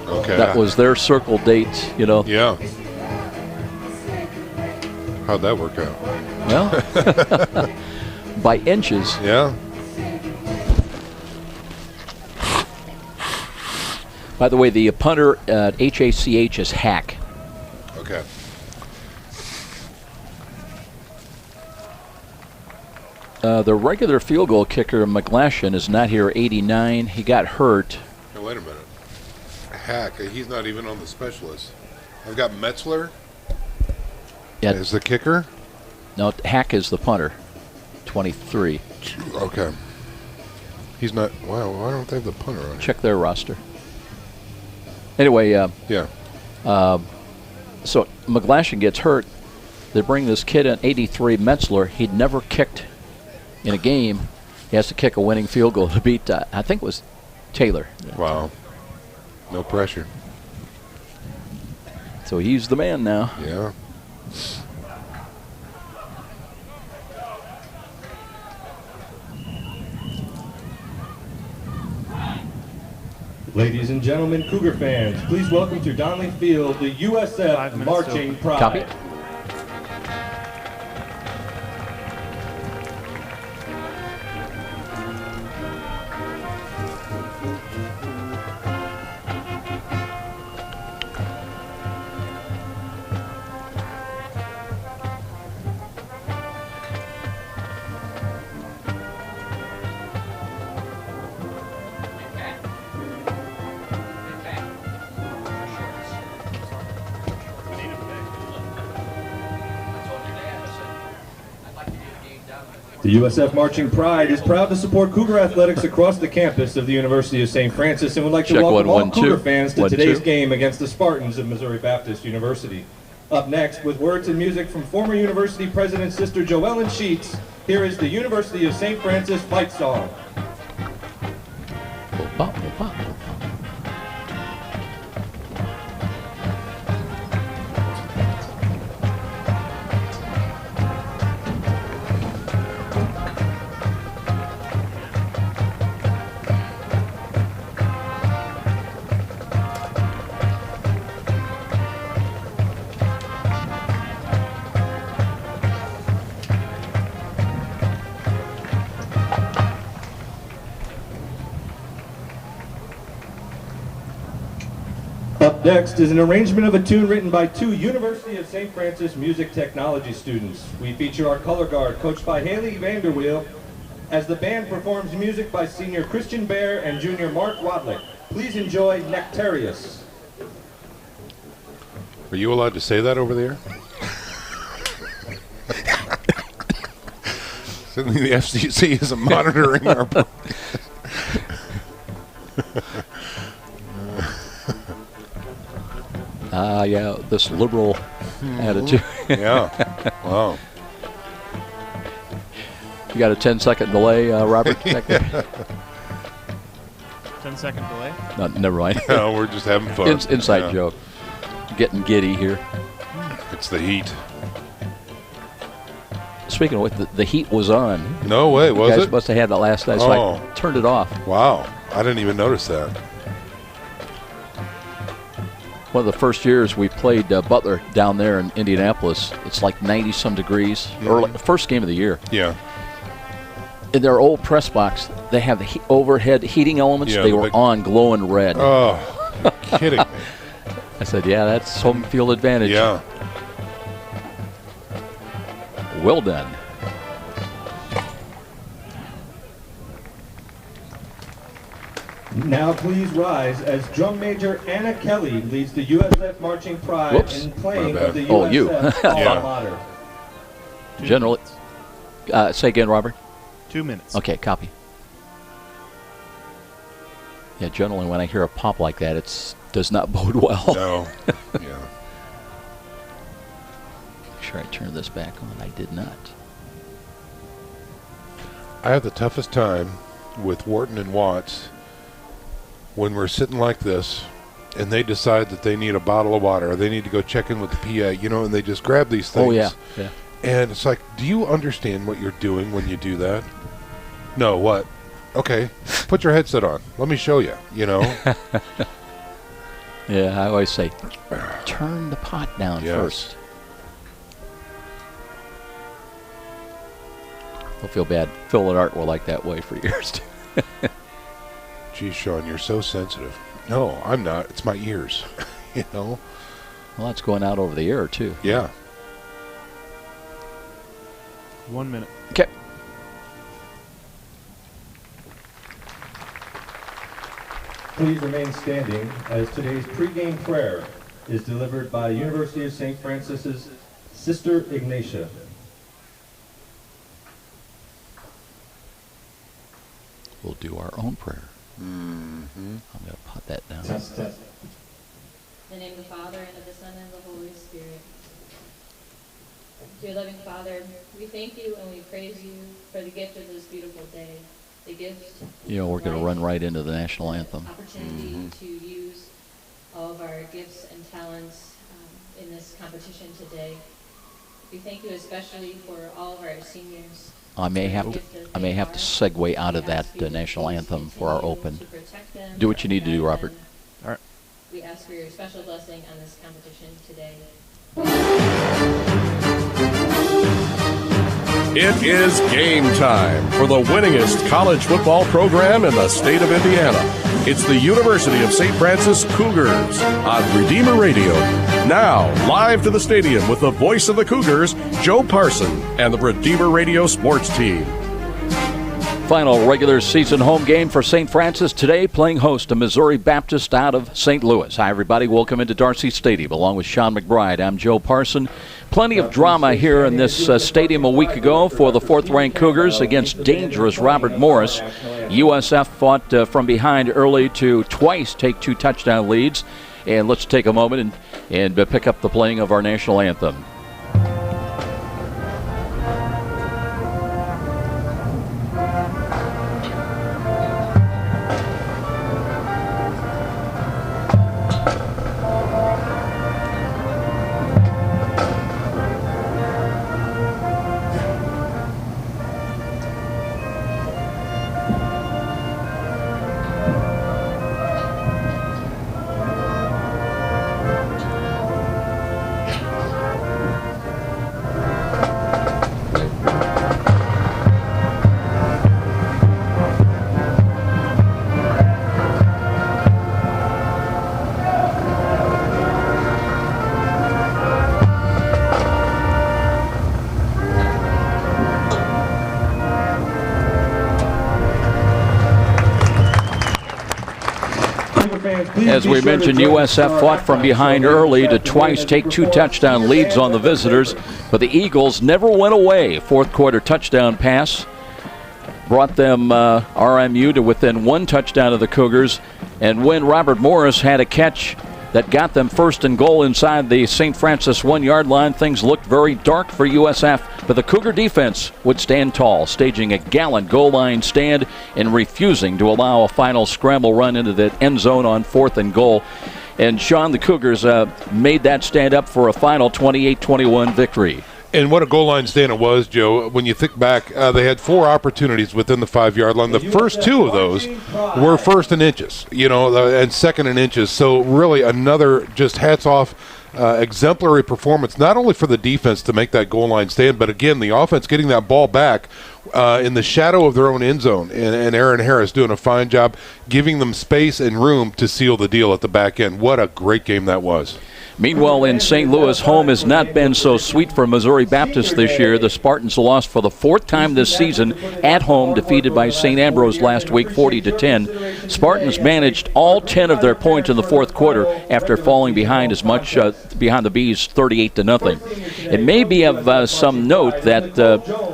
Okay. That was their circle date, you know. Yeah. How'd that work out? Well, by inches. Yeah. By the way, the punter at HACH is Hack. Okay. The regular field goal kicker, McGlashan, is not here, 89. He got hurt. Now, wait a minute. Hack, he's not even on the specialist. I've got Metzler as the kicker. No, Hack is the punter, 23. Okay. He's not. Wow, why don't they have the punter on? Check their roster. Anyway, Yeah. so McGlashan gets hurt. They bring this kid in, 83, Metzler. He'd never kicked in a game. He has to kick a winning field goal to beat, I think it was Taylor. Wow. No pressure. So he's the man now. Yeah. Ladies and gentlemen, Cougar fans, please welcome to Donley Field the USF Marching Pride. Copy. The USF Marching Pride is proud to support Cougar athletics across the campus of the University of St. Francis and would like to Check welcome all 1-1-2. Cougar fans to today's 1-2. game against the Spartans of Missouri Baptist University. Up next, with words and music from former University President Sister Joellen Sheets, here is the University of St. Francis fight song. Up next is an arrangement of a tune written by two University of St. Francis music technology students. We feature our color guard, coached by Haley Vanderweel, as the band performs music by senior Christian Bear and junior Mark Wadlick. Please enjoy Nectarius. Are you allowed to say that over there? Certainly the FCC isn't monitoring our Yeah, this liberal attitude. Yeah. Wow. You got a 10-second delay, Robert? Back there? 10-second delay? No, never mind. No, we're just having fun. Inside Yeah. joke. Getting giddy here. It's the heat. Speaking of which, the heat was on. No way, You was guys it? must have had that last night, so Oh. I turned it off. Wow. I didn't even notice that. One of the first years we played Butler down there in Indianapolis, it's like 90-some degrees. Early, first game of the year. Yeah. In their old press box, they have the overhead heating elements. Yeah, they the were big- on glowing red. Oh, kidding me. I said, yeah, that's home field advantage. Yeah. Well done. Now please rise as Drum Major Anna Kelly leads the USF Marching Pride Whoops. in playing My bad. of the Oh, you. USF Yeah. Alma Mater. Generally, say again, Robert. 2 minutes. Okay, copy. Yeah, generally when I hear a pop like that, it does not bode well. No. Yeah. Make sure I turn this back on. I did not. I have the toughest time with Wharton and Watts when we're sitting like this and they decide that they need a bottle of water or they need to go check in with the PA, you know, and they just grab these things. Oh, yeah. Yeah. And it's like, do you understand what you're doing when you do that? No, what? Okay, put your headset on. Let me show you, you know. Yeah, I always say, turn the pot down first. Don't feel bad. Phil and Art were like that way for years, too. Geez, Sean, you're so sensitive. No, I'm not. It's my ears, you know. Well, that's going out over the air, too. Yeah. 1 minute. Okay. Please remain standing as today's pregame prayer is delivered by University of St. Francis's Sister Ignatia. We'll do our own prayer. Mm-hmm. I'm going to put that down. Test. In the name of the Father, and of the Son, and of the Holy Spirit. Dear loving Father, we thank you and we praise you for the gift of this beautiful day. The gift We're going to run right into the national anthem. Opportunity to use all of our gifts and talents in this competition today. We thank you especially for all of our seniors. I may have to segue out of that national anthem for our open. Do what you need to do, Robert. All right. We ask for your special blessing on this competition today. It is game time for the winningest college football program in the state of Indiana. It's the University of St. Francis Cougars on Redeemer Radio. Now, live to the stadium with the voice of the Cougars, Joe Parson, and the Redeemer Radio sports team. Final regular season home game for St. Francis today, playing host to Missouri Baptist out of St. Louis. Hi, everybody. Welcome into Darcy Stadium. Along with Sean McBride, I'm Joe Parson. Plenty of drama here in this stadium a week ago for the fourth-ranked Cougars against dangerous Robert Morris. USF fought from behind early to twice take 2 touchdown leads. And let's take a moment and pick up the playing of our national anthem. As we mentioned, USF fought from behind early to twice take 2 touchdown leads on the visitors, but the Eagles never went away. Fourth quarter touchdown pass brought them RMU to within 1 touchdown of the Cougars, and when Robert Morris had a catch that got them first and goal inside the St. Francis 1-yard line, things looked very dark for USF, but the Cougar defense would stand tall, staging a gallant goal line stand and refusing to allow a final scramble run into the end zone on 4th and goal. And Sean, the Cougars made that stand up for a final 28-21 victory. And what a goal line stand it was, Joe. When you think back, they had 4 opportunities within the 5-yard line. The first 2 of those were first and inches, and second and inches. So really another just hats off exemplary performance, not only for the defense to make that goal line stand, but again, the offense getting that ball back in the shadow of their own end zone. And Aaron Harris doing a fine job giving them space and room to seal the deal at the back end. What a great game that was. Meanwhile, in St. Louis, home has not been so sweet for Missouri Baptist this year. The Spartans lost for the 4th time this season at home, defeated by St. Ambrose last week, 40-10. Spartans managed all 10 of their points in the 4th quarter after falling behind as much behind the Bees, 38-0. It may be of some note that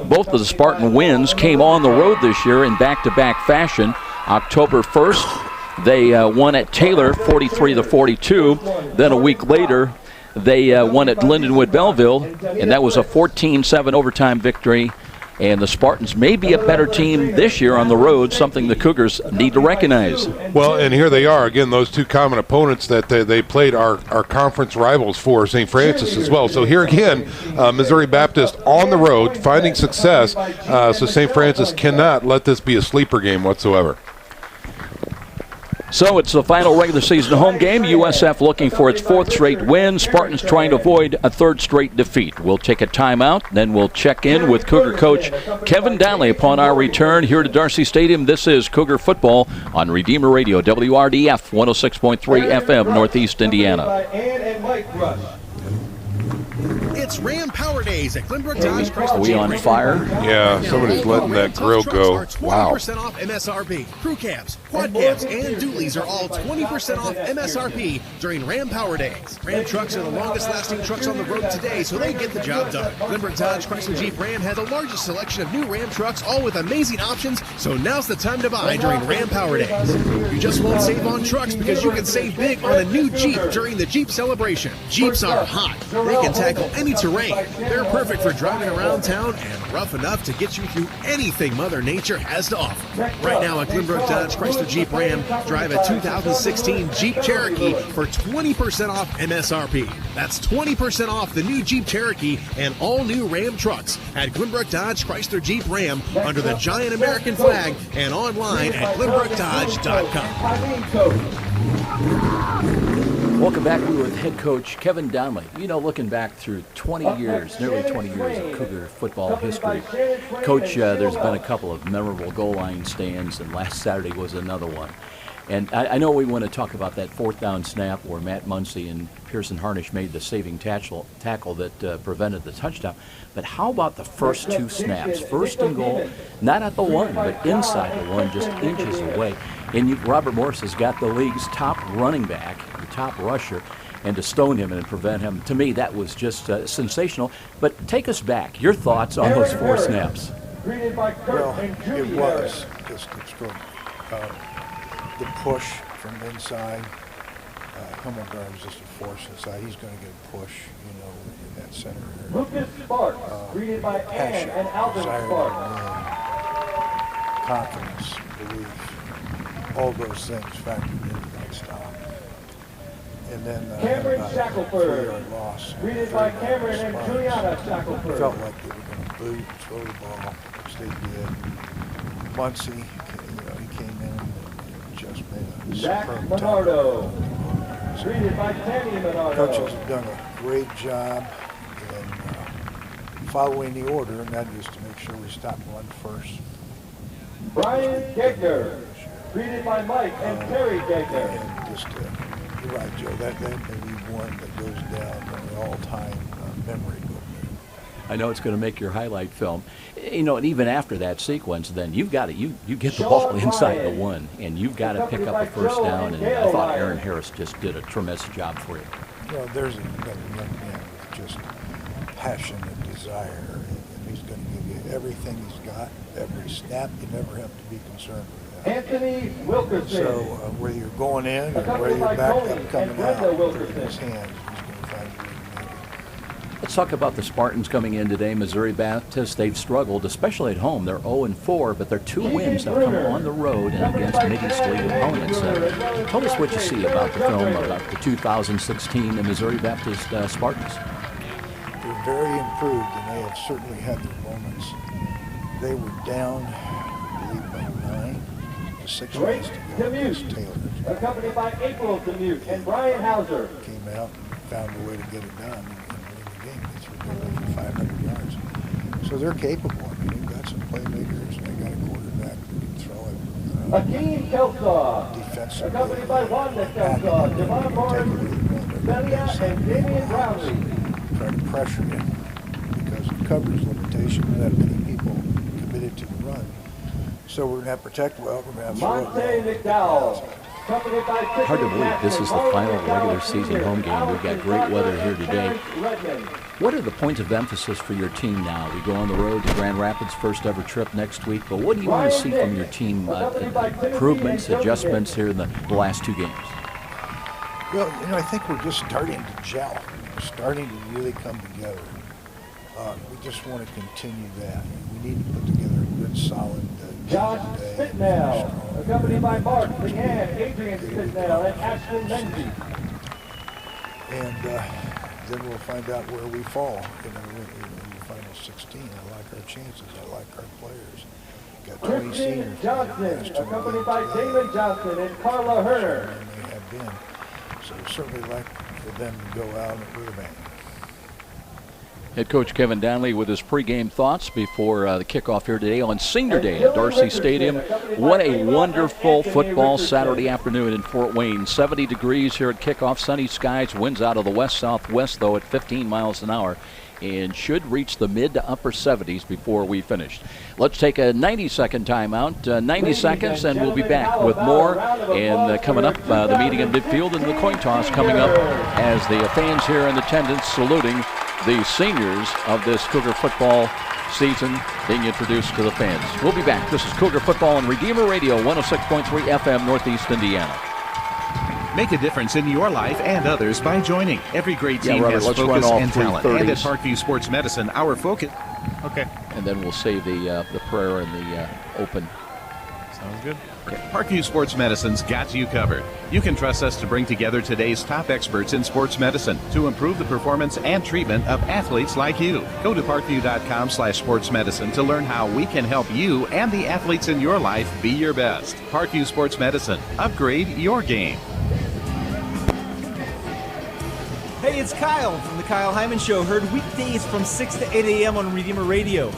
both of the Spartan wins came on the road this year in back-to-back fashion. October 1st. They won at Taylor 43-42. Then a week later, they won at Lindenwood Belleville, and that was a 14-7 overtime victory. And the Spartans may be a better team this year on the road, something the Cougars need to recognize. Well, and here they are, again, those 2 common opponents that they played are conference rivals for St. Francis as well. So here again, Missouri Baptist on the road, finding success. So St. Francis cannot let this be a sleeper game whatsoever. So it's the final regular season home game. USF looking for its 4th straight win. Spartans trying to avoid a 3rd straight defeat. We'll take a timeout, then we'll check in with Cougar coach Kevin Donnelly upon our return here to Darcy Stadium. This is Cougar football on Redeemer Radio, WRDF 106.3 FM, Northeast Indiana. It's Ram Power Days at Glenbrook Dodge Chrysler. Are we on fire? Yeah, somebody's letting that grill go. Wow. 20% off MSRP. Crew cabs, quad cabs, and dualies are all 20% off MSRP during Ram Power Days. Ram trucks are the longest lasting trucks on the road today, so they get the job done. Glenbrook Dodge Chrysler Jeep Ram has the largest selection of new Ram trucks, all with amazing options, so now's the time to buy during Ram Power Days. You just won't save on trucks because you can save big on a new Jeep during the Jeep celebration. Jeeps are hot. They can tackle any terrain. They're perfect for driving around town and rough enough to get you through anything Mother Nature has to offer. Right now at Glenbrook Dodge Chrysler Jeep Ram, drive a 2016 Jeep Cherokee for 20% off MSRP. That's 20% off the new Jeep Cherokee and all new Ram trucks at Glenbrook Dodge Chrysler Jeep Ram under the giant American flag and online at glenbrookdodge.com. Welcome back. We're with head coach Kevin Donnelly. You know, looking back through 20 years, nearly 20 years of Cougar football history, Coach, there's been a couple of memorable goal line stands, and last Saturday was another one. And I know we want to talk about that 4th down snap where Matt Muncy and Pearson Harnish made the saving tackle that prevented the touchdown. But how about the first 2 snaps? First and goal, not at the 1, but inside the 1, just inches away. And Robert Morris has got the league's top running back, the top rusher, and to stone him and prevent him, to me, that was just sensational. But take us back. Your thoughts on those 4 snaps? Well, it was just extraordinary. The push from inside, Himmelgarn is just a force inside. He's going to get a push, in that center area. Lucas Sparks, greeted by Passion, Ann and Alvin desire Sparks. to win, confidence, belief, all those things factored into that stop. And then Cameron about a Shackelford, 3-yard loss. greeted by Cameron and Juliana Shackelford. Felt like they were going to boot, throw the ball, which they did. Muncy, he came in and just made a Zach superb Menardo, tackle. greeted by Tammy Menardo. Coaches have done a great job in following the order, and that is to make sure we stop run first. Brian Gegner, greeted by Mike and Terry Gegner. And just, you're right, Joe, that may be one that goes down in the all-time memory book. I know it's going to make your highlight film. And even after that sequence, then you've got to, you get the ball inside the 1, and you've got to pick up a first down, and I thought Aaron Harris just did a tremendous job for you. Well, there's another young man with just passion and desire, and he's going to give you everything he's got, every snap. You never have to be concerned with that. Anthony Wilkerson. So whether you're going in or whether you're back up coming out, they're in his hands. He's going to find a way to make it. Let's talk about the Spartans coming in today. Missouri Baptist, they've struggled, especially at home. They're 0-4, but their 2 wins have come on the road and against Mideast League opponents. Tell us what you see about the film about the 2016 Missouri Baptist Spartans. They're very improved, and they have certainly had their moments. They were down, I believe, by 9 to 6 runs to go against Taylor. Accompanied by April Demute and Brian Hauser. Came out and found a way to get it done and win the game. They threw it over 500 yards. So they're capable. I mean, they've got some playmakers, and they got a quarterback that can throw it. Akeem Kelsaw. Defensively, Accompanied by Wanda Kelsaw, Javon Barnes, Celia, and Damian Brownlee. Try to pressure you because of coverage limitation. We have many people committed to the run. So we're going to have to protect well. We're going to have to Monte McDowell. Hard to believe this is the final regular season home game. We've got great weather here today. What are the points of emphasis for your team now? We go on the road to Grand Rapids, first ever trip next week, but what do you want to see from your team? Improvements, adjustments here in the last 2 games? Well, I think we're just starting to gel. We're starting to really come together. We just want to continue that. We need to put together a good, solid Josh Spitnell, accompanied by Mark Leanne, Adrian Spitnell, and Ashton Menzies. And then we'll find out where we fall in the final 16. I like our chances. I like our players. got 20 seniors. Johnson, accompanied by Damon Johnson and Carla Herner. And they have been. So certainly like for them to go out with a bang. Head coach Kevin Downley with his pregame thoughts before the kickoff here today on Senior Day at Darcy Stadium. What a wonderful football Saturday afternoon in Fort Wayne. 70 degrees here at kickoff, sunny skies, winds out of the west-southwest though at 15 miles an hour, and should reach the mid to upper 70s before we finish. Let's take a 90-second timeout, 90 seconds, and we'll be back with more. And coming up, the meeting in midfield and the coin toss coming up as the fans here in attendance saluting the seniors of this Cougar football season being introduced to the fans. We'll be back. This is Cougar Football on Redeemer Radio, 106.3 FM, Northeast Indiana. Make a difference in your life and others by joining. Every great team Robert, has let's run focus all and talent. 330s. And at Parkview Sports Medicine, our focus. Okay. And then we'll save the prayer and the open. Sounds good. Okay. Parkview Sports Medicine's got you covered. You can trust us to bring together today's top experts in sports medicine to improve the performance and treatment of athletes like you. Go to parkview.com/sportsmedicine to learn how we can help you and the athletes in your life be your best. Parkview Sports Medicine. Upgrade your game. Hey, it's Kyle from The Kyle Hyman Show, heard weekdays from 6 to 8 a.m. on Redeemer Radio.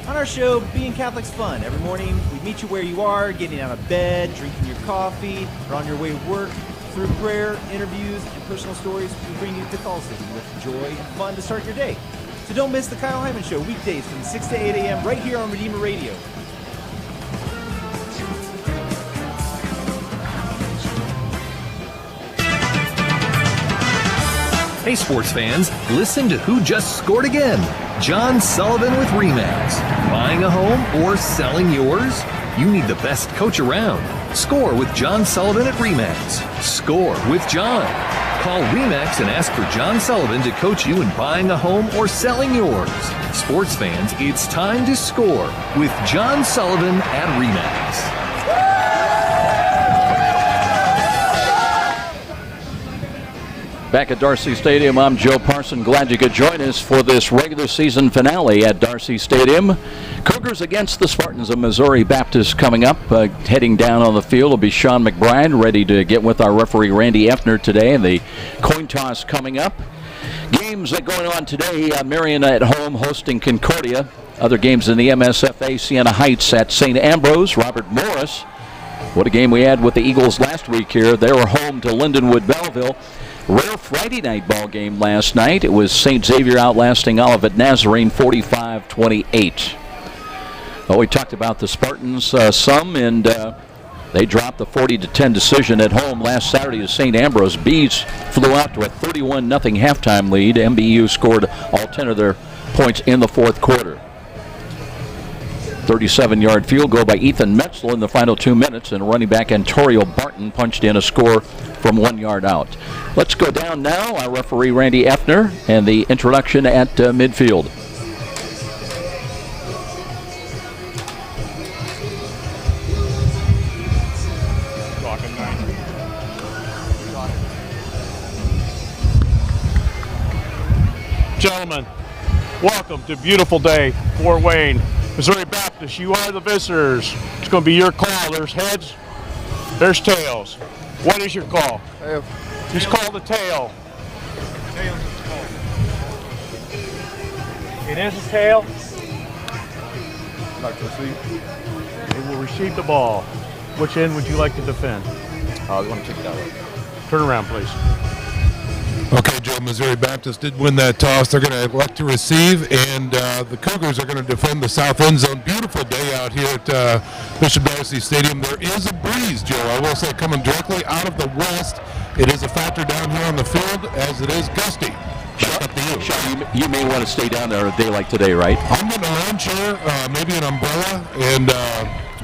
On our show, Being Catholic's fun. Every morning, we meet you where you are, getting out of bed, drinking your coffee, or on your way to work. Through prayer, interviews, and personal stories, we bring you Catholicism with joy and fun to start your day. So don't miss The Kyle Hyman Show, weekdays from 6 to 8 a.m. right here on Redeemer Radio. Hey sports fans, listen to who just scored again. John Sullivan with RE/MAX. Buying a home or selling yours? You need the best coach around. Score with John Sullivan at RE/MAX. Score with John. Call RE/MAX and ask for John Sullivan to coach you in buying a home or selling yours. Sports fans, it's time to score with John Sullivan at RE/MAX. Back at Darcy Stadium, I'm Joe Parson. Glad you could join us for this regular season finale at Darcy Stadium. Cougars against the Spartans of Missouri Baptist coming up. Heading down on the field will be Sean McBride, ready to get with our referee Randy Effner today. And the coin toss coming up. Games going on today, Marian at home hosting Concordia. Other games in the MSFA, Siena Heights at St. Ambrose. Robert Morris. What a game we had with the Eagles last week here. They were home to Lindenwood Belleville. Rare Friday night ball game last night. It was St. Xavier outlasting Olivet Nazarene 45-28. Well, we talked about the Spartans some, and they dropped the 40-10 decision at home last Saturday to St. Ambrose. Bees flew out to a 31-0 halftime lead. MBU scored all 10 of their points in the fourth quarter. 37-yard field goal by Ethan Metzler in the final 2 minutes, and running back Antorio Barton punched in a score from 1 yard out. Let's go down now. Our referee Randy Effner and the introduction at midfield. Gentlemen, welcome to a beautiful day, Fort Wayne, Missouri Baptist. You are the visitors. It's going to be your call. There's heads, there's tails. What is your call? Tail. Just call the tail. It is a tail. Not to receive. It will receive the ball. Which end would you like to defend? I want to take it that way. Turn around, please. Okay, Joe, Missouri Baptist did win that toss. They're going to elect to receive, and the Cougars are going to defend the south end zone. Beautiful day out here at Bishop Darcy Stadium. There is a breeze, Joe, I will say, coming directly out of the west. It is a factor down here on the field, as it is gusty. Back up to you. Sean, you may want to stay down there a day like today, right? I'm in a lounge chair, maybe an umbrella, and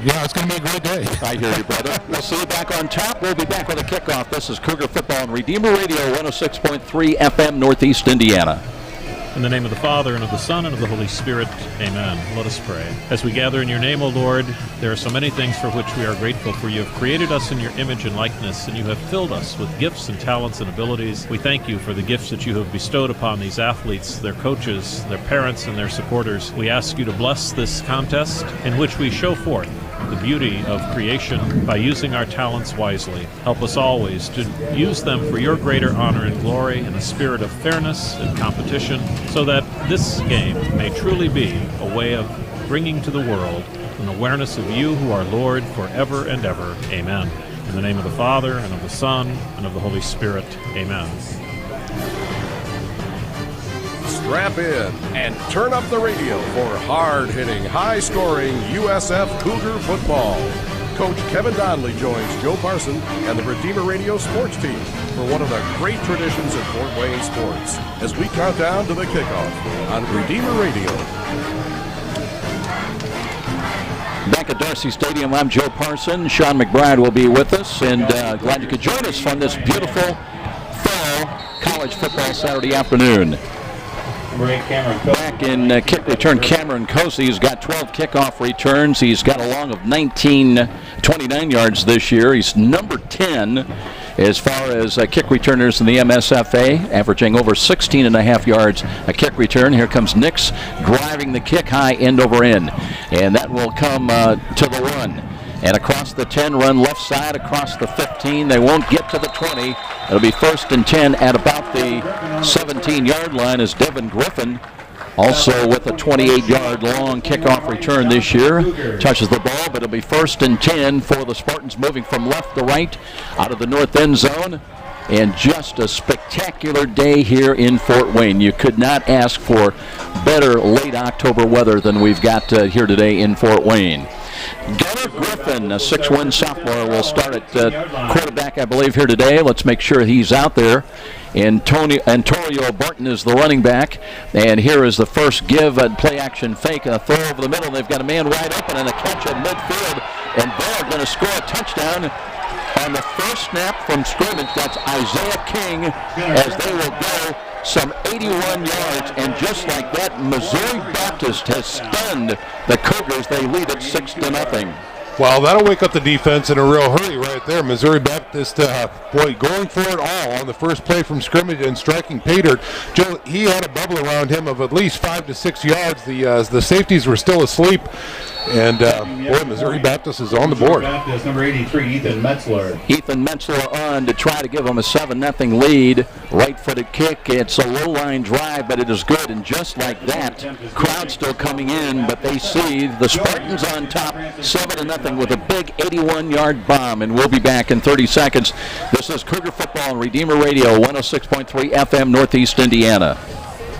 yeah, it's going to be a great day. I hear you, brother. We'll see you back on top. We'll be back with a kickoff. This is Cougar Football on Redeemer Radio, 106.3 FM, Northeast Indiana. In the name of the Father, and of the Son, and of the Holy Spirit, amen. Let us pray. As we gather in your name, O Lord, there are so many things for which we are grateful, for you have created us in your image and likeness, and you have filled us with gifts and talents and abilities. We thank you for the gifts that you have bestowed upon these athletes, their coaches, their parents, and their supporters. We ask you to bless this contest in which we show forth the beauty of creation by using our talents wisely. Help us always to use them for your greater honor and glory in a spirit of fairness and competition, so that this game may truly be a way of bringing to the world an awareness of you who are Lord forever and ever. Amen. In the name of the Father, and of the Son, and of the Holy Spirit. Amen. Strap in and turn up the radio for hard-hitting, high-scoring USF Cougar football. Coach Kevin Donnelly joins Joe Parson and the Redeemer Radio sports team for one of the great traditions in Fort Wayne sports as we count down to the kickoff on Redeemer Radio. Back at Darcy Stadium, I'm Joe Parson. Sean McBride will be with us, and glad you could join us on this beautiful fall college football Saturday afternoon. Back in kick return, Cameron Cosey has got 12 kickoff returns. He's got a long of 29 yards this year. He's number 10 as far as kick returners in the MSFA, averaging over 16.5 yards a kick return. Here comes Nix driving the kick high end over end, and that will come to the run. And across the 10, run left side, across the 15. They won't get to the 20. It'll be 1st and 10 at about the 17-yard line as Devin Griffin, also with a 28-yard long kickoff return this year, touches the ball, but it'll be 1st and 10 for the Spartans, moving from left to right out of the north end zone. And just a spectacular day here in Fort Wayne. You could not ask for better late October weather than we've got here today in Fort Wayne. Gunnar Griffin, a 6'1 sophomore, will start at quarterback, I believe, here today. Let's make sure he's out there. Antonio Barton is the running back. And here is the first give, a play-action fake, and a throw over the middle. They've got a man wide open and a catch at midfield. And they're going to score a touchdown on the first snap from scrimmage. That's Isaiah King, as they will go some 81 yards, and just like that, Missouri Baptist has stunned the Cougars. They lead it 6-0. Well, that'll wake up the defense in a real hurry right there. Missouri Baptist, going for it all on the first play from scrimmage and striking pay dirt. Joe, he had a bubble around him of at least 5 to 6 yards. The safeties were still asleep. And, Missouri Baptist is on the board. Baptist, number 83, Ethan Metzler. Ethan Metzler on to try to give them a 7-0 lead. Right-footed kick. It's a low-line drive, but it is good. And just like that, crowd still coming in, but they see the Spartans on top, 7-0 with a big 81-yard bomb. And we'll be back in 30 seconds. This is Cougar Football on Redeemer Radio, 106.3 FM, Northeast Indiana.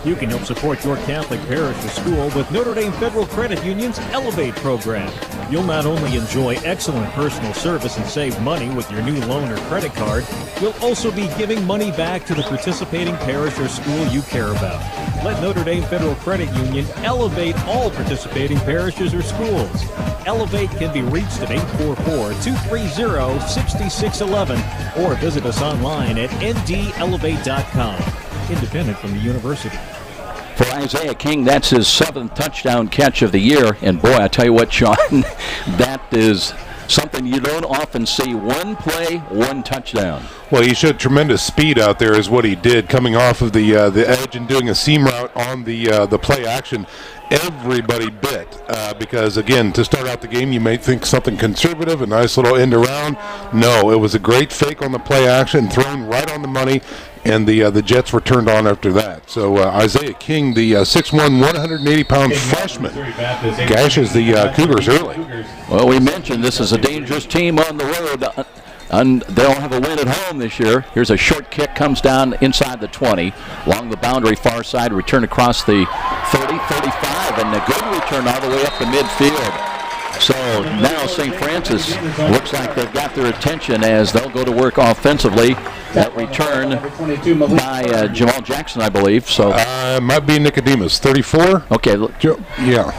You can help support your Catholic parish or school with Notre Dame Federal Credit Union's Elevate program. You'll not only enjoy excellent personal service and save money with your new loan or credit card, you'll also be giving money back to the participating parish or school you care about. Let Notre Dame Federal Credit Union elevate all participating parishes or schools. Elevate can be reached at 844-230-6611 or visit us online at ndelevate.com. Independent from the university. For Isaiah King, that's his 7th touchdown catch of the year. And boy, I tell you what, Sean, that is something you don't often see. One play, one touchdown. Well, he showed tremendous speed out there is what he did, coming off of the edge and doing a seam route on the play action. Everybody bit because, again, to start out the game, you may think something conservative, a nice little end around. No, it was a great fake on the play action, thrown right on the money, and the Jets were turned on after that. So Isaiah King, the 6'1", 180-pound freshman, gashes the Cougars early. Well, we mentioned this is a dangerous team on the road. And they'll have a win at home this year. Here's a short kick, comes down inside the 20, along the boundary far side, return across the 30, 35, and a good return all the way up the midfield. So now St. Francis looks like they've got their attention as they'll go to work offensively. That return by Jamal Jackson, I believe. So might be Nicodemus, 34. Okay. Yeah.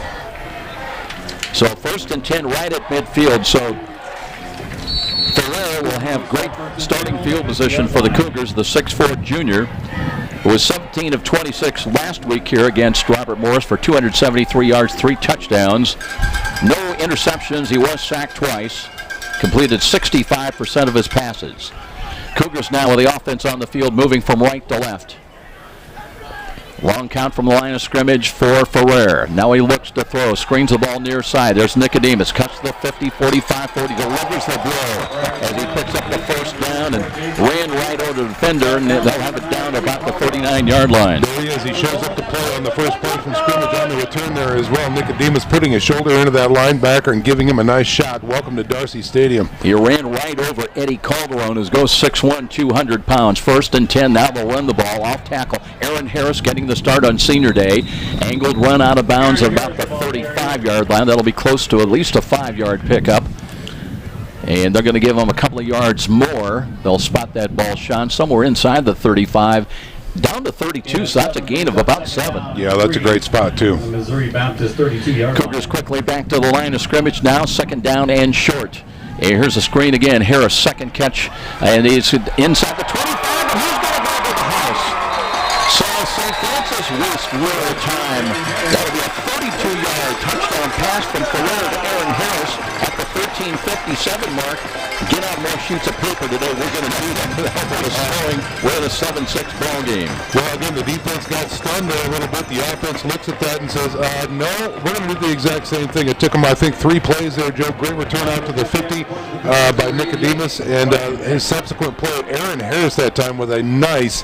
So 1st and 10 right at midfield. So Ferrer will have great starting field position for the Cougars, the 6'4 junior. It was 17 of 26 last week here against Robert Morris for 273 yards, 3 touchdowns. No interceptions. He was sacked twice. Completed 65% of his passes. Cougars now with the offense on the field, moving from right to left. Long count from the line of scrimmage for Ferrer. Now he looks to throw, screens the ball near side. There's Nicodemus, cuts the 50, 45, 40, delivers the blow as he picks up the first down and ran right over the defender, and they'll have it down to about the 39-yard line. There he is. He shows up to play on the first play from scrimmage on the return there as well. Nicodemus putting his shoulder into that linebacker and giving him a nice shot. Welcome to Darcy Stadium. He ran right over Eddie Calderon, who goes 6'1", 200 pounds. 1st and 10. Now they'll run the ball off tackle. Aaron Harris getting the start on senior day. Angled run out of bounds at about the 35-yard line. That'll be close to at least a 5-yard pickup. And they're going to give him a couple of yards more. They'll spot that ball, Sean, somewhere inside the 35. Down to 32, so that's a gain of about 7. Yeah, that's a great spot, too. Missouri Baptist 32-yard Cougars quickly back to the line of scrimmage now. 2nd down and short. And here's a screen again. Harris, second catch, and he's inside the 25, and he's going to go to the house. So St. Francis waste real time. That'll be a 32-yard touchdown pass from Ferrer to Aaron Harris at the 13:57 mark. Get out more sheets of paper today. We're going to do that. We're in a 7-6 ball game. Well, again, the defense got stunned there a little bit. The offense looks at that and says, no, we're going to do the exact same thing. It took them, I think, 3 plays there, Joe. Great return out to the 50 by Nicodemus, and his subsequent play, Aaron Harris that time with a nice,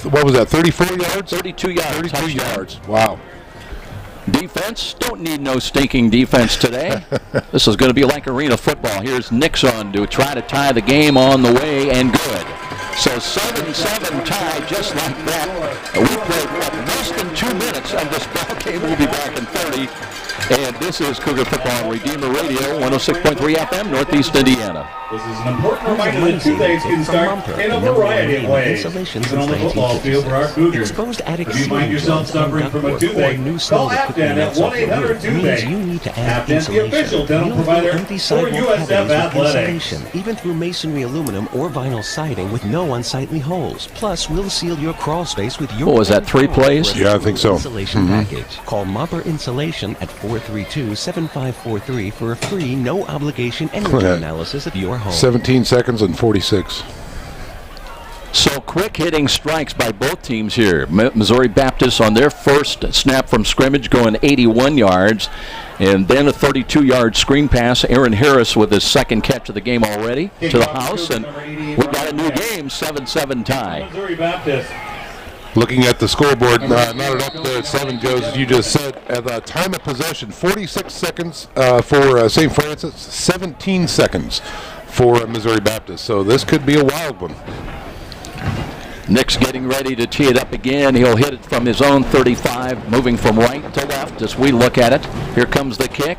what was that, 34 yards? 32 yards. 32 yards. Wow. Defense, don't need no stinking defense today. This is going to be like arena football. Here's Nixon to try to tie the game on the way, and good. So 7-7 tie just like that. We played less than 2 minutes of this ball game. We'll be back in 30. And this is Cougar Football on Redeemer Radio, 106.3 FM, Northeast Indiana. This is an important reminder that toothaches can start in a variety of ways. Even on the football field for our Cougars. If you find yourself suffering from a toothache, call Upland at 1-800-TOOTHACHE. Upland's the official dental provider for USF Athletics. Even through masonry, aluminum, or vinyl siding with no unsightly holes. Plus, we'll seal your crawl space with your... What was that, 3 plays? Yeah, I think so. Insulation package. Call Mopper Insulation at 432-7543 for a free, no-obligation energy analysis of your home. 17 seconds and 46. So quick hitting strikes by both teams here. Missouri Baptist on their first snap from scrimmage going 81 yards. And then a 32-yard screen pass. Aaron Harris with his second catch of the game already to the house. And we've got a new game, 7-7 tie. Missouri Baptist. Looking at the scoreboard, knotted up there at 7, Joe, as you just said. At the time of possession, 46 seconds for St. Francis, 17 seconds for Missouri Baptist. So this could be a wild one. Nick's getting ready to tee it up again. He'll hit it from his own 35, moving from right to left as we look at it. Here comes the kick.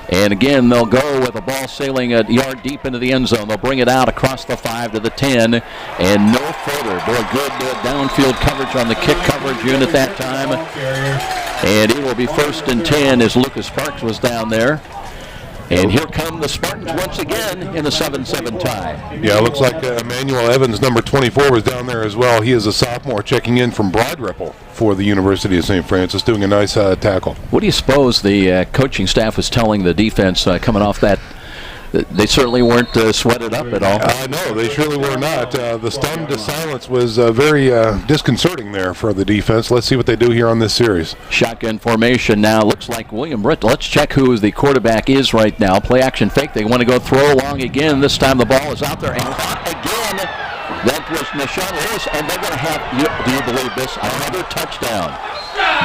And again, they'll go with the ball sailing a yard deep into the end zone. They'll bring it out across the 5 to the 10, and no further. Boy, good downfield coverage on the kick coverage unit that time. And it will be 1st and 10 as Lucas Sparks was down there. And here come the Spartans once again in a 7-7 tie. Yeah, it looks like Emmanuel Evans, number 24, was down there as well. He is a sophomore checking in from Broad Ripple for the University of St. Francis, doing a nice tackle. What do you suppose the coaching staff was telling the defense coming off that? They certainly weren't sweated up at all. No, they surely were not. The stunned silence was very disconcerting there for the defense. Let's see what they do here on this series. Shotgun formation now. Looks like William Britt. Let's check who the quarterback is right now. Play action fake. They want to go throw along again. This time the ball is out there and caught again. That was Nishan Lewis, and they're going to have, do you believe this, another touchdown.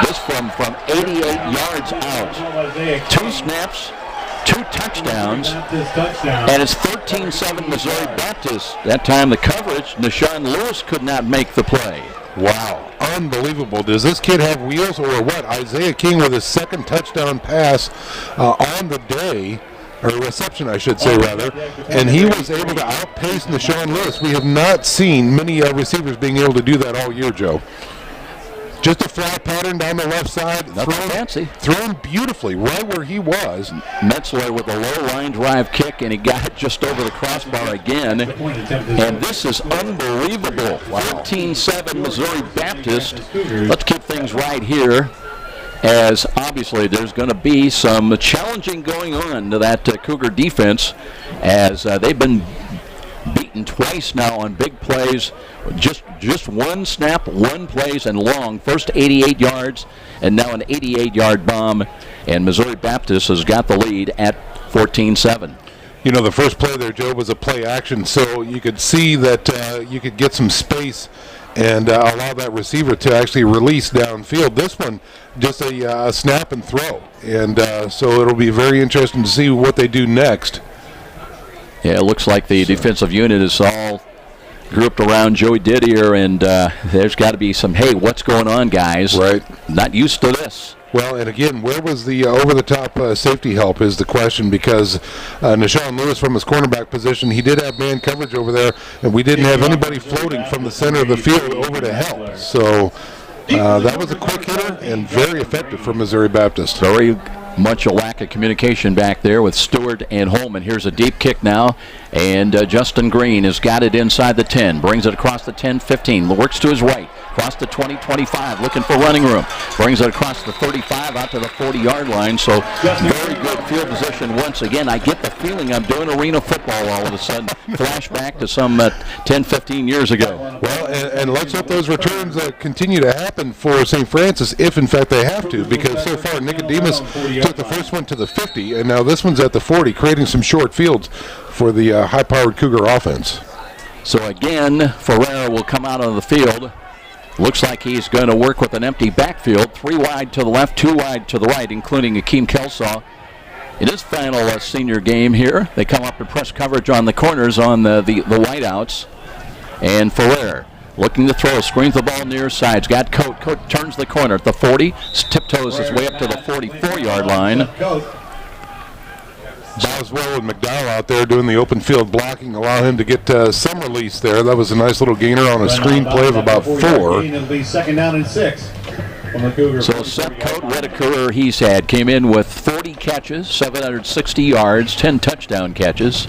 This from 88 yards out. 2 snaps. 2 touchdowns, and it's 13-7 Missouri Baptist. That time the coverage, Nishan Lewis could not make the play. Wow, unbelievable. Does this kid have wheels or what? Isaiah King with his 2nd touchdown pass on the day, or reception I should say rather, and he was able to outpace Nishan Lewis. We have not seen many receivers being able to do that all year, Joe. Just a fly pattern down the left side. Nothing fancy. Thrown beautifully right where he was. Metzler with a low line drive kick, and he got it just over the crossbar again. And this is unbelievable. 14-7 Missouri Baptist. Let's keep things right here, as obviously there's going to be some challenging going on to that Cougar defense, as they've been beaten twice now on big plays. Just one snap, one plays, and long. First 88 yards, and now an 88-yard bomb. And Missouri Baptist has got the lead at 14-7. You know, the first play there, Joe, was a play action, so you could see that you could get some space and allow that receiver to actually release downfield. This one, just a snap and throw. And so it'll be very interesting to see what they do next. Yeah, it looks like the defensive unit is all grouped around Joey Didier, and there's got to be some, hey, what's going on, guys? Right. Not used to this. Well, and again, where was the over-the-top safety help is the question, because Nashawn Lewis from his cornerback position, he did have man coverage over there, and we didn't have anybody floating from the center of the field over to help. So that was a quick hitter and very effective for Missouri Baptist. Very much a lack of communication back there with Stewart and Holman. Here's a deep kick now, and Justin Green has got it inside the 10, brings it across the 10-15, works to his right, across the 20-25, looking for running room, brings it across the 35 out to the 40-yard line. So very good field position once again. I get the feeling I'm doing arena football all of a sudden. Flashback to some 10-15 years ago. Well, and let's hope those returns continue to happen for St. Francis, if in fact they have to, because so far Nicodemus took the first one to the 50, and now this one's at the 40, creating some short fields for the high-powered Cougar offense. So again, Ferrer will come out on the field. Looks like he's going to work with an empty backfield. 3 wide to the left, 2 wide to the right, including Akeem Kelsaw. In his final senior game here, they come up and press coverage on the corners on the wideouts. And Ferrer looking to throw, screens the ball near sides. Got Coate. Coate turns the corner at the 40, tiptoes his way up to the 44-yard line. Bows well with McDowell out there doing the open field blocking, allow him to get some release there. That was a nice little gainer on a screen play of about 4. It'll be 2nd down and 6. So Seth Coate, what a career he's had. Came in with 40 catches, 760 yards, 10 touchdown catches.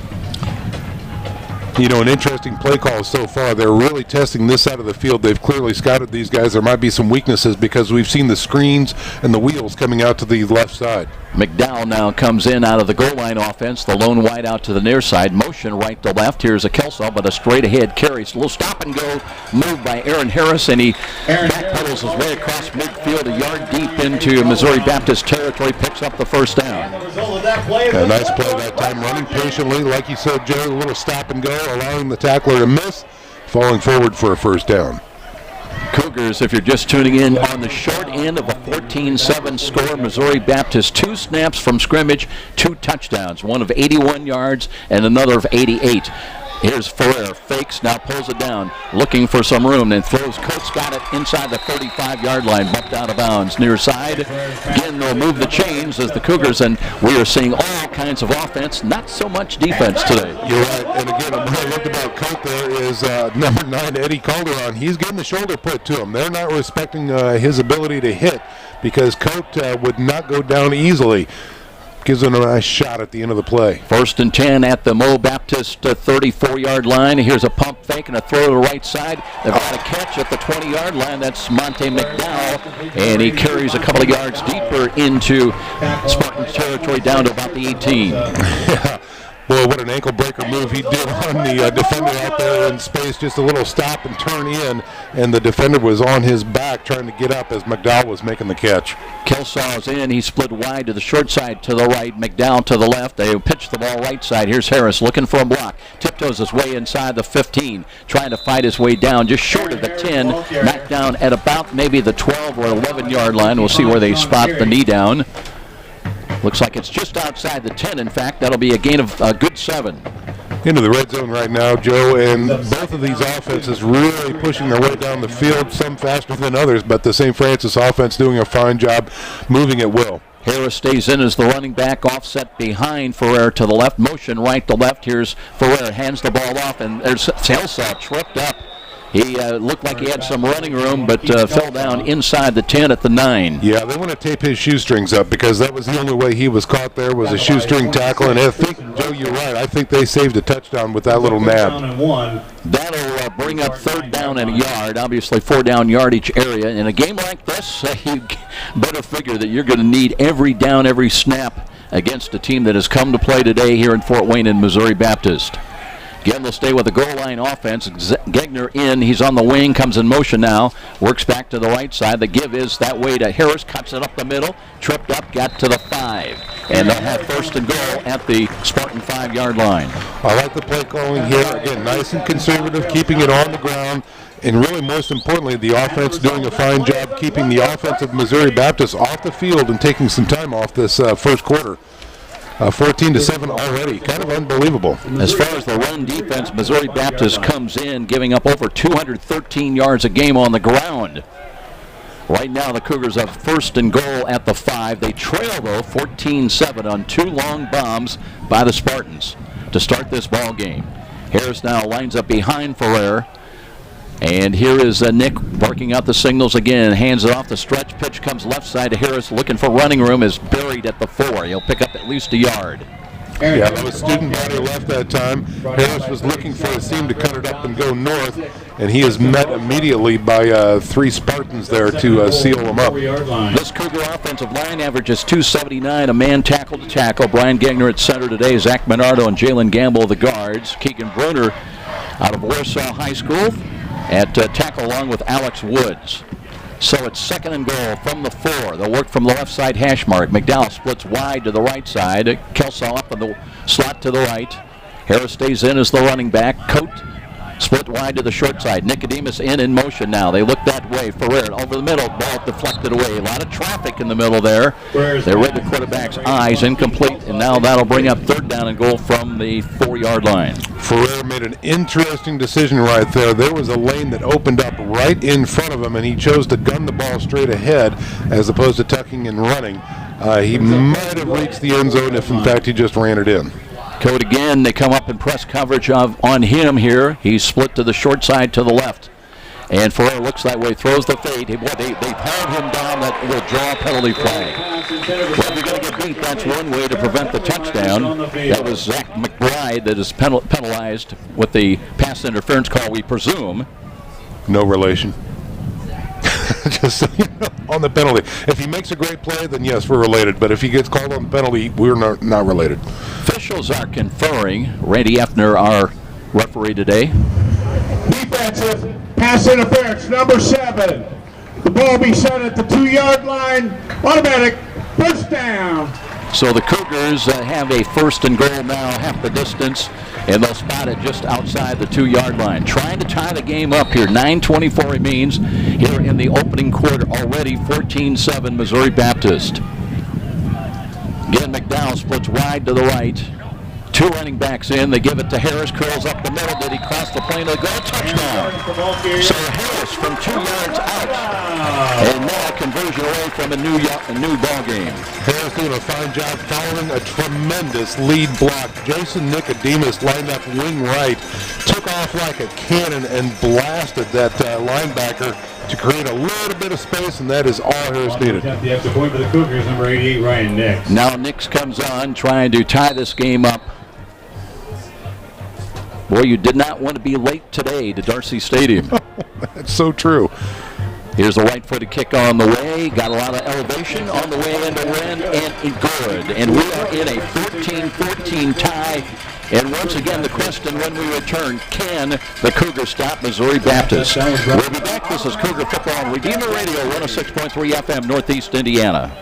You know, an interesting play call so far. They're really testing this side of the field. They've clearly scouted these guys. There might be some weaknesses because we've seen the screens and the wheels coming out to the left side. McDowell now comes in out of the goal line offense. The lone wide out to the near side. Motion right to left. Here's a Kelsaw, but a straight ahead carry. A little stop and go move by Aaron Harris, and he backpedals his way across midfield, a yard deep into Missouri Baptist territory, picks up the first down. A nice play that time, running patiently. Like you said, Joe, a little stop and go, allowing the tackler to miss, falling forward for a first down. Cougars, if you're just tuning in, on the short end of a 14-7 score. Missouri Baptist, 2 snaps from scrimmage, 2 touchdowns, one of 81 yards and another of 88. Here's Ferrer, fakes, now pulls it down, looking for some room, and throws. Coates got it inside the 35-yard line, bumped out of bounds. Near side, again, they'll move the chains as the Cougars, and we are seeing all kinds of offense, not so much defense today. You're right, and again, what I loved about Coate there is number 9, Eddie Calderon. He's getting the shoulder put to him. They're not respecting his ability to hit because Coate would not go down easily. Gives him a nice shot at the end of the play. 1st and 10 at the Mo Baptist 34-yard line. Here's a pump fake and a throw to the right side. They've got a catch at the 20-yard line. That's Monte McDowell, and he carries a couple of yards deeper into Spartan territory down to about the 18. Yeah. Boy, what an ankle breaker move he did on the defender out there in space. Just a little stop and turn in, and the defender was on his back trying to get up as McDowell was making the catch. Kelsaw's in. He split wide to the short side to the right. McDowell to the left. They pitch the ball right side. Here's Harris looking for a block. Tiptoes his way inside the 15, trying to fight his way down just short of the 10. Back down at about maybe the 12 or 11-yard line. We'll see where they spot the knee down. Looks like it's just outside the 10. In fact, that'll be a gain of a good 7. Into the red zone right now, Joe, and both of these offenses really pushing their way down the field, some faster than others, but the St. Francis offense doing a fine job moving at will. Harris stays in as the running back, offset behind Ferrer to the left, motion right to left. Here's Ferrer, hands the ball off, and there's Kelsaw tripped up He looked like he had some running room, but fell down inside the 10 at the 9. Yeah, they want to tape his shoestrings up because that was the only way he was caught there was a shoestring tackle. And I think, Joe, you're right. I think they saved a touchdown with that little nab. That'll bring up 3rd down and a yard, obviously 4-down yardage area. In a game like this, you better figure that you're going to need every down, every snap against a team that has come to play today here in Fort Wayne in Missouri Baptist. Again, they'll stay with the goal line offense. Gegner in. He's on the wing, comes in motion now. Works back to the right side. The give is that way to Harris. Cuts it up the middle. Tripped up, got to the 5. And they'll have 1st and goal at the Spartan 5-yard line. I like the play calling here. Again, nice and conservative, keeping it on the ground. And really, most importantly, the offense doing a fine job keeping the offense of Missouri Baptist off the field and taking some time off this first quarter. 14-7 already. Kind of unbelievable. As far as the run defense, Missouri Baptist comes in giving up over 213 yards a game on the ground. Right now, the Cougars have 1st and goal at the 5. They trail, though, 14-7 on 2 long bombs by the Spartans to start this ball game. Harris now lines up behind Ferrer. And here is Nick barking out the signals again. Hands it off the stretch. Pitch comes left side to Harris. Looking for running room. Is buried at the 4. He'll pick up at least a yard. Yeah, that was student body left that time. Harris was looking for a seam to cut it up and go north. And he is met immediately by 3 Spartans there to seal him up. This Cougar offensive line averages 279. A man tackle to tackle. Brian Gegner at center today. Zach Minardo and Jalen Gamble the guards. Keegan Bruner out of Warsaw High School at tackle along with Alex Woods. So it's 2nd and goal from the 4. They'll work from the left side hash mark. McDowell splits wide to the right side. Kelsaw up in the slot to the right. Harris stays in as the running back. Coate split wide to the short side. Nicodemus in motion now. They look that way. Ferrer over the middle. Ball deflected away. A lot of traffic in the middle there. They read the quarterback's eyes. Incomplete. And now that'll bring up 3rd down and goal from the 4-yard line. Ferrer made an interesting decision right there. There was a lane that opened up right in front of him, and he chose to gun the ball straight ahead as opposed to tucking and running. He might have reached the end zone if, in fact, he just ran it in. Coate again. They come up in press coverage on him here. He's split to the short side to the left. And Ferrer looks that way, throws the fade. They've held him down. That will draw a penalty flag. Well, if you're going to get beat, that's one way to prevent the touchdown. That was Zach McBride that is penalized with the pass interference call, we presume. No relation. Just so you know, on the penalty. If he makes a great play, then yes, we're related. But if he gets called on the penalty, we're not related. Officials are conferring. Randy Effner, our referee today. Defensive pass interference, number 7. The ball be set at the 2-yard line. Automatic 1st down. So the Cougars have a 1st and goal now, half the distance, and they'll spot it just outside the 2-yard line. Trying to tie the game up here. 9:24 remains here in the opening quarter. Already 14-7 Missouri Baptist. Again, McDowell splits wide to the right. 2 running backs in. They give it to Harris. Curls up the middle. Did he cross the plane of the goal? Touchdown. So Harris from 2 yards out. And now a conversion away from a new ball game. Harris doing a fine job following a tremendous lead block. Jason Nicodemus lined up wing right. Took off like a cannon and blasted that linebacker to create a little bit of space, and that is all Harris needed. The extra point for the Cougars, number 88, Ryan Nix. Now Nix comes on, trying to tie this game up. Boy, you did not want to be late today to Darcy Stadium. That's so true. Here's a right-footed kick on the way. Got a lot of elevation on the way into win, and good. And we are in a 14-14 tie. And once again, the question when we return, can the Cougars stop Missouri Baptist? We'll be back. This is Cougar Football on Redeemer Radio, 106.3 FM, Northeast Indiana.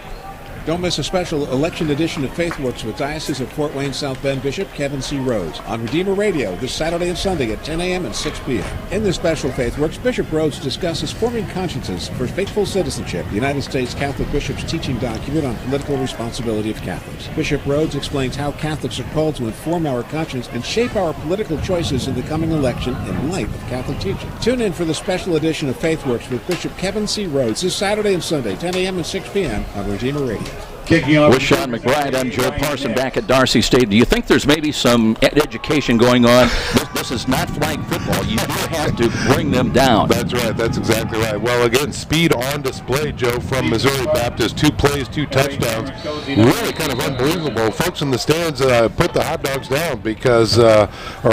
Don't miss a special election edition of FaithWorks with Diocese of Fort Wayne South Bend Bishop Kevin C. Rhodes on Redeemer Radio this Saturday and Sunday at 10 a.m. and 6 p.m. In this special FaithWorks, Bishop Rhodes discusses Forming Consciences for Faithful Citizenship, the United States Catholic Bishop's teaching document on political responsibility of Catholics. Bishop Rhodes explains how Catholics are called to inform our conscience and shape our political choices in the coming election in light of Catholic teaching. Tune in for the special edition of FaithWorks with Bishop Kevin C. Rhodes this Saturday and Sunday, 10 a.m. and 6 p.m. on Redeemer Radio. With Sean McBride, I'm Joe Parson back at Darcy Stadium. Do you think there's maybe some education going on? This This is not flag football. You do have to bring them down. That's right. That's exactly right. Well, again, speed on display, Joe, from Missouri Baptist. 2 plays, 2 touchdowns. Really kind of unbelievable. Folks in the stands, put the hot dogs down because, or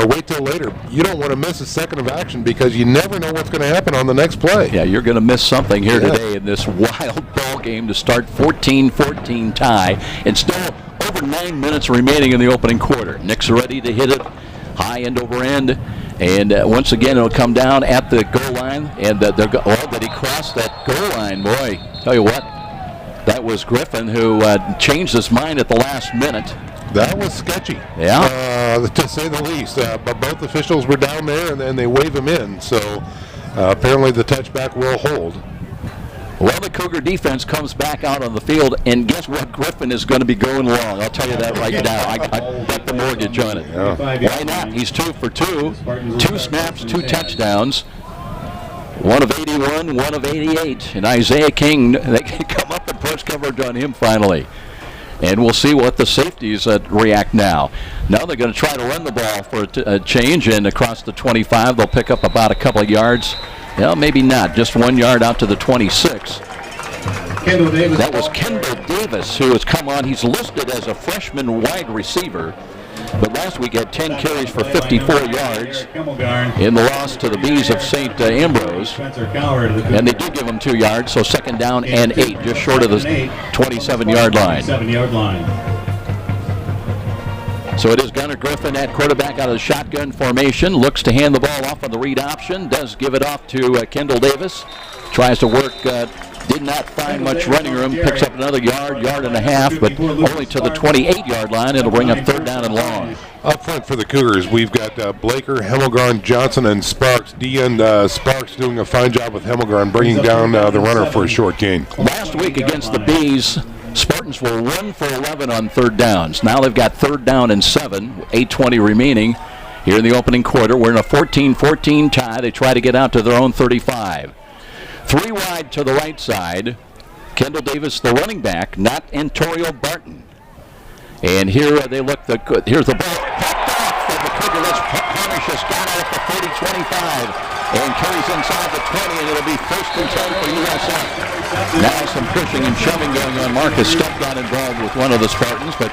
wait till later. You don't want to miss a second of action because you never know what's going to happen on the next play. Yeah, you're going to miss something here today in this wild ball game to start 14-14 tie, and still over 9 minutes remaining in the opening quarter. Nick's ready to hit it high end over end, and once again it'll come down at the goal line, and did he cross that goal line? Boy, tell you what, that was Griffin who changed his mind at the last minute. That was sketchy, to say the least. But both officials were down there, and then they wave him in. So apparently the touchback will hold. Well, the Cougar defense comes back out on the field, and guess what? Griffin is going to be going long. I'll tell you that right now. I bet the mortgage on it. Yeah. Why not? He's 2 for 2. 2 snaps, 2 touchdowns. 1 of 81, 1 of 88. And Isaiah King, they can come up and press coverage on him finally. And we'll see what the safeties react now. Now they're going to try to run the ball for a change, and across the 25, they'll pick up about a couple of yards. Well, maybe not. Just 1 yard out to the 26. That was Kendall Davis, who has come on. He's listed as a freshman wide receiver, but last week had 10 carries for 54 yards in the loss to the Bees of St. Ambrose. And they did give him 2 yards, so second down and 8, just short of the 27-yard line. So it is Gunnar Griffin at quarterback out of the shotgun formation. Looks to hand the ball off on the read option. Does give it off to Kendall Davis. Tries to work. Did not find much running room. Picks up another yard and a half, but only to the 28-yard line. It'll bring up third down and long. Up front for the Cougars, we've got Blaker, Hemmelgarn, Johnson, and Sparks. Sparks doing a fine job with Hemmelgarn, bringing down the runner for a short gain. Last week against the Bees, Spartans were 1 for 11 on third downs. Now they've got third down and 7, 8:20 remaining here in the opening quarter. We're in a 14-14 tie. They try to get out to their own 35. 3 wide to the right side. Kendall Davis, the running back, not Antonio Barton. And here they look. Here's the ball. Popped off for the Cougar. That's Harnish has got it at the 30-25 and carries inside the 20, and it'll be 1st and 10 for USF. Now some pushing and shoving going on. Marcus Stepp got involved with one of the Spartans, but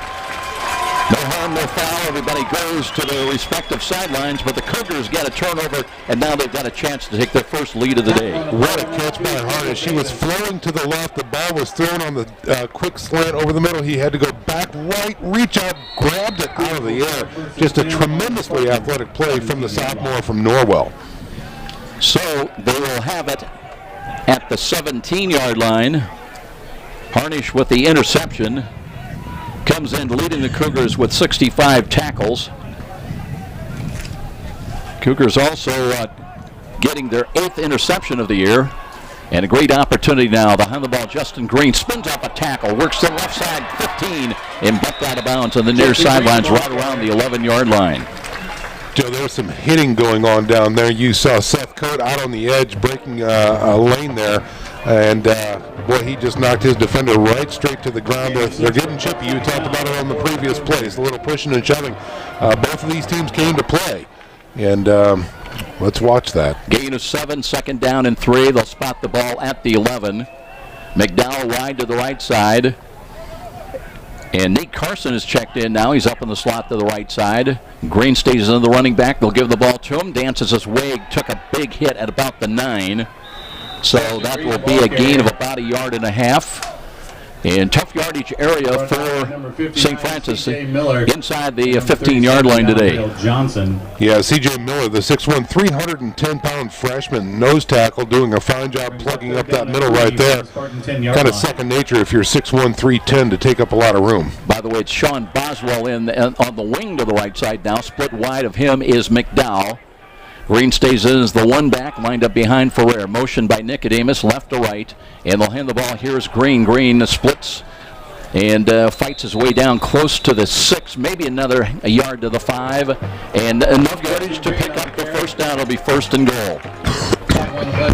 no harm, no foul. Everybody goes to their respective sidelines, but the Cougars get a turnover, and now they've got a chance to take their first lead of the day. What a catch by Harnish. She was flowing to the left. The ball was thrown on the quick slant over the middle. He had to go back right, reach out, grabbed it out of the air. Just a tremendously athletic play from the sophomore from Norwell. So they will have it at the 17-yard line. Harnish with the interception comes in leading the Cougars with 65 tackles. Cougars also getting their 8th interception of the year, and a great opportunity now behind the ball. Justin Green spins up a tackle, works to the left side, 15, and bumped out of bounds on the near sidelines right around the 11-yard line. Joe, there was some hitting going on down there. You saw Seth Coate out on the edge breaking a lane there, and boy, he just knocked his defender right straight to the ground. They're getting chippy. You talked about it on the previous plays, a little pushing and shoving. Both of these teams came to play, and let's watch that. Gain of 7, second down and 3. They'll spot the ball at the 11. McDowell wide to the right side. And Nate Carson is checked in now. He's up in the slot to the right side. Green stays in the running back. They'll give the ball to him. Dances his way. Took a big hit at about the 9. So that will be a gain of about 1.5 yards. And tough yardage area for St. Francis inside the 15-yard line today. Johnson. Yeah, C.J. Miller, the 6'1", 310-pound freshman nose tackle, doing a fine job plugging up that middle right there. Kind of second nature if you're 6'1", 310 to take up a lot of room. By the way, it's Sean Boswell on the wing to the right side now. Split wide of him is McDowell. Green stays in as the one back, lined up behind Ferrer. Motion by Nicodemus, left to right. And they'll hand the ball. Here's Green. Green splits and fights his way down close to the 6, maybe another a yard to the 5. And enough yardage to pick up the first down. It'll be 1st and goal.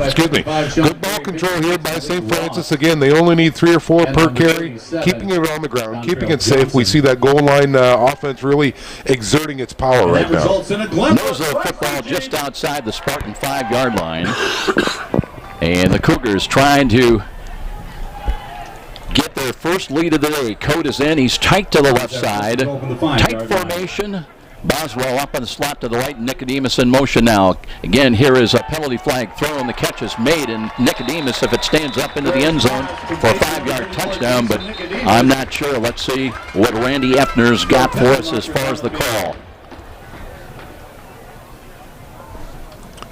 Excuse me. Good ball control here by St. Francis. Again, they only need 3 or 4 per carry, keeping it on the ground, keeping it safe. We see that goal line offense really exerting its power right now. Metzler football just outside the Spartan 5-yard line. And the Cougars trying to get their first lead of the day. Cote is in. He's tight to the left side. Tight formation. Boswell up on the slot to the right. Nicodemus in motion now. Again, here is a penalty flag thrown. The catch is made, and Nicodemus, if it stands up into the end zone for a 5-yard touchdown, but I'm not sure. Let's see what Randy Effner's got for us as far as the call.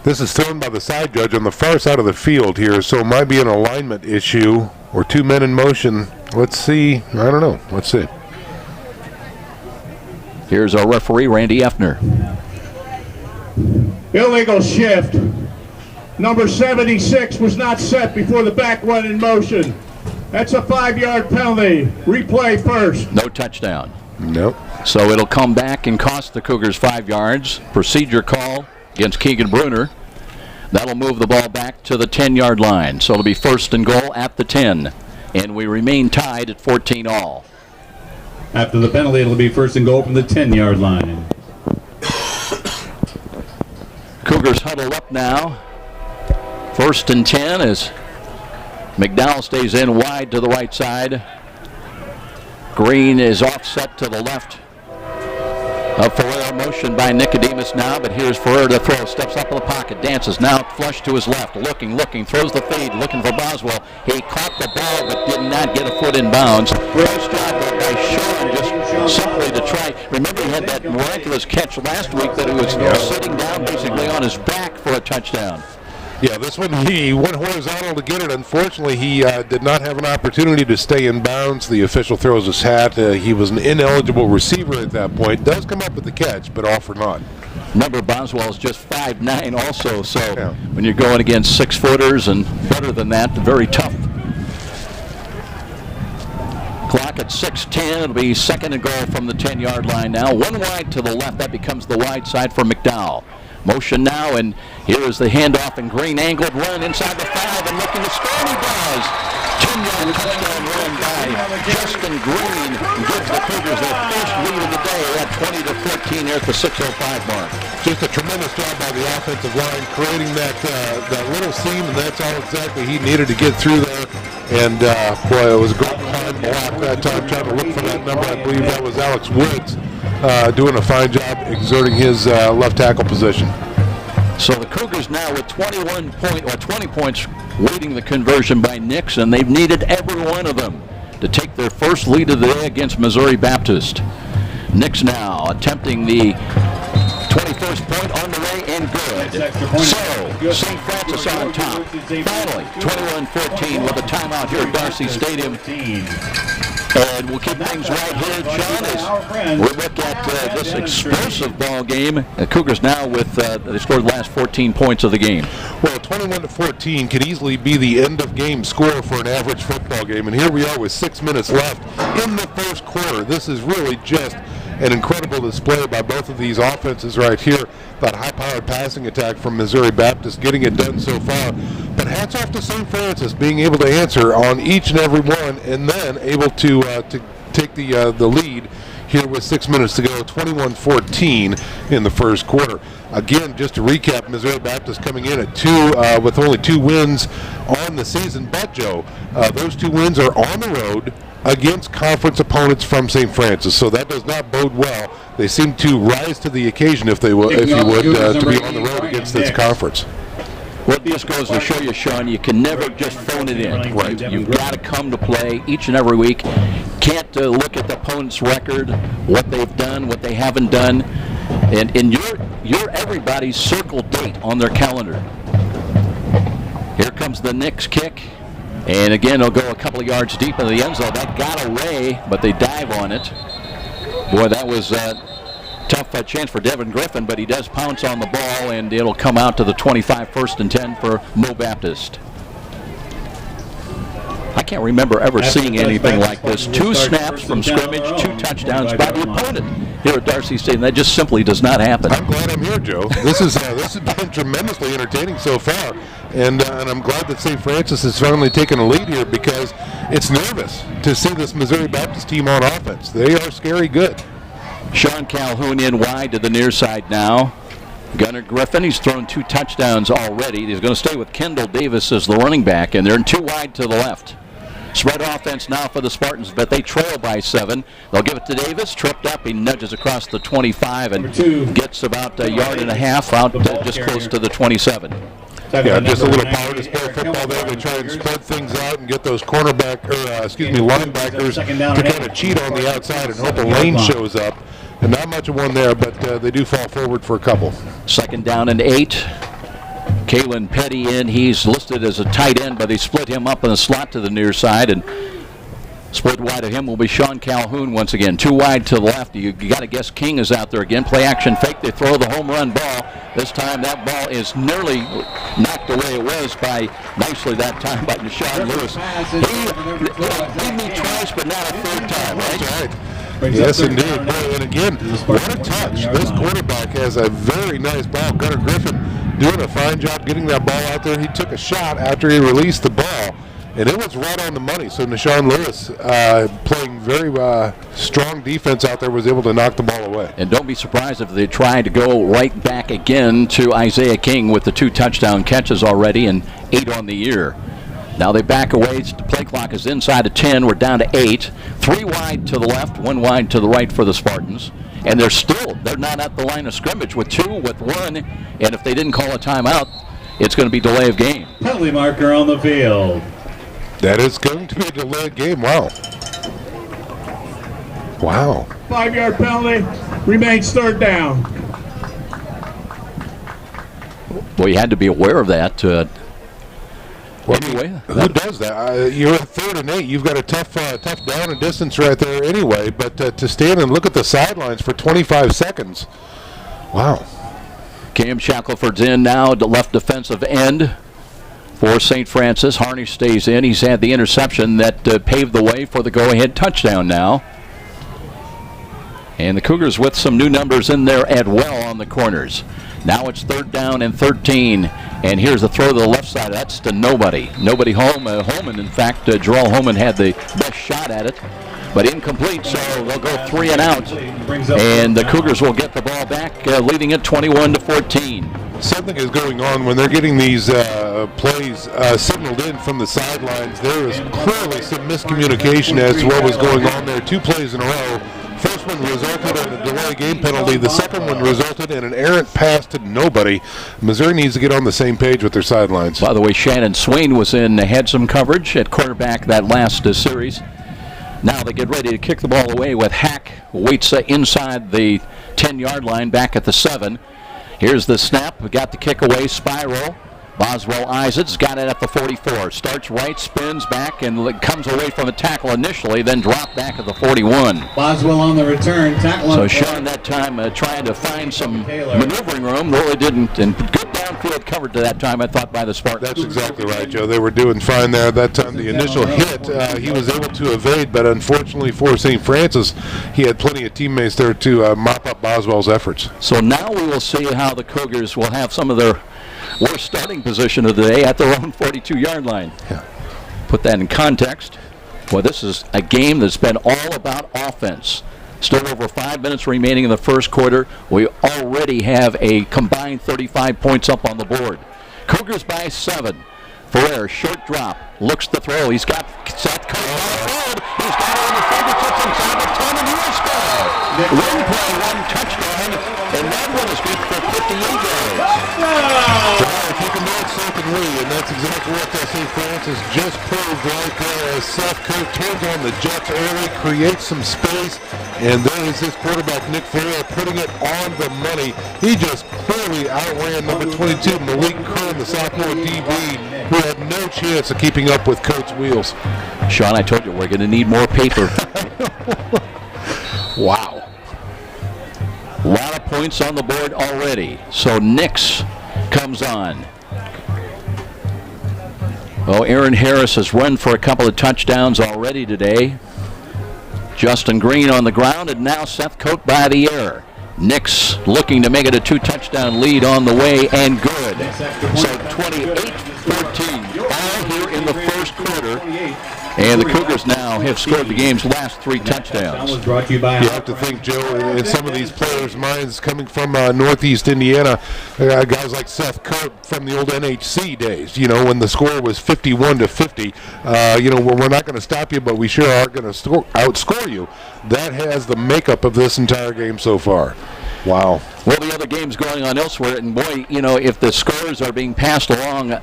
This is thrown by the side judge on the far side of the field here, so it might be an alignment issue or 2 men in motion. Let's see. I don't know. Let's see. Here's our referee, Randy Effner. Illegal shift. Number 76 was not set before the back went in motion. That's a 5-yard penalty. Replay first. No touchdown. Nope. So it'll come back and cost the Cougars 5 yards. Procedure call against Keegan Bruner. That'll move the ball back to the 10-yard line. So it'll be 1st and goal at the 10. And we remain tied at 14 all. After the penalty, it'll be 1st and goal from the 10-yard line. Cougars huddle up now. 1st and 10 as McDowell stays in wide to the right side. Green is offset to the left. A Ferrer motion by Nicodemus now, but here's Ferrer to throw. Steps up in the pocket, dances now flush to his left. Looking, throws the fade, looking for Boswell. He caught the ball but did not get a foot in bounds. Nice job by Sean just simply to try. Remember, he had that miraculous catch last week that he was sitting down basically on his back for a touchdown. Yeah, this one he went horizontal to get it. Unfortunately, he did not have an opportunity to stay in bounds. The official throws his hat. He was an ineligible receiver at that point. Does come up with the catch, but all for naught. Remember, Boswell is just 5'9" also, so when you're going against 6-footers and better than that, very tough. Clock at 6:10. It'll be 2nd and goal from the 10-yard line now. One wide to the left. That becomes the wide side for McDowell. Motion now, and here is the handoff, and Green angled run inside the 5 and looking to score. He does. 10-yard touchdown run by Justin Green gives the Cougars their first lead of the day at 20-14 here at the 6:05 mark. Just a tremendous job by the offensive line creating that little seam, and that's all exactly he needed to get through there. And boy, it was a great time block that time, trying to look for that number. I believe that was Alex Woods doing a fine job exerting his left tackle position. So the Cougars now with 20 points waiting the conversion by Nix, and they've needed every one of them to take their first lead of the day against Missouri Baptist. Nix now attempting the 21st point on the way and good. So St. Francis on top. Finally, 21-14 with a timeout here at Darcy Stadium. And we'll keep things right here, John, as we look at this explosive ball game. The Cougars now with, they scored the last 14 points of the game. Well, 21-14 can easily be the end of game score for an average football game. And here we are with 6 minutes left in the first quarter. This is really just an incredible display by both of these offenses right here. That high-powered passing attack from Missouri Baptist getting it done so far. But hats off to St. Francis being able to answer on each and every one, and then able to take the lead here with 6 minutes to go, 21-14 in the first quarter. Again, just to recap, Missouri Baptist coming in at with only 2 wins on the season. But Joe, those 2 wins are on the road against conference opponents from St. Francis, so that does not bode well. They seem to rise to the occasion, if you would, to be on the road against this conference. Well, this goes to show you, Sean, you can never just phone it in. Right. You've got to come to play each and every week. Can't look at the opponent's record, what they've done, what they haven't done, and you're everybody's circle date on their calendar. Here comes the Nix kick. And again, they'll go a couple of yards deep into the end zone. That got away, but they dive on it. Boy, that was a tough chance for Devin Griffin, but he does pounce on the ball, and it'll come out to the 25, 1st and 10 for Mo Baptist. I can't remember ever seeing anything like this. 2 snaps from scrimmage, 2 touchdowns by the opponent here at Darcy Stadium. That just simply does not happen. I'm glad I'm here, Joe. This has been tremendously entertaining so far, and I'm glad that St. Francis has finally taken a lead here, because it's nervous to see this Missouri Baptist team on offense. They are scary good. Sean Calhoun in wide to the near side now. Gunnar Griffin, he's thrown 2 touchdowns already. He's going to stay with Kendall Davis as the running back, and they're 2 wide to the left. Spread offense now for the Spartans, but they trail by 7. They'll give it to Davis, tripped up. He nudges across the 25 and gets about a yard and a half out just close to the 27. Yeah, just a little power display football there. They try and spread things out and get those linebackers to kind of cheat on the outside and hope a lane shows up. And not much of one there, but they do fall forward for a couple. 2nd down and 8. Kalen Petty in. He's listed as a tight end, but they split him up in the slot to the near side, and split wide of him will be Sean Calhoun once again. 2 wide to the left. You got to guess King is out there again. Play action fake. They throw the home run ball. This time that ball is nearly knocked away. It was nicely that time by Deshaun Lewis. He beat me twice, but not a 3rd time, right? That's right. Yes, indeed. Boy, and again, what a touch. This quarterback has a very nice ball. Gunnar Griffin doing a fine job getting that ball out there. He took a shot after he released the ball, and it was right on the money. So Deshaun Lewis, playing very strong defense out there, was able to knock the ball away. And don't be surprised if they try to go right back again to Isaiah King with the 2 touchdown catches already and 8 on the year. Now they back away. The play clock is inside of 10. We're down to 8. 3 wide to the left, 1 wide to the right for the Spartans. And they're not at the line of scrimmage with 2, with 1. And if they didn't call a timeout, it's going to be delay of game. Penalty marker on the field. That is going to be a delayed game. Wow. Wow. 5-yard penalty. Remains 3rd down. Well, you had to be aware of that. Anyway, who does that? You're at 3rd and 8. You've got a tough down and distance right there anyway. But to stand and look at the sidelines for 25 seconds, wow. Cam Shackelford's in now, the left defensive end for St. Francis. Harnish stays in. He's had the interception that paved the way for the go-ahead touchdown now. And the Cougars with some new numbers in there as well on the corners. Now it's 3rd down and 13. And here's the throw to the left side. That's to nobody. Nobody home. Holman, in fact, Jerome Holman had the best shot at it, but incomplete, so they'll go 3 and out. And the Cougars will get the ball back, leading it 21-14. Something is going on when they're getting these plays signaled in from the sidelines. There is clearly some miscommunication as to what was going on there. 2 plays in a row. First one resulted in a delay game penalty. The second one resulted in an errant pass to nobody. Missouri needs to get on the same page with their sidelines. By the way, Shannon Swain was had some coverage at quarterback that last series. Now they get ready to kick the ball away with Hack. Waits inside the 10-yard line back at the 7. Here's the snap. We got the kick away, spiral. Boswell Isaacs got it at the 44. Starts right, spins back, and comes away from a tackle initially, then dropped back at the 41. Boswell on the return. Tackle. So Sean that time trying to find some maneuvering room. Really didn't. And good downfield covered to that time, I thought, by the Spartans. That's exactly right, Joe. They were doing fine there. That time the initial hit, he was able to evade, but unfortunately for St. Francis, he had plenty of teammates there to mop up Boswell's efforts. So now we will see how the Cougars will have some of their worst starting position of the day at their own 42-yard line. Yeah. Put that in context. Well, this is a game that's been all about offense. Still over 5 minutes remaining in the first quarter. We already have a combined 35 points up on the board. Cougars by 7. Ferrer, short drop, looks to throw. He's got Seth Coates on the field. He's got it on the fingertips inside the 10, and he will score. One play, 1 touchdown, and that one is good for 58 yards. If you can do it secondly, and that's exactly what St. Francis just proved right there as Seth Coates turns on the Jets early, creates some space, and there is this quarterback, Nick Ferrer, putting it on the money. He just clearly outran number 22, Malik Kern, the sophomore DB, who had no chance of keeping up with Coates' wheels. Sean, I told you we're going to need more paper. Wow. A lot of points on the board already. So Nix comes on. Well, Aaron Harris has run for a couple of touchdowns already today. Justin Green on the ground, and now Seth Coate by the air. Nix looking to make it a 2-touchdown lead on the way, and good. So 28-14, all here in the first quarter. And the Cougars now have scored the game's last 3 touchdowns. You have to think, Joe, in some of these players' minds coming from Northeast Indiana, guys like Seth Coate from the old NHC days, when the score was 51-50, we're not going to stop you, but we sure are going to outscore you. That has the makeup of this entire game so far. Wow. Well, the other game's going on elsewhere, and boy, if the scores are being passed along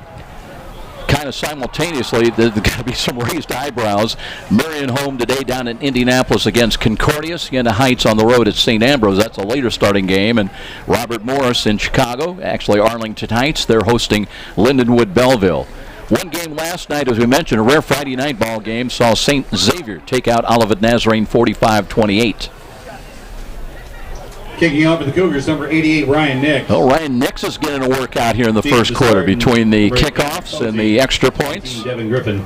kind of simultaneously, there's going to be some raised eyebrows. Marian home today down in Indianapolis against Concordia. Siena Heights on the road at St. Ambrose. That's a later starting game. And Robert Morris in Chicago, actually Arlington Heights, they're hosting Lindenwood Belleville. One game last night, as we mentioned, a rare Friday night ball game, saw St. Xavier take out Olivet Nazarene 45-28. Kicking off for the Cougars, number 88, Ryan Nix. Oh, Ryan Nix is getting a workout here in the first quarter between the kickoffs and the extra points. Devin Griffin.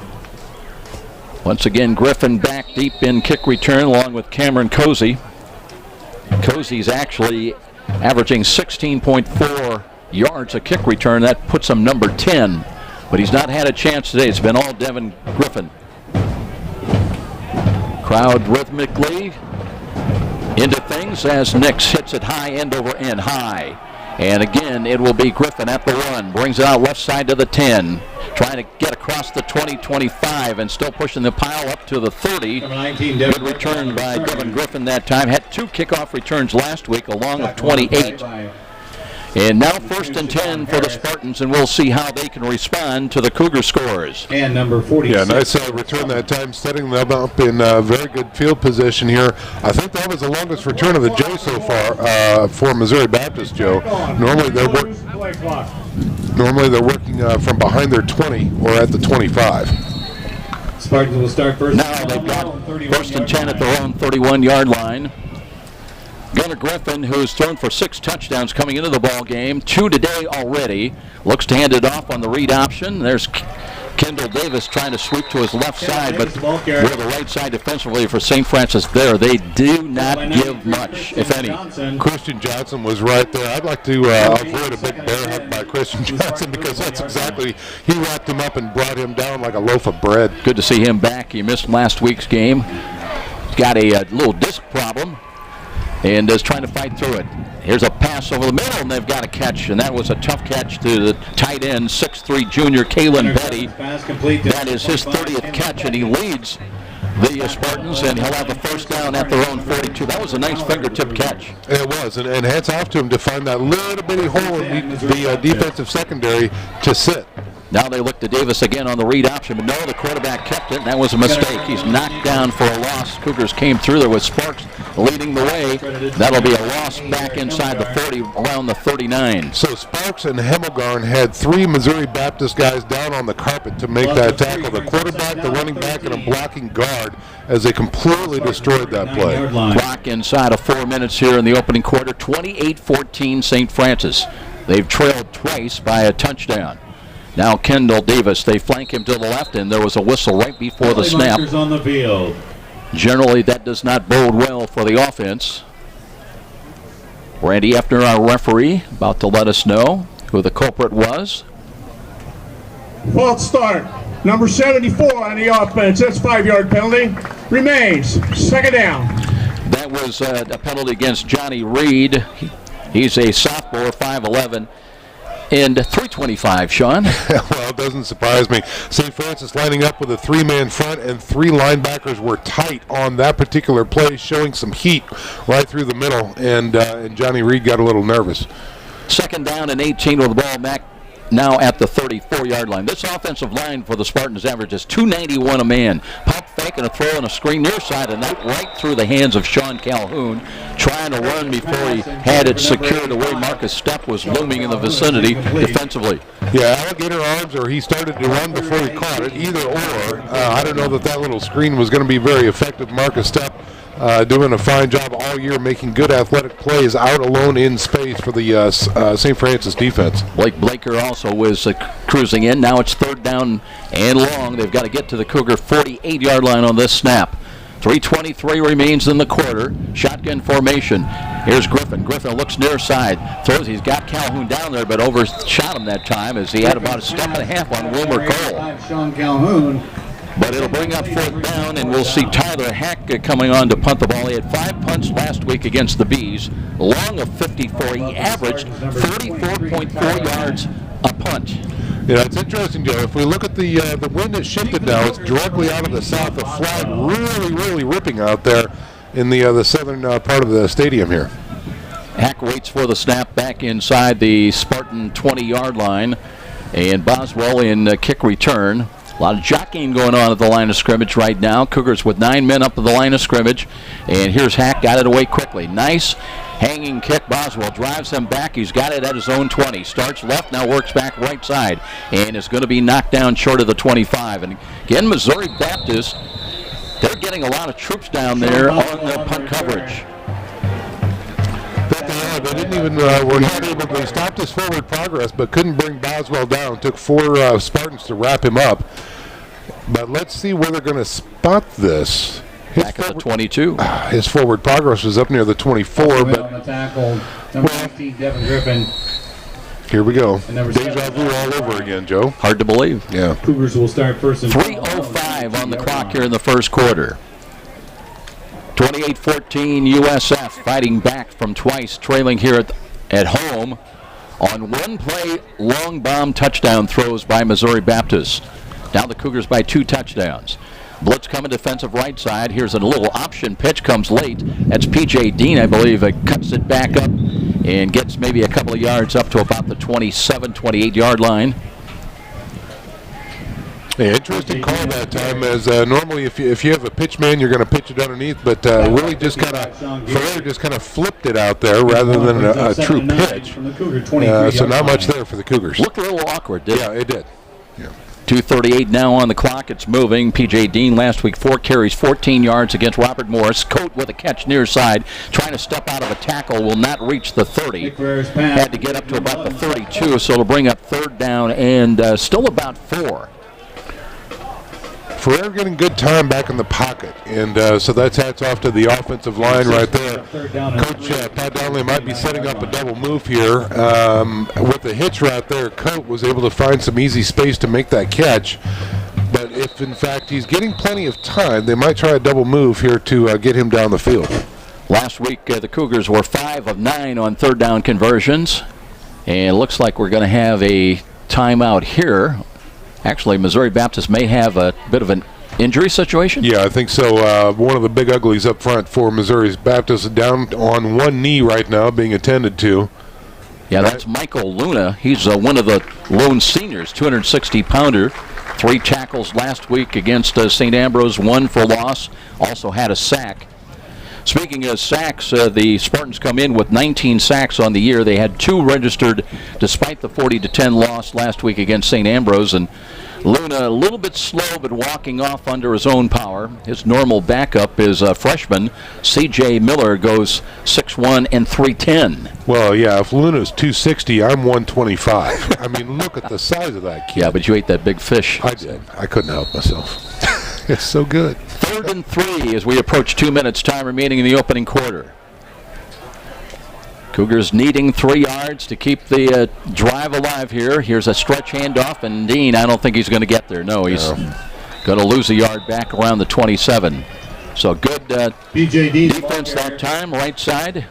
Once again, Griffin back deep in kick return along with Cameron Cozy. Cozy's actually averaging 16.4 yards a kick return. That puts him number 10. But he's not had a chance today. It's been all Devin Griffin. Crowd rhythmically into things as Nix hits it high, end over end high. And again, it will be Griffin at the run. Brings it out left side to the 10. Trying to get across the 20-25 and still pushing the pile up to the 30. Good return by Devin Griffin that time. Had 2 kickoff returns last week along with 28. And now 1st and 10 for the Spartans, and we'll see how they can respond to the Cougar scores. And number 46. Yeah, nice return that time, setting them up in very good field position here. I think that was the longest return of the day so far for Missouri Baptist, Joe. Normally they're working from behind their 20 or at the 25. Spartans will start first. Now they've got 1st and 10 at their own 31-yard line. Gunnar Griffin, who's thrown for 6 touchdowns coming into the ball game, 2 today already, looks to hand it off on the read option. There's Kendall Davis trying to sweep to his left side, but we're the right side defensively for St. Francis there. They do not give much, if any. Christian Johnson was right there. I'd like to avoid a big bear hug by Christian Johnson because that's exactly, he wrapped him up and brought him down like a loaf of bread. Good to see him back. He missed last week's game. He's got a little disc problem and is trying to fight through it. Here's a pass over the middle, and they've got a catch, and that was a tough catch to the tight end, 6'3" junior Kalen Betty. That is his 30th catch, and he leads the Spartans, and he'll have a 1st down at their own 42. That was a nice fingertip catch. It was, and hats off to him to find that little bitty hole in the defensive secondary to sit. Now they look to Davis again on the read option, but no, the quarterback kept it, and that was a mistake. He's knocked down for a loss. Cougars came through there with Sparks leading the way. That'll be a loss back inside the 40, around the 39. So Sparks and Hemmelgarn had 3 Missouri Baptist guys down on the carpet to make that tackle. The quarterback, the running back, and a blocking guard as they completely destroyed that play. Clock inside of 4 minutes here in the opening quarter. 28-14 St. Francis. They've trailed twice by a touchdown. Now Kendall Davis, they flank him to the left, and there was a whistle right before the snap. On the field. Generally, that does not bode well for the offense. Randy Effner, our referee, about to let us know who the culprit was. False start. Number 74 on the offense. That's 5-yard penalty. Remains 2nd down. That was a penalty against Johnny Reed. He's a sophomore, 5'11". And 325, Sean. Well, it doesn't surprise me. St. Francis lining up with a 3-man front, and 3 linebackers were tight on that particular play, showing some heat right through the middle, and Johnny Reed got a little nervous. 2nd down and 18 with the ball back now at the 34-yard line. This offensive line for the Spartans averages 291 a man. Pop fake and a throw and a screen near side, and that right through the hands of Sean Calhoun, trying to run before he had it secured away. Marcus Stepp was looming in the vicinity defensively. Yeah, alligator arms, or he started to run before he caught it. Either or. I don't know that little screen was going to be very effective. Marcus Stepp doing a fine job all year, making good athletic plays out alone in space for the St. Francis defense. Blake Blaker also was cruising in. Now it's 3rd down and long. They've got to get to the Cougar 48-yard line on this snap. 3:23 remains in the quarter. Shotgun formation. Here's Griffin. Griffin looks near side. Throws. He's got Calhoun down there, but overshot him that time as he had about a step and a half on Wilmer Cole. Sean Calhoun. But it'll bring up 4th down, and we'll see Tyler Heck coming on to punt the ball. He had 5 punts last week against the Bees. Long of 54. He averaged 34.4 yards a punt. Yeah, it's interesting, Joe. If we look at the wind has shifted now, it's directly out of the south. The flag really ripping out there in the southern part of the stadium here. Hack waits for the snap back inside the Spartan 20-yard line, and Boswell in kick return. A lot of jockeying going on at the line of scrimmage right now. Cougars with 9 men up at the line of scrimmage, and here's Hack, got it away quickly. Nice hanging kick. Boswell drives him back. He's got it at his own 20. Starts left, now works back right side, and is going to be knocked down short of the 25. And again, Missouri Baptist, they're getting a lot of troops down there on the punt coverage. They didn't even, were not able, they stopped his forward progress, but couldn't bring Boswell down. Took 4 Spartans to wrap him up. But let's see where they're going to spot this. Back at the 22. His forward progress was up near the 24. But on the tackle, number 19, Devin Griffin. Here we go. Deja vu all over again, Joe. Hard to believe. Yeah. Cougars will start first and 3:05 on the clock here in the first quarter. 28-14 USF fighting back from twice, trailing here at home on one play, long bomb touchdown throws by Missouri Baptist. Now the Cougars by 2 touchdowns. Blitz coming defensive right side. Here's a little option pitch, comes late. That's P.J. Dean, I believe, cuts it back up and gets maybe a couple of yards up to about the 27, 28-yard line. Yeah, interesting call that time, as normally if you have a pitch man, you're going to pitch it underneath, but really just kind of flipped it out there rather than a true pitch. So not much there for the Cougars. Looked a little awkward, didn't it? Yeah, it did. Yeah. 2:38 now on the clock. It's moving. P.J. Dean last week 4 carries, 14 yards against Robert Morris. Coate with a catch near side, trying to step out of a tackle, will not reach the 30. Had to get up to about the 32, so it'll bring up 3rd down and still about 4. Ferrer getting good time back in the pocket, and so that's hats off to the offensive line right there. Coach Pat Donnelly might be setting up a double move here. With the hitch right there, Coate was able to find some easy space to make that catch. But if, in fact, he's getting plenty of time, they might try a double move here to get him down the field. Last week, the Cougars were 5 of 9 on 3rd down conversions, and it looks like we're going to have a timeout here. Actually, Missouri Baptist may have a bit of an injury situation. Yeah, I think so. One of the big uglies up front for Missouri Baptist down on one knee right now, being attended to. Yeah, that's Michael Luna. He's one of the lone seniors, 260-pounder. 3 tackles last week against St. Ambrose, 1 for loss. Also had a sack. Speaking of sacks, the Spartans come in with 19 sacks on the year. They had 2 registered despite the 40-10 loss last week against St. Ambrose. And Luna a little bit slow, but walking off under his own power. His normal backup is freshman C.J. Miller, goes 6'1" and 310. Well, yeah, if Luna's 260, I'm 125. I mean, look at the size of that kid. Yeah, but you ate that big fish. I did. I couldn't help myself. It's so good. 3rd and 3 as we approach 2 minutes time remaining in the opening quarter. Cougars needing 3 yards to keep the drive alive here. Here's a stretch handoff, and Dean, I don't think he's going to get there. No, he's going to lose a yard back around the 27. So good defense that time, right side,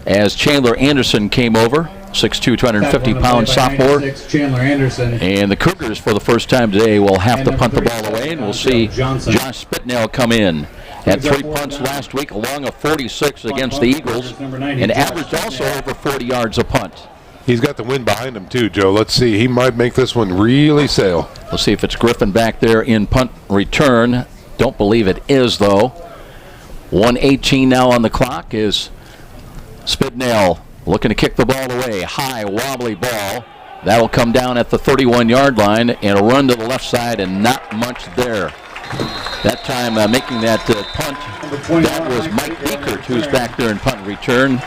as Chandler Anderson came over. 6'2", 250-pound sophomore. Chandler Anderson. And the Cougars, for the first time today, will have to punt the ball away, and we'll see Josh Spitnell come in. Had 3 punts last week, along a 46 against the Eagles, and averaged also over 40 yards a punt. He's got the wind behind him, too, Joe. Let's see. He might make this one really sail. We'll see if it's Griffin back there in punt return. Don't believe it is, though. 1:18 now on the clock is Spitnell looking to kick the ball away. High, wobbly ball. That will come down at the 31-yard line and a run to the left side, and not much there. That time making that punt, that was Mike Eckert, who's back there in punt return.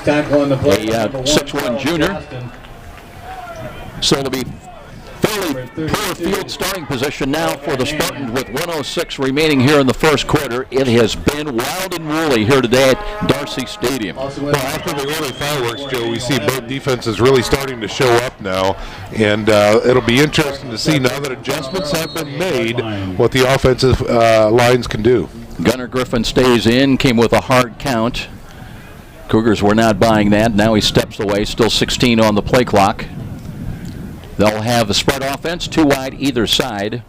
Tackle in the play. A 6'1" junior. So it'll be fairly poor field starting position now for the Spartans with 1:06 remaining here in the first quarter. It has been wild and woolly here today at Darcy Stadium. Well, after the early fireworks, Joe, we see both defenses really starting to show up now, and it'll be interesting to see now that adjustments have been made what the offensive lines can do. Gunnar Griffin stays in, came with a hard count. Cougars were not buying that. Now he steps away, still 16 on the play clock. They'll have the spread offense, 2 wide either side.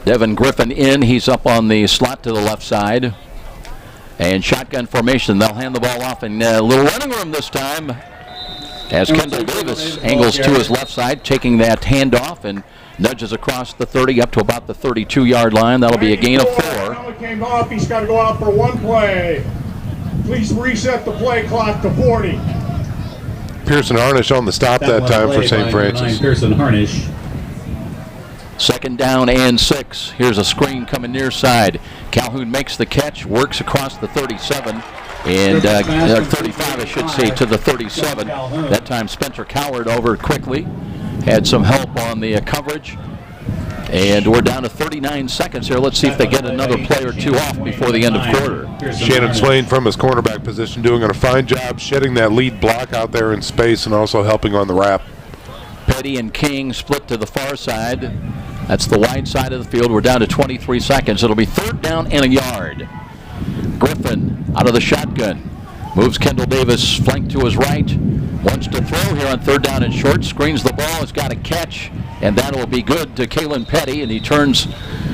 Devin Griffin in. He's up on the slot to the left side. And shotgun formation. They'll hand the ball off in a little running room this time. As Kendall Davis angles to his left side, taking that handoff and nudges across the 30 up to about the 32-yard line. That'll be a gain of 4. Helmet came off. He's got to go out for 1 play. Please reset the play clock to 40. Pearson Harnish on the stop that time for St. Francis. Pearson Harnish. 2nd down and 6. Here's a screen coming near side. Calhoun makes the catch, works across the 37, and 35, I should say, to the 37. That time Spencer Coward over quickly. Had some help on the coverage. And we're down to 39 seconds here. Let's see if they get another play or 2 off before the end of quarter. Shannon Swain from his cornerback position doing a fine job shedding that lead block out there in space and also helping on the wrap. Petty and King split to the far side. That's the wide side of the field. We're down to 23 seconds. It'll be 3rd down and a yard. Griffin out of the shotgun. Moves Kendall Davis flank to his right. Wants to throw here on 3rd down and short. Screens the ball. Has got a catch. And that will be good to Kalen Petty. And he turns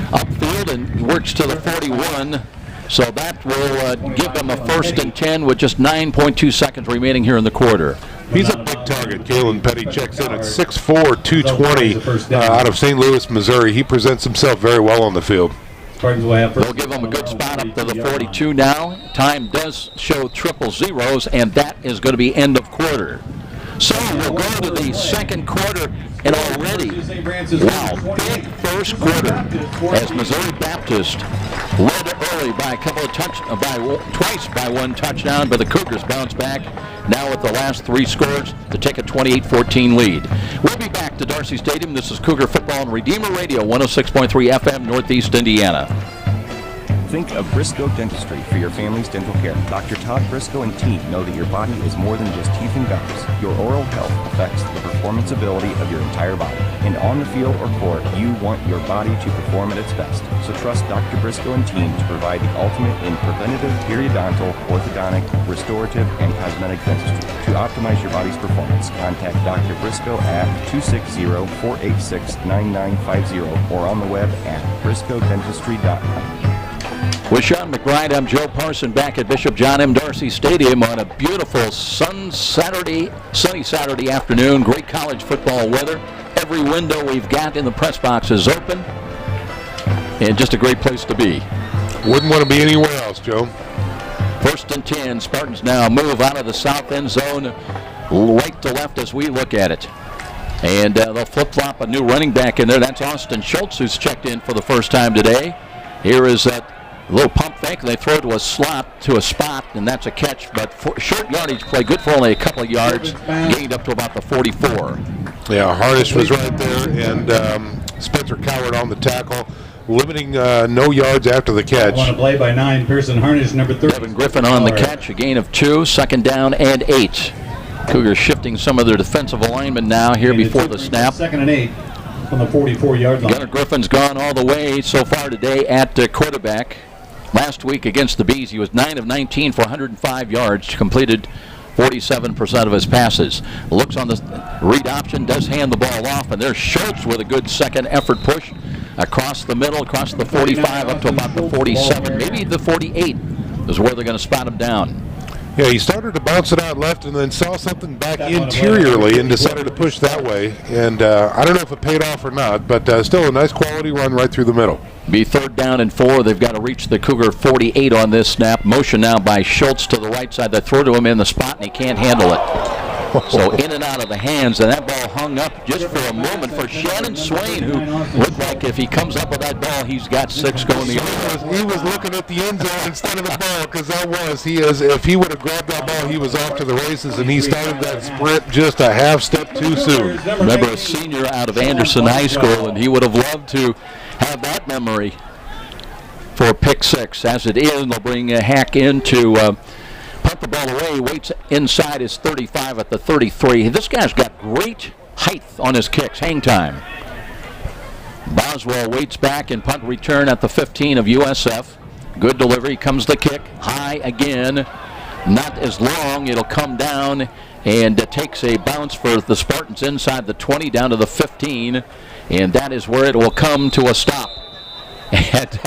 upfield and works to the 41. So that will give them a 1st and 10 with just 9.2 seconds remaining here in the quarter. He's a big target. Kalen Petty checks in at 6'4", 220 out of St. Louis, Missouri. He presents himself very well on the field. They'll give him a good spot up to the 42 now. Time does show triple zeros, and that is going to be end of quarter. So we'll go to the second quarter, and already, wow, big first quarter as Missouri Baptist led early by a couple of twice by 1 touchdown, but the Cougars bounce back now with the last 3 scores to take a 28-14 lead. We'll be back to Darcy Stadium. This is Cougar Football on Redeemer Radio, 106.3 FM, Northeast Indiana. Think of Briscoe Dentistry for your family's dental care. Dr. Todd Briscoe and team know that your body is more than just teeth and gums. Your oral health affects the performance ability of your entire body. And on the field or court, you want your body to perform at its best. So trust Dr. Briscoe and team to provide the ultimate in preventative, periodontal, orthodontic, restorative, and cosmetic dentistry. To optimize your body's performance, contact Dr. Briscoe at 260-486-9950 or on the web at briscoedentistry.com. With Sean McBride, I'm Joe Parson back at Bishop John M. Darcy Stadium on a beautiful sunny Saturday afternoon. Great college football weather. Every window we've got in the press box is open. And just a great place to be. Wouldn't want to be anywhere else, Joe. 1st and 10. Spartans now move out of the south end zone right to left as we look at it. And they'll flip-flop a new running back in there. That's Austin Schultz, who's checked in for the first time today. Here is that little pump fake, and they throw to a slot, to a spot, and that's a catch. But short yardage play, good for only a couple of yards, gained up to about the 44. Yeah, Harnish was right there, and Spencer Coward on the tackle, limiting no yards after the catch. On a play by 9, Pearson Harnish, number 30. Devin Griffin on the catch, a gain of 2, 2nd down and 8. Cougars shifting some of their defensive alignment now here before the snap. 2nd and 8 on the 44-yard line. Gunnar Griffin's gone all the way so far today at quarterback. Last week against the Bees, he was 9 of 19 for 105 yards, completed 47% of his passes. Looks on the read option, does hand the ball off, and there's Schultz with a good second effort push across the middle, across the 45 up to about the 47, maybe the 48 is where they're going to spot him down. Yeah, he started to bounce it out left and then saw something back interiorly and decided to push that way. And I don't know if it paid off or not, but still a nice quality run right through the middle. Be 3rd down and 4. They've got to reach the Cougar 48 on this snap. Motion now by Schultz to the right side. They throw to him in the spot, and he can't handle it. So in and out of the hands, and that ball hung up just for a moment for Shannon Swain, who looked like if he comes up with that ball, he's got 6 going the other way. He was looking at the end zone instead of the ball, because if he would have grabbed that ball, he was off to the races, and he started that sprint just a half step too soon. Remember, a senior out of Anderson High School, and he would have loved to have that memory for pick 6. As it is, they'll bring Hack in to punt the ball away, waits inside his 35 at the 33. This guy's got great height on his kicks, hang time. Boswell waits back and punt return at the 15 of USF. Good delivery, comes the kick, high again, not as long, it'll come down and takes a bounce for the Spartans inside the 20 down to the 15, and that is where it will come to a stop. And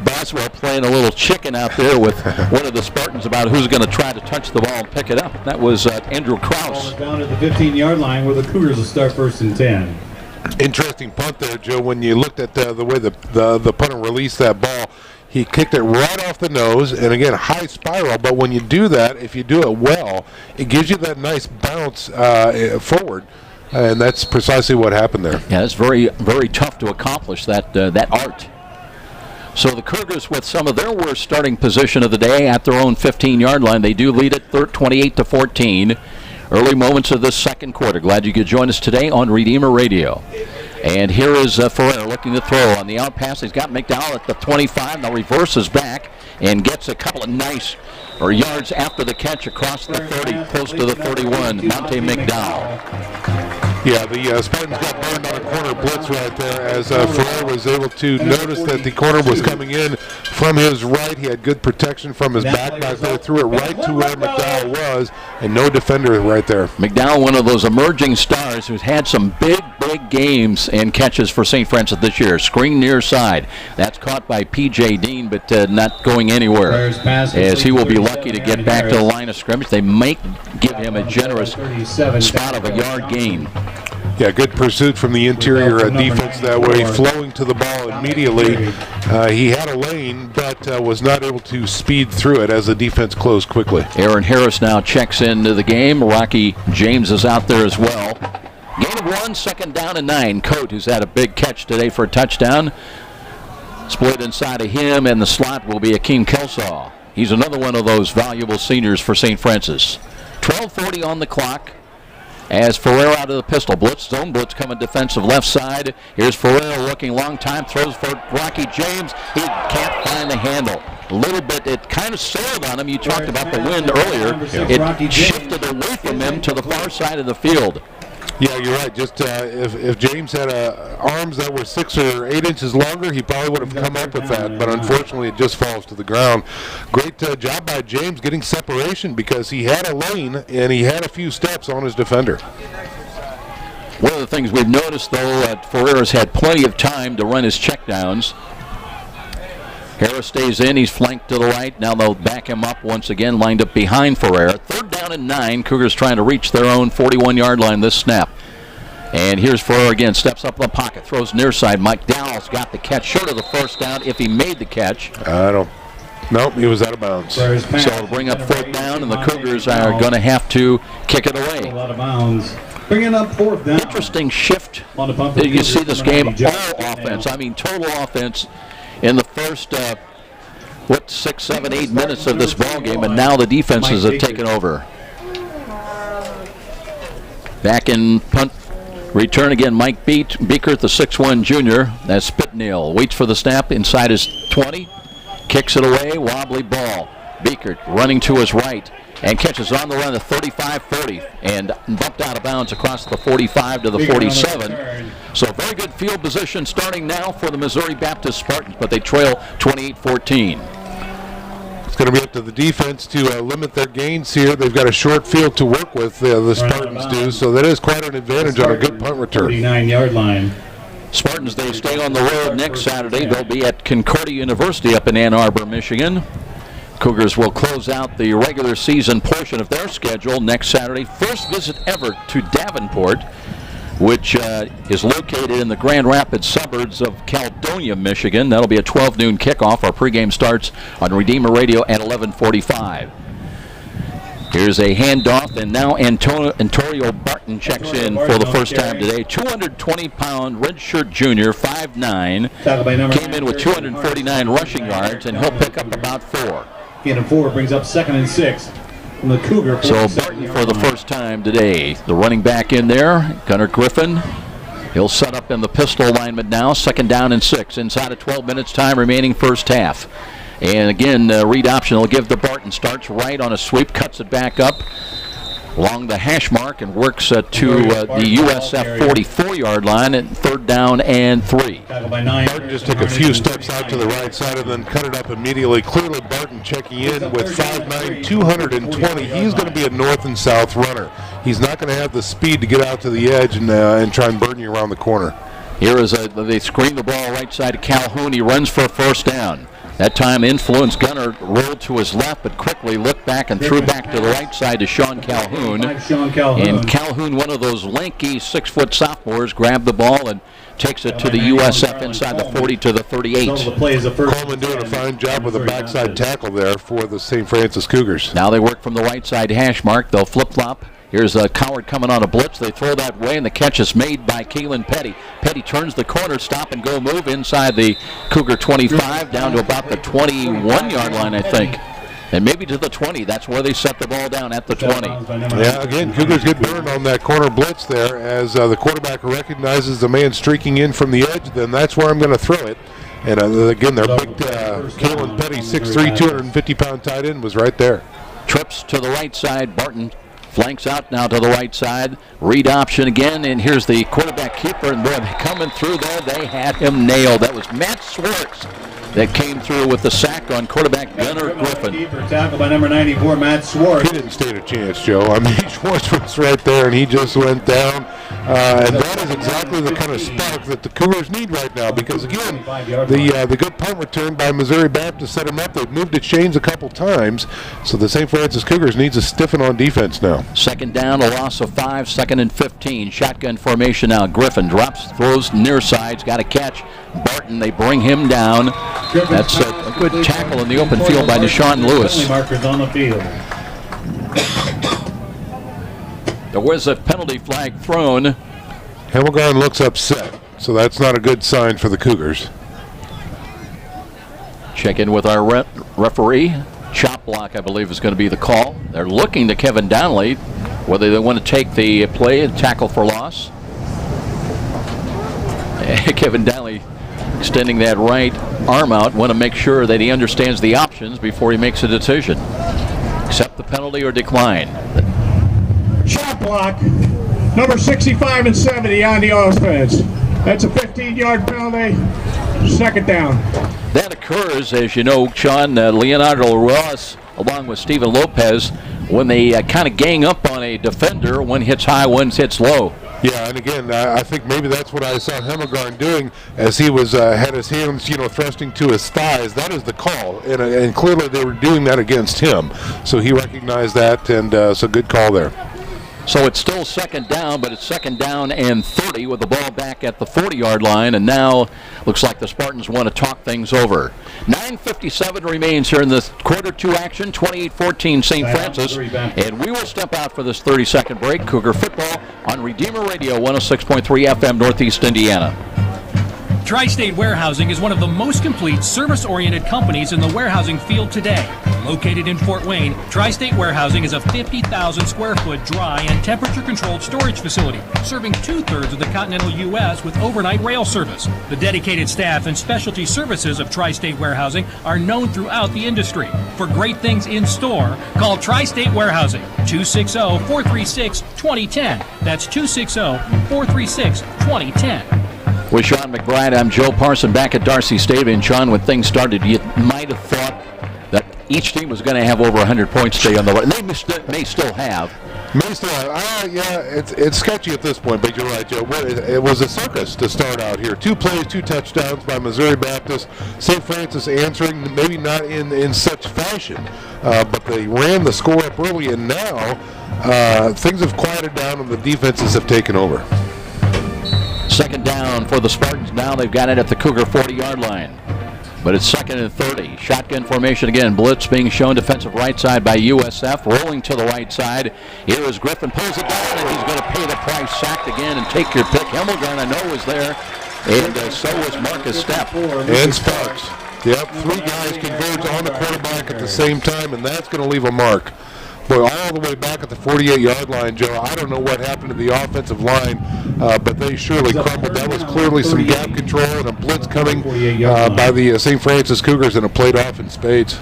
Boswell playing a little chicken out there with one of the Spartans about who's going to try to touch the ball and pick it up. That was Andrew Krause. Down at the 15-yard line where the Cougars will start 1st and 10. Interesting punt there, Joe. When you looked at the way the punter released that ball, he kicked it right off the nose, and again, high spiral. But when you do that, if you do it well, it gives you that nice bounce forward, and that's precisely what happened there. Yeah, it's very, very tough to accomplish that art. So the Cougars, with some of their worst starting position of the day at their own 15-yard line, they do lead it 28-14. Early moments of this second quarter. Glad you could join us today on Redeemer Radio. And here is Ferrer looking to throw on the out pass. He's got McDowell at the 25. Now reverses back and gets a couple of nice yards after the catch across the 30, close to the 31. Monte McDowell. Yeah, the Spartans got burned on a corner blitz right there as Ferrer was able to notice that the corner was coming in from his right. He had good protection from his back there, threw it right to where McDowell was, and no defender right there. McDowell, one of those emerging stars who's had some big games and catches for St. Francis this year. Screen near side. That's caught by P.J. Dean, but not going anywhere, as he will be lucky to get back to the line of scrimmage. They might give him a generous spot of a yard gain. Yeah, good pursuit from the interior defense that way, flowing to the ball immediately. He had a lane, but was not able to speed through it as the defense closed quickly. Aaron Harris now checks into the game. Rocky James is out there as well. Gain of 1, 2nd down and 9. Coate, who's had a big catch today for a touchdown. Split inside of him, and the slot will be Akeem Kelsaw. He's another one of those valuable seniors for St. Francis. 12:40 on the clock. As Ferrer out of the pistol. Blitz, zone blitz coming defensive left side. Here's Ferrer looking long time. Throws for Rocky James. He can't find the handle. A little bit, it kind of sailed on him. You talked about the wind earlier. It shifted away from him to the far side of the field. Yeah, you're right. Just if James had arms that were 6 or 8 inches longer, he probably would have come up with that. But unfortunately, it just falls to the ground. Great job by James getting separation because he had a lane and he had a few steps on his defender. One of the things we've noticed, though, that Ferrer has had plenty of time to run his checkdowns. Harris stays in. He's flanked to the right. Now they'll back him up once again, lined up behind Ferrer. 3rd down and 9. Cougars trying to reach their own 41-yard line this snap. And here's Ferrer again. Steps up in the pocket. Throws near side. Mike Dowell's got the catch. Short of the 1st down if he made the catch. Nope, he was out of bounds. So it'll bring up 4th down, and the Cougars are going to have to kick it away. Out of bounds. Bringing up 4th down. Interesting shift. You see this game, all offense. I mean, total offense. In the first, 6, 7, 8 minutes of this ball game, and now the defenses have taken over. Back in punt return again, Mike Beekert, the 6'1 junior. That's Spitnail. Waits for the snap inside his 20. Kicks it away, wobbly ball. Beekert running to his right and catches on the run the 35-40 and bumped out of bounds across the 45 to the 47. So very good field position starting now for the Missouri Baptist Spartans, but they trail 28-14. It's going to be up to the defense to limit their gains here. They've got a short field to work with, the Spartans do, so that is quite an advantage on a good punt return. 49-yard line. Spartans, they stay on the road next Saturday. They'll be at Concordia University up in Ann Arbor, Michigan. Cougars will close out the regular season portion of their schedule next Saturday. First visit ever to Davenport, which is located in the Grand Rapids suburbs of Caledonia, Michigan. That'll be a 12 noon kickoff. Our pregame starts on Redeemer Radio at 11:45. Here's a handoff, and now Antonio Barton checks in for the first time today. 220-pound redshirt junior, 5'9", came in with 249 rushing yards, and he'll pick up about 4. Gain of 4 brings up 2nd and 6 from the Cougar. So Barton for the first time today. The running back in there, Gunnar Griffin. He'll set up in the pistol alignment now, 2nd down and 6. Inside of 12 minutes time remaining first half. And again, read option will give to Barton. Starts right on a sweep, cuts it back up along the hash mark, and works to the USF 44-yard line at 3rd down and 3. Barton just took a few steps out to the right side and then cut it up immediately. Clearly Barton checking in with 5'9", 220. He's going to be a north and south runner. He's not going to have the speed to get out to the edge and try and burn you around the corner. Here is they screen the ball right side to Calhoun. He runs for a 1st down. That time, influenced Gunner rolled to his left, but quickly looked back and threw back to the right side to Sean Calhoun. And Calhoun, one of those lanky 6-foot sophomores, grabbed the ball and takes it to the USF inside the 40 to the 38. Coleman doing a fine job with a backside tackle there for the St. Francis Cougars. Now they work from the right side hash mark. They'll flip-flop. Here's Coward coming on a blitz. They throw that way, and the catch is made by Keelan Petty. Petty turns the corner, stop and go move inside the Cougar 25, down to about the 21-yard line, I think. And maybe to the 20. That's where they set the ball down, at the 20. Yeah, again, Cougars get burned on that corner blitz there as the quarterback recognizes the man streaking in from the edge. Then that's where I'm going to throw it. And again, their big Keelan Petty, 6'3", 250-pound tight end was right there. Trips to the right side. Barton flanks out now to the right side. Read option again, and here's the quarterback keeper. And boy, coming through there, they had him nailed. That was Matt Swartz that came through with the sack on quarterback Gunnar Griffin. Tackle by number 94, Matt Swartz. He didn't stand a chance, Joe. I mean, Swartz was right there, and he just went down. And that is exactly the kind of spark that the Cougars need right now, because, again, the good punt return by Missouri Baptist set him up. They've moved the chains a couple times, so the St. Francis Cougars needs to stiffen on defense now. 2nd down, a loss of 5, 2nd and 15. Shotgun formation now. Griffin drops, throws near sides, got a catch. Barton, they bring him down. That's a good tackle in the open field by Deshaun Lewis. Markers on the field. There was a penalty flag thrown. Hemmelgarn looks upset, so that's not a good sign for the Cougars. Check in with our referee. Chop block, I believe, is going to be the call. They're looking to Kevin Donnelly, whether they want to take the play and tackle for loss. Kevin Donnelly extending that right arm out, want to make sure that he understands the options before he makes a decision. Accept the penalty or decline. Shot block, number 65 and 70 on the offense. That's a 15-yard penalty, 2nd down. That occurs, as you know, Sean, Leonardo Ross, along with Steven Lopez, when they kind of gang up on a defender. One hits high, one hits low. Yeah, and again, I think maybe that's what I saw Hemmelgarn doing as he was had his hands, thrusting to his thighs. That is the call, and clearly they were doing that against him. So he recognized that, and so good call there. So it's still 2nd down, but it's 2nd down and 30 with the ball back at the 40-yard line, and now looks like the Spartans want to talk things over. 9:57 remains here in the quarter 2 action, 28-14 St. Francis, and we will step out for this 30-second break. Cougar football on Redeemer Radio, 106.3 FM, Northeast Indiana. Tri-State Warehousing is one of the most complete service-oriented companies in the warehousing field today. Located in Fort Wayne, Tri-State Warehousing is a 50,000 square foot dry and temperature-controlled storage facility, serving 2/3 of the continental U.S. with overnight rail service. The dedicated staff and specialty services of Tri-State Warehousing are known throughout the industry. For great things in store, call Tri-State Warehousing, 260-436-2010. That's 260-436-2010. With Sean McBride, I'm Joe Parson back at Darcy Stadium. Sean, when things started, you might have thought that each team was going to have over 100 points today on the way. They may still have. Yeah, it's sketchy at this point, but you're right, Joe. It was a circus to start out here. 2 plays, 2 touchdowns by Missouri Baptist. St. Francis answering, maybe not in such fashion, but they ran the score up early, and now things have quieted down and the defenses have taken over. 2nd down for the Spartans. Now they've got it at the Cougar 40-yard line. But it's 2nd and 30. Shotgun formation again. Blitz being shown defensive right side by USF. Rolling to the right side. Here is Griffin. Pulls it down, and he's going to pay the price. Sacked again, and take your pick. Himmelgarn, I know, was there. And so was Marcus Stepp. And Sparks. Yep, 3 guys converge on the quarterback at the same time, and that's going to leave a mark. Boy, all the way back at the 48-yard line, Joe, I don't know what happened to the offensive line, but they surely crumbled. That was clearly some gap control and a blitz coming by the St. Francis Cougars, and it played off in spades.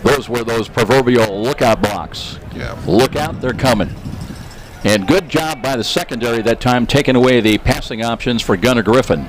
Those were those proverbial lookout blocks. Yeah. Look out, they're coming. And good job by the secondary that time, taking away the passing options for Gunnar Griffin.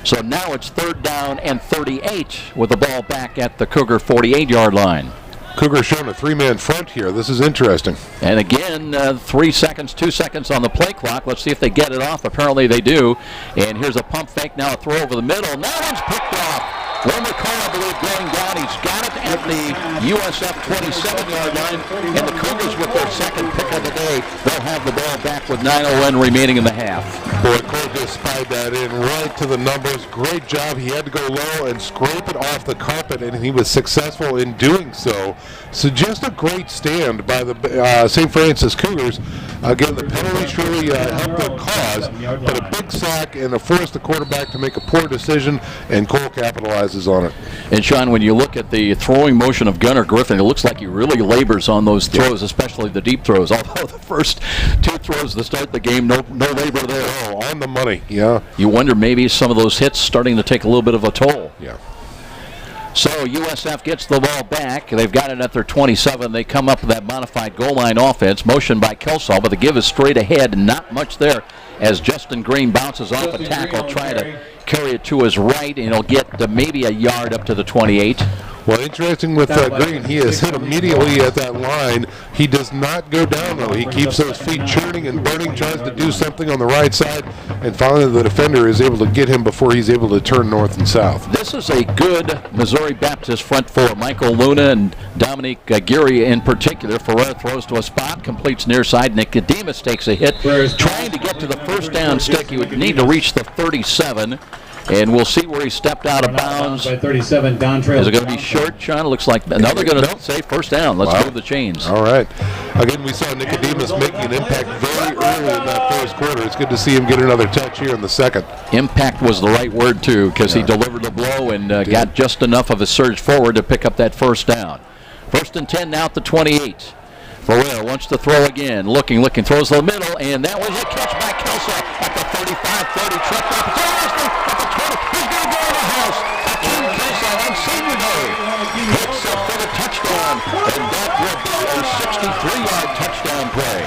So now it's 3rd down and 38 with the ball back at the Cougar 48-yard line. Cougar showing a 3-man front here. This is interesting. And again, 2 seconds on the play clock. Let's see if they get it off. Apparently they do. And here's a pump fake, now a throw over the middle. Now one's picked off. One McCall, I believe, going down. He's got it at the USF 27-yard line. And the Cougars, with their 2nd pick of the day, they'll have the ball back with 9:01 remaining in the half. Boy, Cole just spied that in right to the numbers. Great job. He had to go low and scrape it off the carpet, and he was successful in doing so. So just a great stand by the St. Francis Cougars. Again, the penalty surely helped their cause, but a big sack and forced the quarterback to make a poor decision, and Cole capitalizes on it. And Sean, when you look at the throwing motion of Gunnar Griffin, it looks like he really labors on those throws, especially the deep throws. Although the first 2 throws to start the game, no labor there. Oh, on the money, yeah. You wonder maybe some of those hits starting to take a little bit of a toll. Yeah. So USF gets the ball back. They've got it at their 27. They come up with that modified goal line offense. Motion by Kelsall, but the give is straight ahead. Not much there as Justin Green bounces off a tackle, trying to carry it to his right, and he'll get maybe a yard up to the 28. Well, interesting with Green, he is hit immediately at that line. He does not go down, though. He keeps those feet churning and burning, tries to do something on the right side, and finally the defender is able to get him before he's able to turn north and south. This is a good Missouri Baptist front four. Michael Luna and Dominic Geary in particular. Ferrer throws to a spot, completes near side. Nicodemus takes a hit, trying to get to the first down stick. He would need to reach the 37. And we'll see where he stepped out of bounds. By 37, down trail. Is it going to be short, Sean? It looks like now they're going to say first down. Let's move the chains. All right. Again, we saw Nicodemus making an impact very early in that first quarter. It's good to see him get another touch here in the second. Impact was the right word, too, because he delivered the blow and got just enough of a surge forward to pick up that first down. 1st and 10 now at the 28. Ferrer wants to throw again. Looking, throws to the middle, and that was a catch by Kelsall at the 35-30. Tripped up. Hits up for the touchdown, and that will be a 63-yard touchdown play.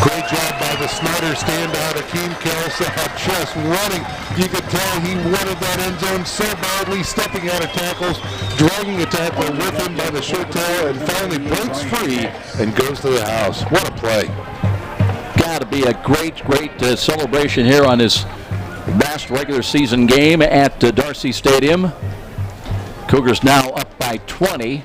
Great job by the Snyder standout, Akeem Kelsall, just running. You could tell he wanted that end zone so badly, stepping out of tackles, dragging a tackler with him by the shirt tail, and finally breaks free and goes to the house. What a play. Got to be a great celebration here on his last regular season game at Darcy Stadium. Cougars now up by 20.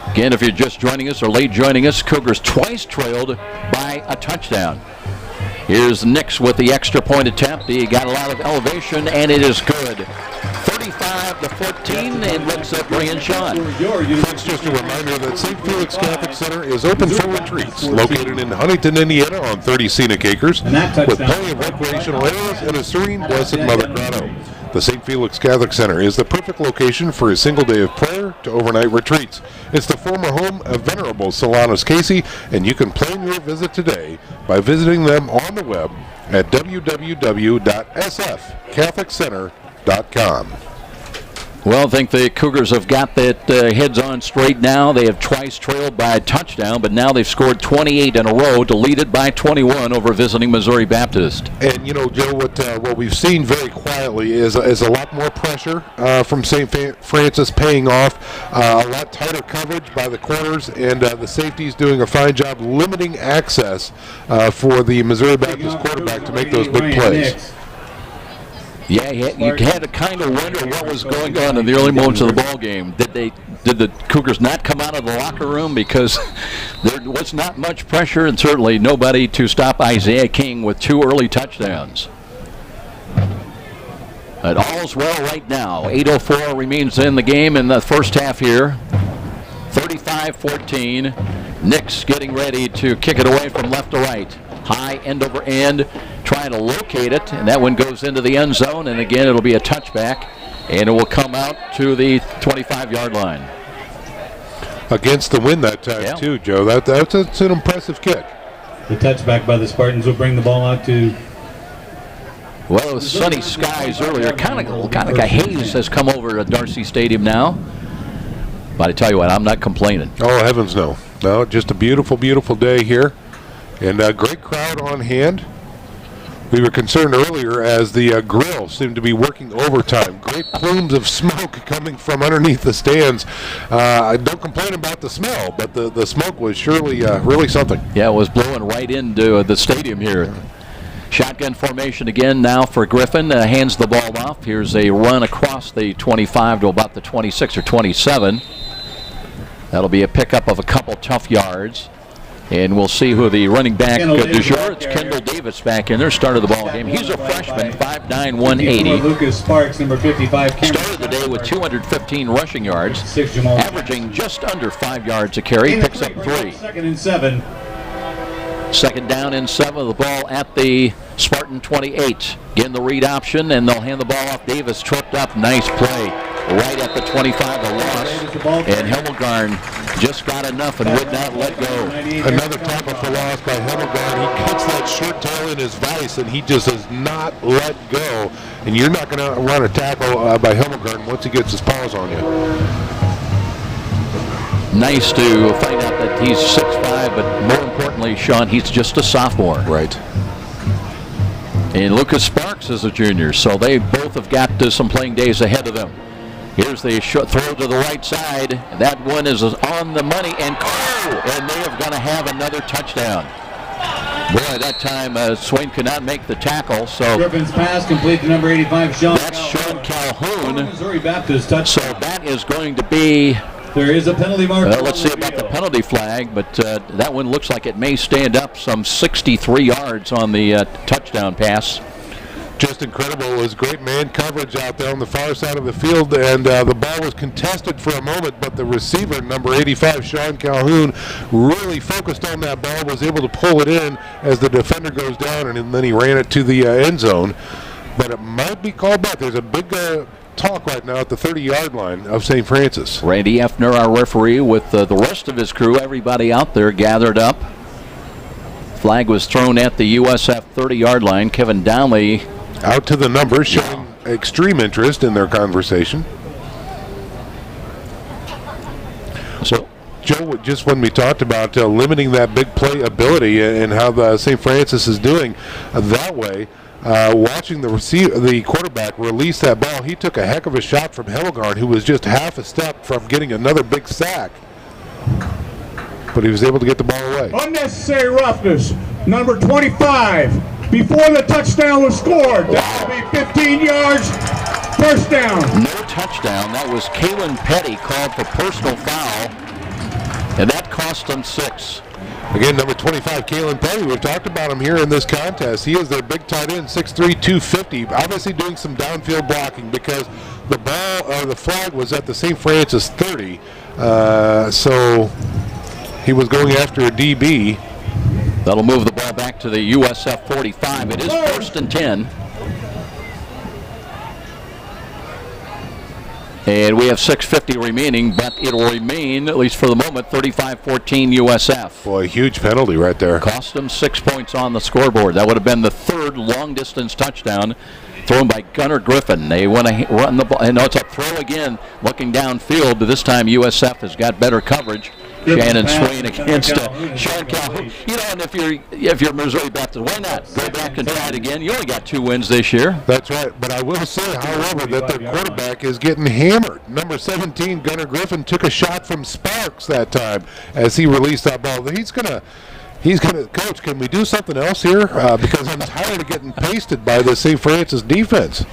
Again, if you're just joining us or late joining us, Cougars twice trailed by a touchdown. Here's Nix with the extra point attempt. He got a lot of elevation, and it is good. 35-14, and let's bring in Sean. That's just a reminder that St. Felix Catholic Center is open for retreats, located in Huntington, Indiana on 30 scenic acres, with plenty of recreational areas and a serene, blessed Mother Grotto. The St. Felix Catholic Center is the perfect location for a single day of prayer to overnight retreats. It's the former home of Venerable Solanus Casey, and you can plan your visit today by visiting them on the web at www.sfcatholiccenter.com. Well, I think the Cougars have got that heads on straight now. They have twice trailed by a touchdown, but now they've scored 28 in a row to lead it by 21 over visiting Missouri Baptist. And, you know, Joe, what we've seen very quietly is a lot more pressure from St. Francis paying off, a lot tighter coverage by the corners, and the safeties doing a fine job limiting access for the Missouri Baptist quarterback to make those big plays. Yeah, you had to kind of wonder what was going on in the early moments of the ball game. Did the Cougars not come out of the locker room because there was not much pressure and certainly nobody to stop Isaiah King with 2 early touchdowns? But all's well right now. 8:04 remains in the game in the first half here. 35-14. Nix getting ready to kick it away from left to right. High end over end, trying to locate it, and that one goes into the end zone, and again it'll be a touchback, and it will come out to the 25-yard line. Against the wind that time too, Joe. That's an impressive kick. The touchback by the Spartans will bring the ball out to... Well, it was sunny skies earlier. Kind of like a haze has come over at Darcy Stadium now. But I tell you what, I'm not complaining. Oh, heavens no. No, just a beautiful, beautiful day here. And a great crowd on hand. We were concerned earlier as the grill seemed to be working overtime. Great plumes of smoke coming from underneath the stands. I don't complain about the smell, but the smoke was surely really something. Yeah, it was blowing right into the stadium here. Shotgun formation again now for Griffin. Hands the ball off. Here's a run across the 25 to about the 26 or 27. That'll be a pickup of a couple tough yards. And we'll see who the running back du jour. It's Kendall Davis back in there. Started the ball game. He's a freshman, 5'9", 180. Lucas Sparks, number 55. Started the day with 215 rushing yards, averaging just under 5 yards a carry. Picks up 3. 2nd and 7. Second down and 7. The ball at the Spartan 28. Again, the read option, and they'll hand the ball off. Davis tripped up. Nice play. Right at the 25, a loss. And Hemmelgarn just got enough and would not let go. Another tackle for loss by Hemmelgarn. He cuts that shirt tail in his vise, and he just does not let go. And you're not going to run a tackle by Hemmelgarn once he gets his paws on you. Nice to find out that he's 6'5", but more importantly, Sean, he's just a sophomore. Right. And Lucas Sparks is a junior, so they both have got some playing days ahead of them. Here's the throw to the right side. That one is on the money, and they are going to have another touchdown. Boy, that time Swain could not make the tackle. So Griffin's pass complete to number 85, Sean. That's Sean Calhoun. Missouri Baptist touchdown. So that is going to be. There is a penalty mark. Let's see about the penalty flag, but that one looks like it may stand up some 63 yards on the touchdown pass. Just incredible. It was great man coverage out there on the far side of the field, and the ball was contested for a moment, but the receiver, number 85, Sean Calhoun, really focused on that ball, was able to pull it in as the defender goes down, and then he ran it to the end zone. But it might be called back. There's a big talk right now at the 30-yard line of St. Francis. Randy Effner, our referee, with the rest of his crew, everybody out there gathered up. Flag was thrown at the USF 30-yard line. Kevin Downley out to the numbers, showing extreme interest in their conversation. So, Joe, just when we talked about limiting that big play ability and how the St. Francis is doing that way, watching the quarterback release that ball, he took a heck of a shot from Hemmelgarn, who was just half a step from getting another big sack. But he was able to get the ball away. Unnecessary roughness, number 25. Before the touchdown was scored, that will be 15 yards, first down. No touchdown. That was Kalen Petty called for personal foul, and that cost them 6. Again, number 25, Kalen Petty. We've talked about him here in this contest. He is their big tight end, 6'3", 250. Obviously doing some downfield blocking because the the flag was at the St. Francis 30. So he was going after a DB. That'll move the ball back to the USF 45. It is 1st and 10. And we have 6:50 remaining, but it'll remain, at least for the moment, 35-14 USF. Boy, huge penalty right there. Cost them 6 points on the scoreboard. That would have been the 3rd long-distance touchdown thrown by Gunnar Griffin. They want to run the ball. And it's a throw again, looking downfield, but this time USF has got better coverage. Shannon Swain against Sean Calhoun. You know, and if you're Missouri Baptist, why not go back and try it again? You only got 2 wins this year. That's right. But I will say, however, that their quarterback is getting hammered. Number 17, Gunnar Griffin, took a shot from Sparks that time as he released that ball. He's gonna, Coach, can we do something else here? Because I'm tired of getting pasted by the St. Francis defense.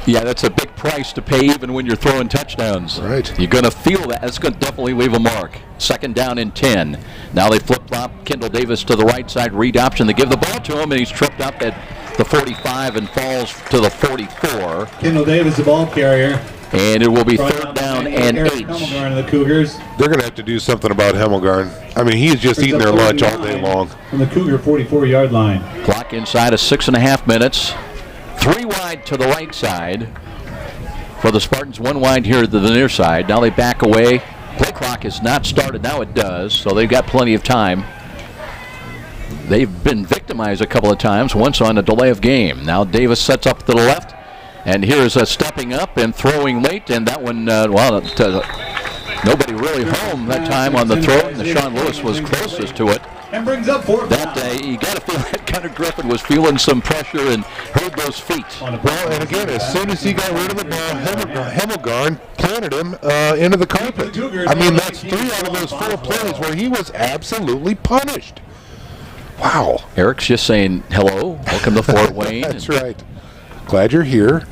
Yeah, that's a big price to pay even when you're throwing touchdowns. Right. You're going to feel that. That's going to definitely leave a mark. 2nd down and 10. Now they flip-flop Kendall Davis to the right side, read option. They give the ball to him, and he's tripped up at the 45 and falls to the 44. Kendall Davis, the ball carrier. And it will be third down and 8. The Cougars. They're going to have to do something about Hemmelgarn. I mean, he's just eating their lunch all day long. From the Cougar 44-yard line. Clock inside of 6.5 minutes. 3 wide to the right side for the Spartans. 1 wide here to the near side. Now they back away. Play clock is not started. Now it does, so they've got plenty of time. They've been victimized a couple of times, once on a delay of game. Now Davis sets up to the left, and here's a stepping up and throwing late, and that one, nobody really home that time on the throw, and Sean Lewis was closest to it. And brings up 4th down. You got to feel that Devin Griffin was feeling some pressure and heard those feet. Well, and again, as soon as he got rid of the ball, Hemmelgarn planted him into the carpet. I mean, that's 3 out of those 4 plays where he was absolutely punished. Wow. Eric's just saying hello, welcome to Fort Wayne. That's right. Glad you're here.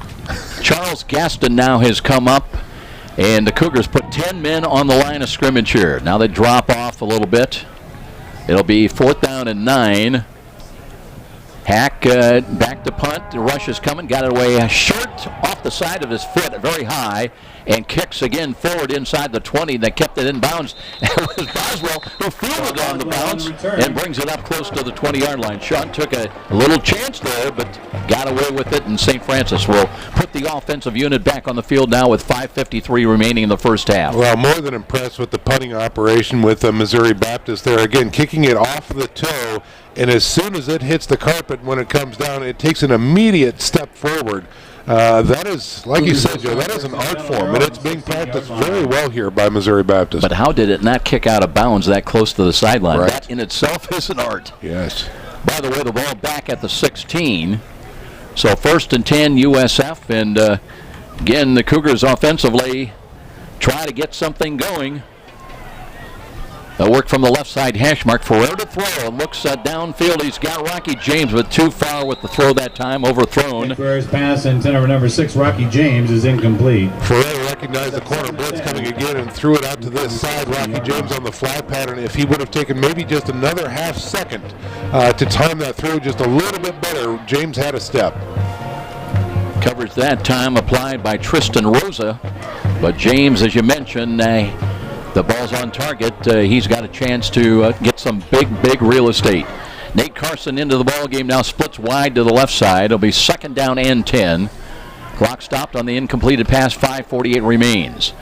Charles Gaston now has come up, and the Cougars put 10 men on the line of scrimmage here. Now they drop off a little bit. It'll be 4th down and 9. Hack back to punt. The rush is coming. Got it away short off the side of his foot, very high, and kicks again forward inside the 20. They kept it in bounds. It was Boswell who fielded on the bounce and brings it up close to the 20-yard line. Sean took a little chance there, but got away with it, and St. Francis will put the offensive unit back on the field now with 5:53 remaining in the first half. Well, more than impressed with the punting operation with Missouri Baptist there. Again, kicking it off the toe, and as soon as it hits the carpet when it comes down, it takes an immediate step forward. That is, like you said, Joe, that is an art form, and it's being practiced very well here by Missouri Baptist. But how did it not kick out of bounds that close to the sideline? Right. That in itself is an art. Yes. By the way, the ball back at the 16. So 1st and 10 USF, and again, the Cougars offensively try to get something going. They'll work from the left side hash mark. Ferrer to throw and looks downfield. He's got Rocky James, but too far with the throw that time, overthrown. Ferrer's pass and number 6, Rocky James, is incomplete. Ferrer recognized the corner blitz coming again and threw it out to this side. Rocky James on the flat pattern. If he would have taken maybe just another half second to time that throw just a little bit better, James had a step. Coverage that time applied by Tristan Rosa, but James, as you mentioned, the ball's on target. He's got a chance to get some big real estate. Nate Carson into the ball game now, splits wide to the left side. It'll be 2nd down and 10. Clock stopped on the incompleted pass. 5:48 remains.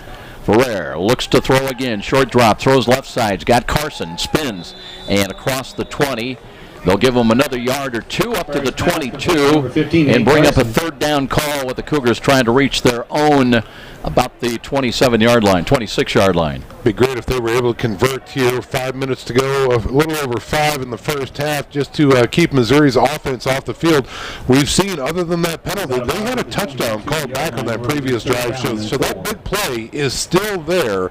Ferrer looks to throw again. Short drop, throws left side. Got Carson, spins, and across the 20. They'll give him another yard or 2 up to the 22 and bring up a 3rd down call with the Cougars trying to reach their own about the 27-yard line, 26-yard line. Be great if they were able to convert here. 5 minutes to go, a little over 5 in the first half, just to keep Missouri's offense off the field. We've seen, other than that penalty, they had a touchdown called back on that previous drive, so that big play is still there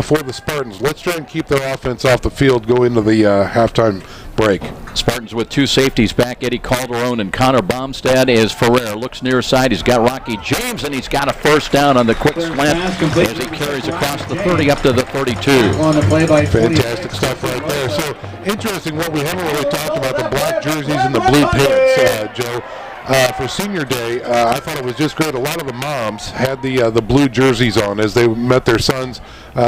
for the Spartans. Let's try and keep their offense off the field, go into the halftime break. Spartans with 2 safeties back, Eddie Calderon and Connor Baumstad, as Ferrer looks near side. He's got Rocky James, and he's got a 1st down on the quick slant as he carries across the 30 up to the 32. On the play by fantastic stuff right there. So interesting, what we haven't really talked about, the black jerseys and the blue pants, Joe. For senior day, I thought it was just great. A lot of the moms had the blue jerseys on as they met their sons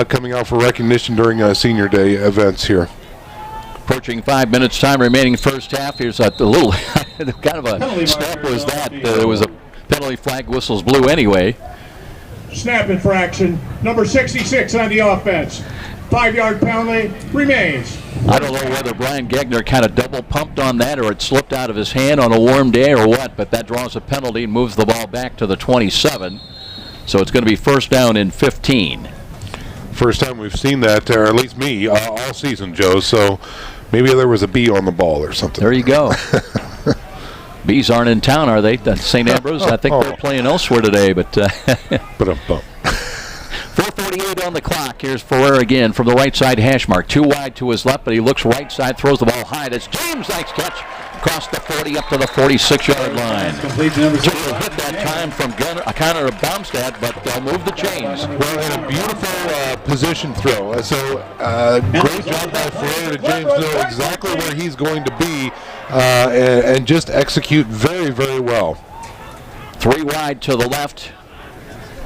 coming out for recognition during senior day events here. Approaching 5 minutes time remaining first half. Here's a little kind of a snap was that. There was a penalty flag, whistles blew anyway. Snap infraction, number 66 on the offense. 5-yard penalty remains. I don't know whether Brian Gegner kind of double pumped on that or it slipped out of his hand on a warm day or what, but that draws a penalty and moves the ball back to the 27. So it's going to be 1st down and 15. First time we've seen that, or at least me, all season, Joe. So maybe there was a bee on the ball or something. There you go. Bees aren't in town, are they? St. Ambrose? I think they're playing elsewhere today, but... 4:48 on the clock. Here's Ferrer again from the right side hash mark. 2 wide to his left, but he looks right side, throws the ball high. That's James. Nice catch. Across the 40 up to the 46-yard line. Complete to number 6. Hit that time from Connor Baumstad, but they'll move the chains. Well, and a beautiful position throw. So great job by Ferrer to James know exactly where he's going to be and just execute very very, very well. 3 wide to the left.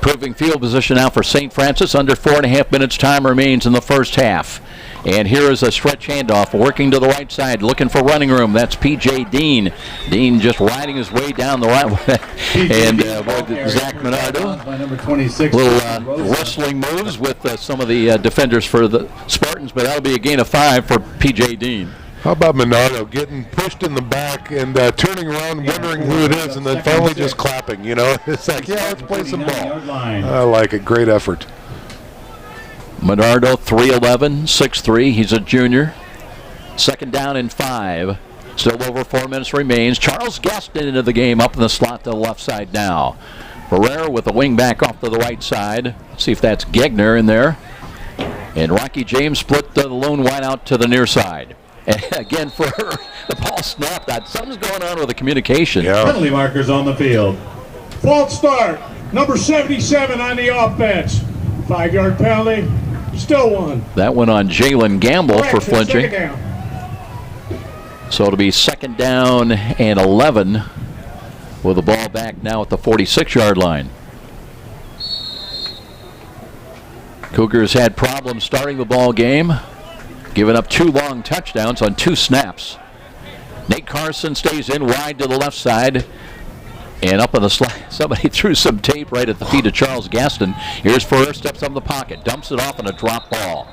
Proving field position now for St. Francis. Under 4.5 minutes time remains in the first half. And here is a stretch handoff, working to the right side, looking for running room. That's P.J. Dean. Dean just riding his way down the right way. And Zach Minardo. By number 26. Little wrestling moves with some of the defenders for the Spartans, but that'll be a gain of 5 for P.J. Dean. How about Minardo getting pushed in the back and turning around, wondering who it is, and then finally just clapping, you know? It's like, yeah, let's play some ball. I like it. Great effort. Minardo, 3'11", 6'3". He's a junior. Second down and 5. Still over 4 minutes remains. Charles Gaston into the game, up in the slot to the left side now. Ferrer with the wing back off to the right side. Let's see if that's Gegner in there. And Rocky James split the lone wide out to the near side. And again, for the ball snapped out. Something's going on with the communication. Penalty markers on the field. False start. Number 77 on the offense. 5-yard penalty. Still one. That went on Jalen Gamble for flinching. Second down. So it'll be second down and 11 with the ball back now at the 46-yard line. Cougars had problems starting the ball game, giving up 2 long touchdowns on 2 snaps. Nate Carson stays in wide to the left side. And up on the slide, somebody threw some tape right at the feet of Charles Gaston. Here's Ferrer, steps up in the pocket, dumps it off on a drop ball.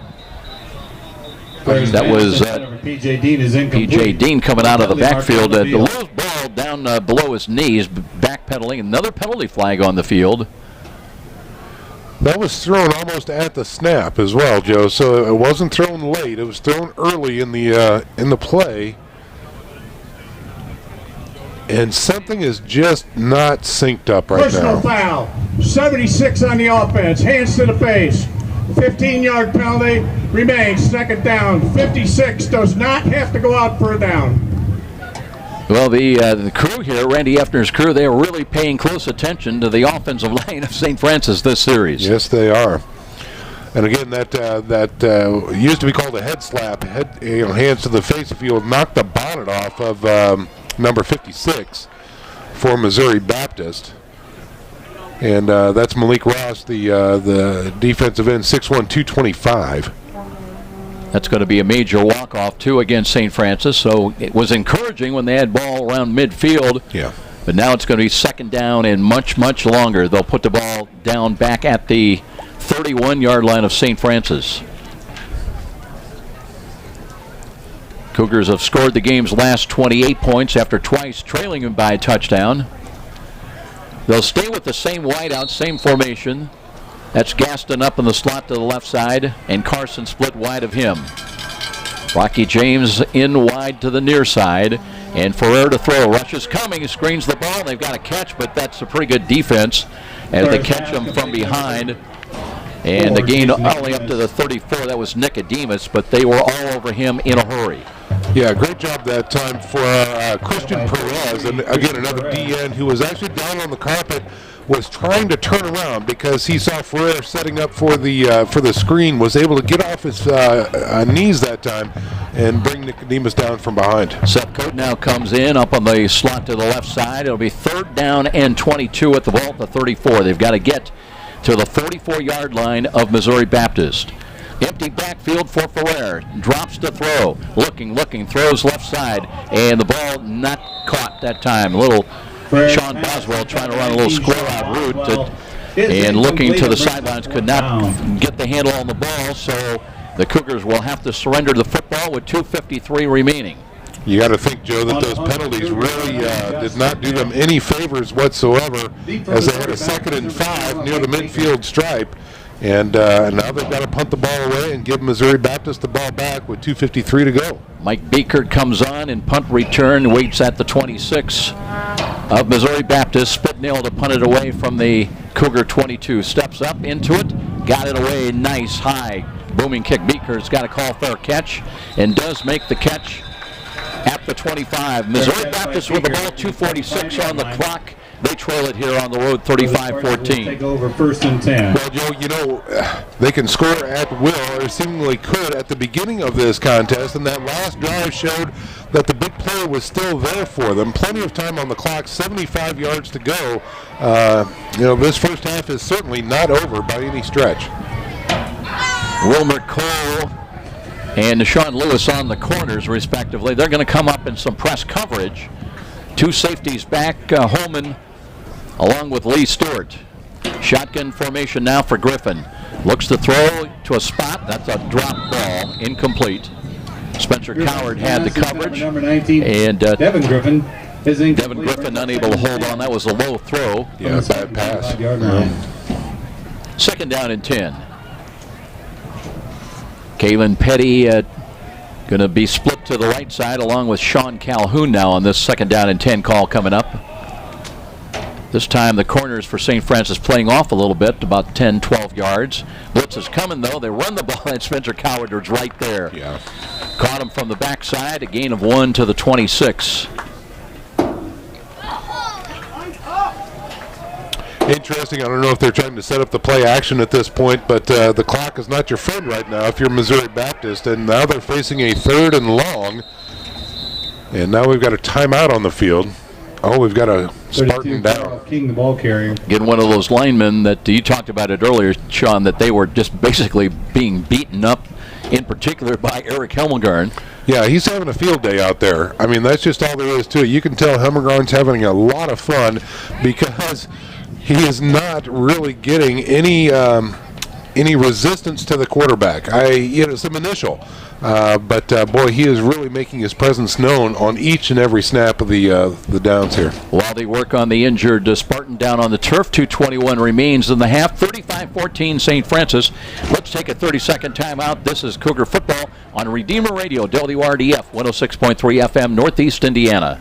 That was P.J. Dean is incomplete. P.J. Dean coming out of the backfield. The low ball down below his knees, backpedaling. Another penalty flag on the field. That was thrown almost at the snap as well, Joe. So it wasn't thrown late. It was thrown early in the play. And something is just not synced up right Personal now. foul. 76 on the offense. Hands to the face. 15-yard penalty remains. Second down. 56 does not have to go out for a down. Well, the crew here, Randy Effner's crew, they are really paying close attention to the offensive line of St. Francis this series. Yes, they are. And again, that used to be called a head slap. Hands to the face. If you knock the bonnet off of number 56 for Missouri Baptist. And that's Malik Ross, the defensive end, 6'1", 225. That's going to be a major walk-off, too, against St. Francis. So it was encouraging when they had ball around midfield. Yeah. But now it's going to be second down and much, much longer. They'll put the ball down back at the 31-yard line of St. Francis. Cougars have scored the game's last 28 points after twice trailing them by a touchdown. They'll stay with the same wideout, same formation. That's Gaston up in the slot to the left side, and Carson split wide of him. Rocky James in wide to the near side, and Ferrer to throw. Rush is coming, screens the ball. They've got to catch, but that's a pretty good defense as they catch him from behind. And the gain only up to the 34. That was Nicodemus, but they were all over him in a hurry. Yeah, great job that time for Christian Perez, and again another DN who was actually down on the carpet, was trying to turn around because he saw Ferrer setting up for the screen, was able to get off his knees that time and bring Nicodemus down from behind. Seth Coate now comes in up on the slot to the left side. It'll be third down and 22 at the ball at the 34. They've got to get to the 44-yard line of Missouri Baptist. Empty backfield for Ferrer. Drops to throw. Looking, throws left side. And the ball not caught that time. Little Sean Boswell trying to run a little square out route. And looking to the sidelines, could not get the handle on the ball. So the Cougars will have to surrender the football with 2:53 remaining. You got to think, Joe, that those penalties really did not do them any favors whatsoever, as they had a 2nd and 5 near the midfield stripe. And now they've got to punt the ball away and give Missouri Baptist the ball back with 2:53 to go. Mike Beekert comes on and punt return, waits at the 26 of Missouri Baptist. Spit nail to punt it away from the Cougar 22. Steps up into it, got it away, nice high booming kick. Beekert's got a call fair catch and does make the catch at the 25. Missouri Baptist with the ball, 2:46 on the clock. They trail it here on the road 35-14. Take over 1st and 10. Well, Joe, you know, they can score at will, or seemingly could at the beginning of this contest, and that last drive showed that the big play was still there for them. Plenty of time on the clock, 75 yards to go. You know, this first half is certainly not over by any stretch. Wilmer Cole and Deshaun Lewis on the corners, respectively. They're going to come up in some press coverage. Two safeties back, Holman along with Lee Stewart. Shotgun formation now for Griffin. Looks to throw to a spot. That's a drop ball, incomplete. Spencer Coward had the coverage. Number 19, and Devin Griffin is incomplete. Devin Griffin unable to hold on. That was a low throw. Yeah, bad pass. 5-yard line. 2nd down and 10. Kalen Petty going to be split to the right side along with Sean Calhoun now on this 2nd down and 10 call coming up. This time the corners for St. Francis playing off a little bit, about 10, 12 yards. Blitz is coming though. They run the ball and Spencer Coward is right there. Yeah. Caught him from the backside, a gain of 1 to the 26. Interesting. I don't know if they're trying to set up the play action at this point, but the clock is not your friend right now if you're Missouri Baptist. And now they're facing a 3rd and long. And now we've got a timeout on the field. Oh, we've got a Spartan down. King, the ball carrier. Getting one of those linemen that you talked about it earlier, Sean, that they were just basically being beaten up, in particular by Eric Helmelgarn. Yeah, he's having a field day out there. I mean, that's just all there is to it. You can tell Helmelgarn's having a lot of fun because he is not really getting any resistance to the quarterback. Some initial, but boy, he is really making his presence known on each and every snap of the downs here. While they work on the injured Spartan down on the turf, 2:21 remains in the half. 35-14 St. Francis. Let's take a 30-second timeout. This is Cougar football on Redeemer Radio, WRDF 106.3 FM, Northeast Indiana.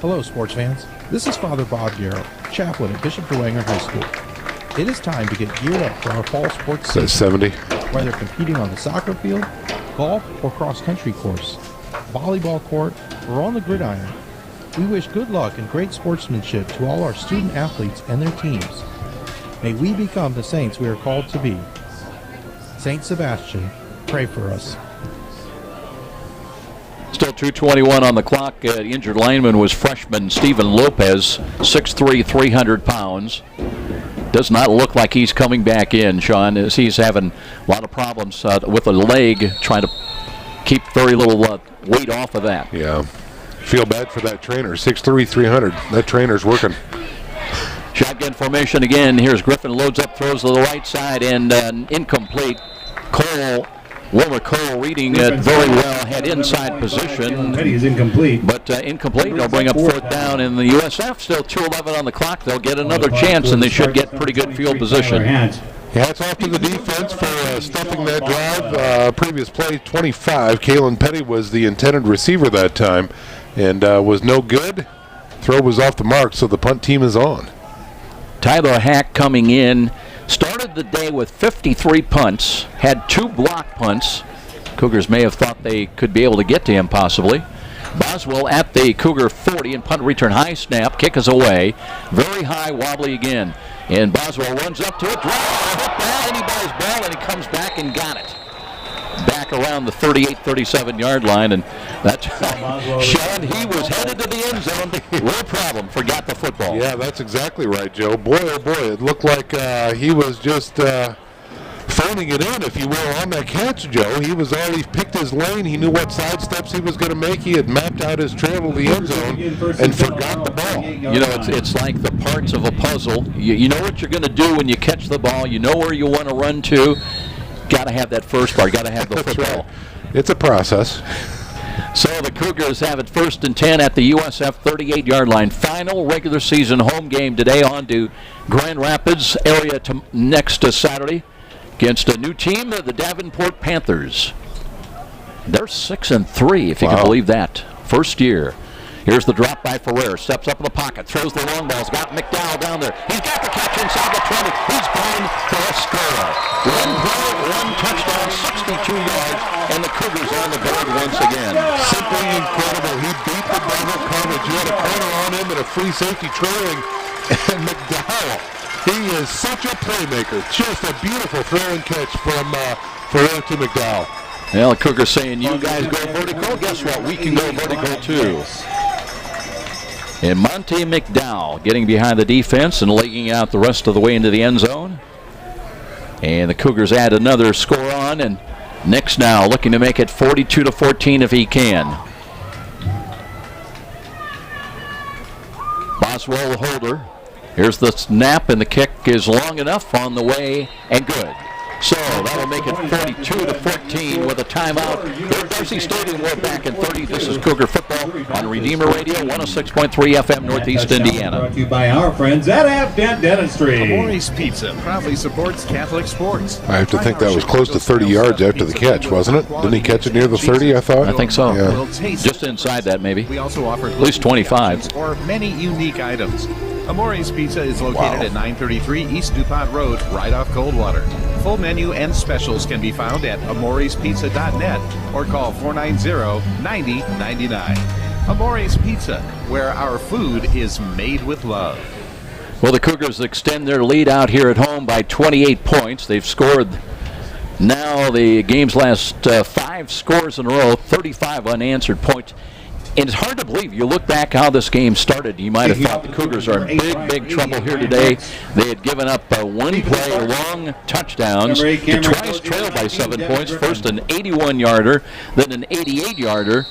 Hello, sports fans. This is Father Bob Garrow, chaplain at Bishop DeWanger High School. It is time to get geared up for our fall sports season. 70. Whether competing on the soccer field, golf, or cross-country course, volleyball court, or on the gridiron, we wish good luck and great sportsmanship to all our student athletes and their teams. May we become the saints we are called to be. Saint Sebastian, pray for us. Still 2:21 on the clock. The injured lineman was freshman Stephen Lopez, 6'3", 300 pounds. Does not look like he's coming back in, Sean, as he's having a lot of problems with a leg, trying to keep very little weight off of that. Yeah. Feel bad for that trainer, 6'3", 300. That trainer's working. Shotgun formation again. Here's Griffin, loads up, throws to the right side, and incomplete. Wilmer Cole reading it very well, had inside position. He's incomplete. But incomplete. They'll bring up 4th down in the USF. Still 2:11 on the clock. They'll get another chance, and they should get pretty good field position. Hats off to the defense for stuffing that drive. Previous play, 25. Kalen Petty was the intended receiver that time and was no good. Throw was off the mark, so the punt team is on. Tyler Hack coming in. Started the day with 53 punts, had 2 block punts. Cougars may have thought they could be able to get to him possibly. Boswell at the Cougar 40 and punt return, high snap, kick is away. Very high, wobbly again. And Boswell runs up to it, drives, and he buys ball, and he comes back and got it. Back around the 38, 37-yard line, and that's Sean, he was headed to the end zone. No problem, forgot the football. Yeah, that's exactly right, Joe. Boy, oh boy, it looked like he was just phoning it in, if you will, on that catch, Joe. He was already picked his lane. He knew what side steps he was going to make. He had mapped out his trail to the end zone and forgot the ball. You know, it's like the parts of a puzzle. You know what you're going to do when you catch the ball. You know where you want to run to. Got to have that first part. Got to have the football. Right. It's a process. So the Cougars have it 1st and 10 at the USF 38-yard line. Final regular season home game today on to Grand Rapids area next Saturday against a new team, the Davenport Panthers. They're 6-3, if you can believe that. First year. Here's the drop by Ferrer. Steps up in the pocket. Throws the long balls. Got McDowell down there. He's got the catch inside the 20. He's going for a score. One play, 1 touchdown, 62 yards, and the Cougars on the board once again. Simply incredible. He beat the double coverage. You had a corner on him and a free safety trailing. And McDowell, he is such a playmaker. Just a beautiful throw and catch from to McDowell. Well, the Cougars saying, you guys go vertical. Guess what? We can go vertical too. And Monte McDowell getting behind the defense and legging out the rest of the way into the end zone. And the Cougars add another score on, and Nix now looking to make it 42-14 if he can. Boswell, the holder. Here's the snap, and the kick is long enough on the way and good. So that'll make it 42-14 with a timeout. Here at Darcy Stadium, we're back in 30. This is Cougar Football on Redeemer Radio, 106.3 FM, Northeast Indiana. Brought to you by our friends at Upland Dentistry. Amore's Pizza proudly supports Catholic sports. I have to think that was close to 30 yards after the catch, wasn't it? Didn't he catch it near the 30, I thought? I think so. Yeah. Just inside that, maybe. We also offer at least 25. Or many unique items. Amore's Pizza is located at 933 East DuPont Road, right off Coldwater. Full menu and specials can be found at amorespizza.net or call 490-9099. Amore's Pizza, where our food is made with love. Well, the Cougars extend their lead out here at home by 28 points. They've scored now the game's last 5 scores in a row, 35 unanswered points. And it's hard to believe. You look back how this game started, you might have thought the Cougars are in big trouble here today. They had given up one play, long touchdowns, to twice trailed by 7 points. First an 81-yarder, then an 88-yarder.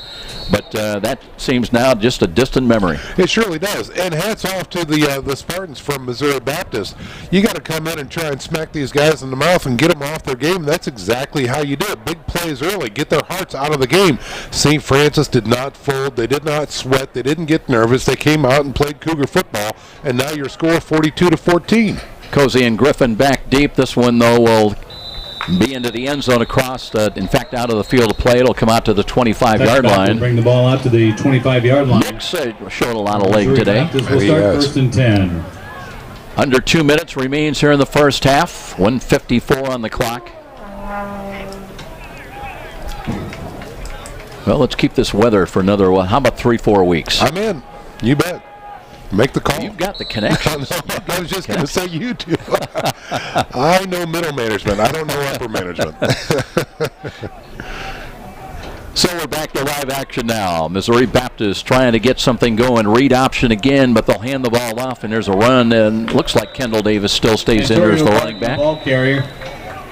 But that seems now just a distant memory. It surely does. And hats off to the Spartans from Missouri Baptist. You got to come in and try and smack these guys in the mouth and get them off their game. That's exactly how you do it. Big plays early. Get their hearts out of the game. St. Francis did not fold. They did not sweat. They didn't get nervous. They came out and played Cougar football. And now your score 42-14. Cozy and Griffin back deep. This one, though, will be into the end zone across, in fact, out of the field of play. It'll come out to the 25-yard line. Bring the ball out to the 25-yard line. Nix showed a lot of leg today. We'll start first and 10. Under 2 minutes remains here in the first half. 1:54 on the clock. Well, let's keep this weather for another, how about 3-4 weeks? I'm in. You bet. Make the call. You've got the connections. I was just going to say you do. I know middle management. I don't know upper management. So we're back to live action now. Missouri Baptist trying to get something going. Read option again, but they'll hand the ball off, and there's a run, and looks like Kendall Davis still stays in there as the running back. Ball carrier.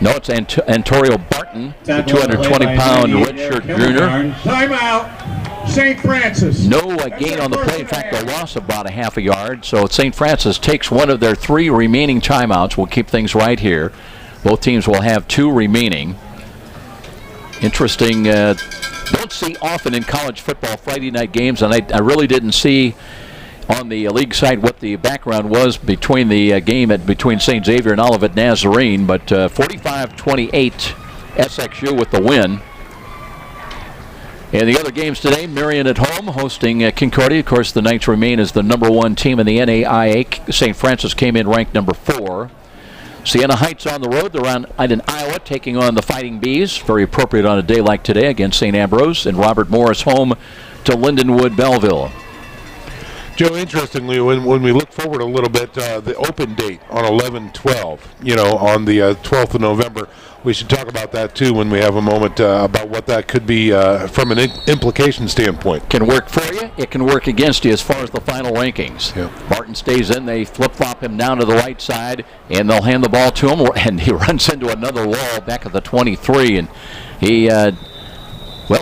No, it's Antonio Barton, the 220-pound redshirt junior. Timeout, St. Francis. No gain on the play. In fact, a loss of about a half a yard. So St. Francis takes one of their 3 remaining timeouts. We'll keep things right here. Both teams will have 2 remaining. Interesting. Don't see often in college football Friday night games, and I really didn't see on the league side what the background was between the game between St. Xavier and Olivet Nazarene, but 45-28 SXU with the win. And the other games today, Marian at home hosting Concordia. Of course, the Knights remain as the #1 team in the NAIA. St. Francis came in ranked number 4. Siena Heights on the road. They're in Iowa taking on the Fighting Bees. Very appropriate on a day like today against St. Ambrose. And Robert Morris home to Lindenwood Belleville. Joe, interestingly, when we look forward a little bit, the open date on 11/12, on the 12th of November, we should talk about that too when we have a moment about what that could be from an implication standpoint. Can work for you. It can work against you as far as the final rankings. Yeah. Martin stays in. They flip-flop him down to the right side, and they'll hand the ball to him, and he runs into another wall back at the 23, and he...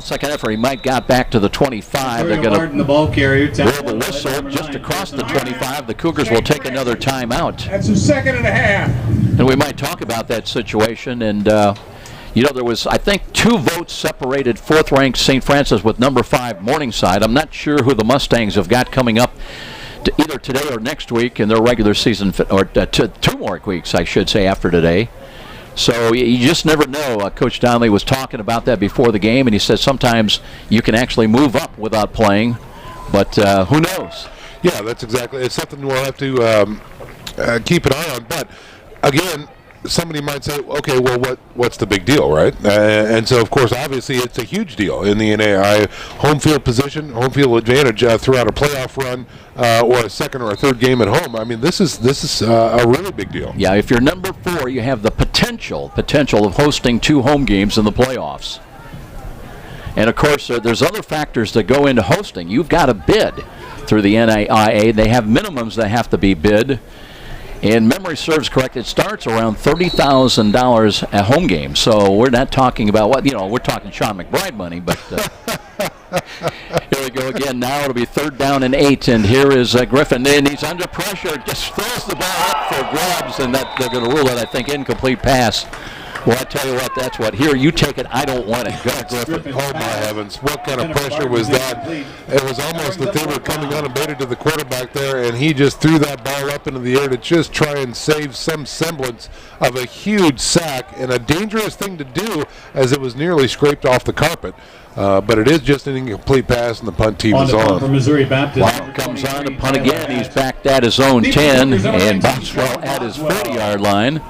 second effort, he might got back to the 25. They're going to the ball carrier. blow the whistle just across the 25. The Cougars will take another timeout. That's a 2.5 seconds. And we might talk about that situation. And, there was, I think, 2 votes separated 4th-ranked St. Francis with number 5 Morningside. I'm not sure who the Mustangs have got coming up either today or next week in their regular season, or 2 more weeks, I should say, after today. So you just never know. Coach Donnelly was talking about that before the game, and he said sometimes you can actually move up without playing, but who knows? Yeah, that's exactly. It's something we'll have to keep an eye on. But again, somebody might say, okay, well, what's the big deal, right? And so, of course, obviously, it's a huge deal in the NAIA. Home field position, home field advantage throughout a playoff run or a second or a third game at home. I mean, this is a really big deal. Yeah, if you're number 4, you have the potential of hosting 2 home games in the playoffs. And, of course, there's other factors that go into hosting. You've got to bid through the NAIA. They have minimums that have to be bid. And memory serves correct, it starts around $30,000 a home game. So we're not talking about we're talking Sean McBride money, but here we go again. Now it'll be 3rd down and 8, and here is Griffin, and he's under pressure, just throws the ball up for grabs, and that they're going to rule it, I think, incomplete pass. Well, I tell you what, that's what. Here, you take it. I don't want it. Go, Griffin. Oh, my heavens. What kind of pressure was that? It was almost that they were coming unabated to the quarterback there, and he just threw that ball up into the air to just try and save some semblance of a huge sack, and a dangerous thing to do as it was nearly scraped off the carpet. But it is just an incomplete pass, and the punt team is on. From Missouri Baptist. Wow, comes on to punt again. He's backed at his own 10, and Boswell at his 40-yard line.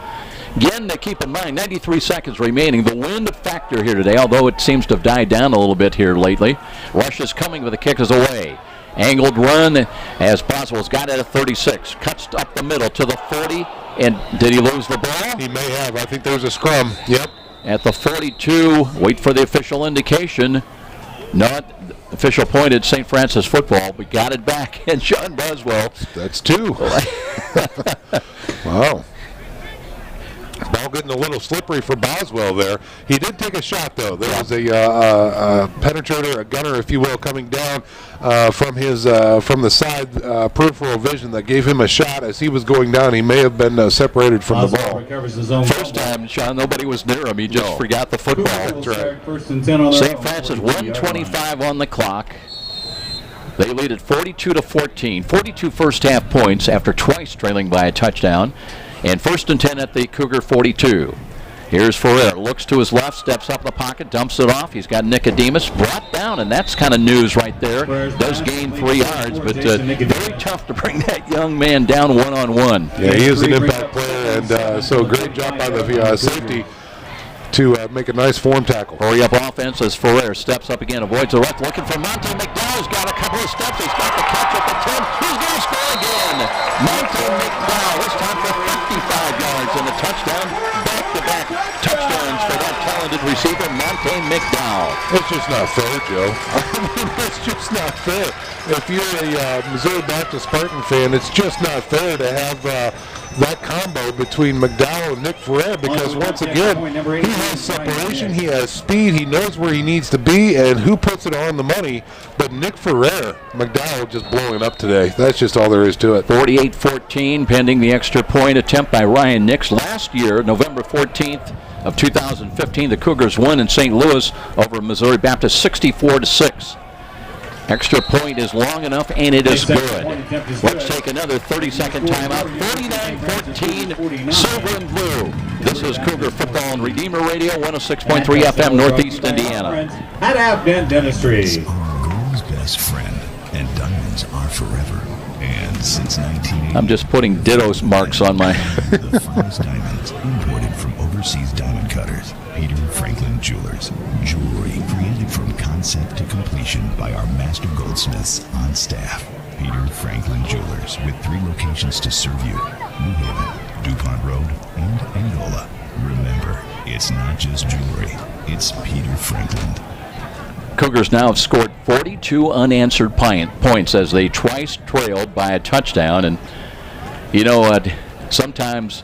Again, to keep in mind, 93 seconds remaining. The wind factor here today, although it seems to have died down a little bit here lately. Rush is coming, but the kick is away. Angled run as Boswell's got it at 36. Cuts up the middle to the 40. And did he lose the ball? He may have. I think there's a scrum. Yep. At the 42. Wait for the official indication. Not official pointed St. Francis football. We got it back. And Sean Boswell. That's 2. Wow. Ball getting a little slippery for Boswell there. He did take a shot, though. There was a penetrator, a gunner, if you will, coming down from the side peripheral vision that gave him a shot as he was going down. He may have been separated from the ball. First time, Sean, nobody was near him. He just forgot the football. That's right. St. Francis, 1:25 on the clock. They lead at 42-14. 42 first half points after twice trailing by a touchdown. And 1st and 10 at the Cougar 42. Here's Ferrer. Looks to his left, steps up in the pocket, dumps it off. He's got Nicodemus brought down, and that's kind of news right there. Does gain 3 yards, but very tough to bring that young man down one-on-one. Yeah, he is an impact player, and so great job by the safety to make a nice form tackle. Hurry up offense as Ferrer steps up again, avoids the rush, looking for Monte McDowell's got a couple of steps. He's got the catch at the 10. He's going to score again. Monte McDowell, this time for 55 yards and a touchdown. Back-to-back touchdowns for that talented receiver, Monte McDowell. It's just not fair, Joe. I mean, it's just not fair. If you're a Missouri Baptist Spartan fan, it's just not fair to have that combo between McDowell and Nick Ferrer, because once again, he has separation, he has speed, he knows where he needs to be, and who puts it on the money but Nick Ferrer. McDowell just blowing up today. That's just all there is to it. 48-14, pending the extra point attempt by Ryan Nix. Last year, November 14th of 2015, the Cougars won in St. Louis over Missouri Baptist 64-6. Extra point is long enough, and it is good. Let's take another 30-second timeout. 49-14, silver and blue. This is Cougar Football on Redeemer Radio, 106.3 FM, Northeast Indiana. At Upland Dentistry. Girl's best friend, and diamonds are forever. And since 1980, I'm just putting ditto's marks on my... the finest diamonds imported from overseas diamond cutters. Peter Franklin Jewelers. Jewelry created from concept to completion by our master goldsmiths on staff. Peter Franklin Jewelers, with 3 locations to serve you: New Haven, DuPont Road, and Angola. Remember, it's not just jewelry, it's Peter Franklin. Cougars now have scored 42 unanswered points as they twice trailed by a touchdown. And you know what? Sometimes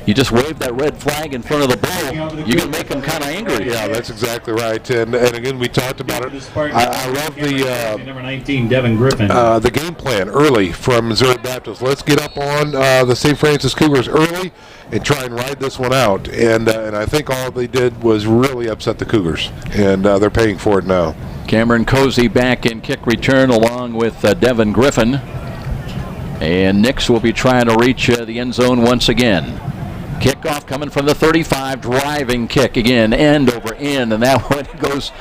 you just wave that red flag in front of the ball, you can make them kind of angry. Yeah, that's exactly right. And again, we talked about it. I love the number 19, Devin Griffin. The game plan early from Missouri Baptist. Let's get up on the St. Francis Cougars early and try and ride this one out. And I think all they did was really upset the Cougars, and they're paying for it now. Cameron Cozy back in kick return along with Devin Griffin. And Nix will be trying to reach the end zone once again. Kickoff coming from the 35, driving kick again, end over end, and that one goes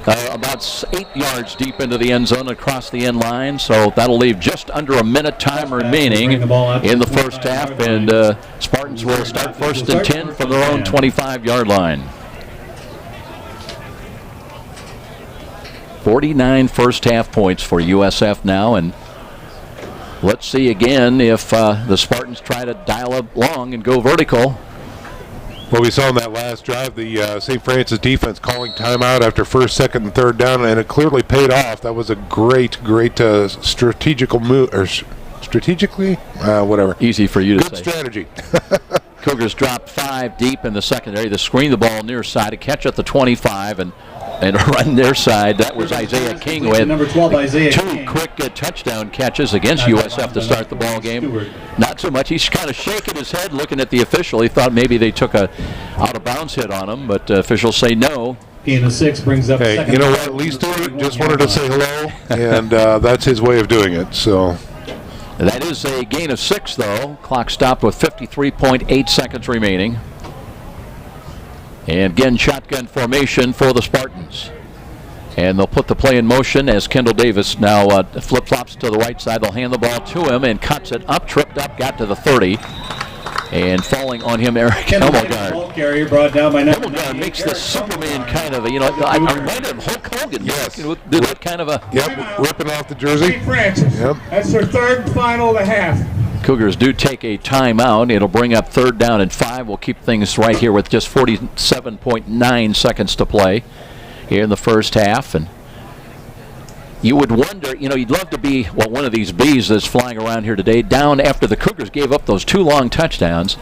about 8 yards deep into the end zone across the end line. So that'll leave just under a minute time remaining in the first half. And Spartans will start first and 10 from their own 25-yard line. 49 first half points for USF now. And let's see again if the Spartans try to dial up long and go vertical. Well, we saw in that last drive the St. Francis defense calling timeout after first, second, and third down, and it clearly paid off. That was a great strategical move, or strategically, whatever. Easy for you to Good say. strategy. Cougars dropped 5 deep in the secondary. They screened the ball near side, a catch at the 25, and run their side. That was Isaiah King with number 12, Isaiah 2 King. quick touchdown catches against USF to start the ball game. Not so much. He's kind of shaking his head looking at the official. He thought maybe they took a out-of-bounds hit on him, but officials say no. P and the 6 brings up second. You know what? At least just wanted to say hello, and that's his way of doing it. So that is a gain of 6, though. Clock stopped with 53.8 seconds remaining. And again, shotgun formation for the Spartans. And they'll put the play in motion as Kendall Davis now flip-flops to the right side. They'll hand the ball to him and cuts it up, tripped up, got to the 30. And falling on him, Eric Hemmelgarn. Ball carrier brought down by number Hemmelgarn makes the Superman kind of I reminded him of Hulk Hogan. Yes. Did that kind of a... Yep, ripping off the jersey. St. Francis. Yep. That's their third and final of the half. Cougars do take a timeout. It'll bring up 3rd down and 5. We'll keep things right here with just 47.9 seconds to play here in the first half. And you would wonder, you'd love to be, one of these bees that's flying around here today, down after the Cougars gave up those 2 long touchdowns.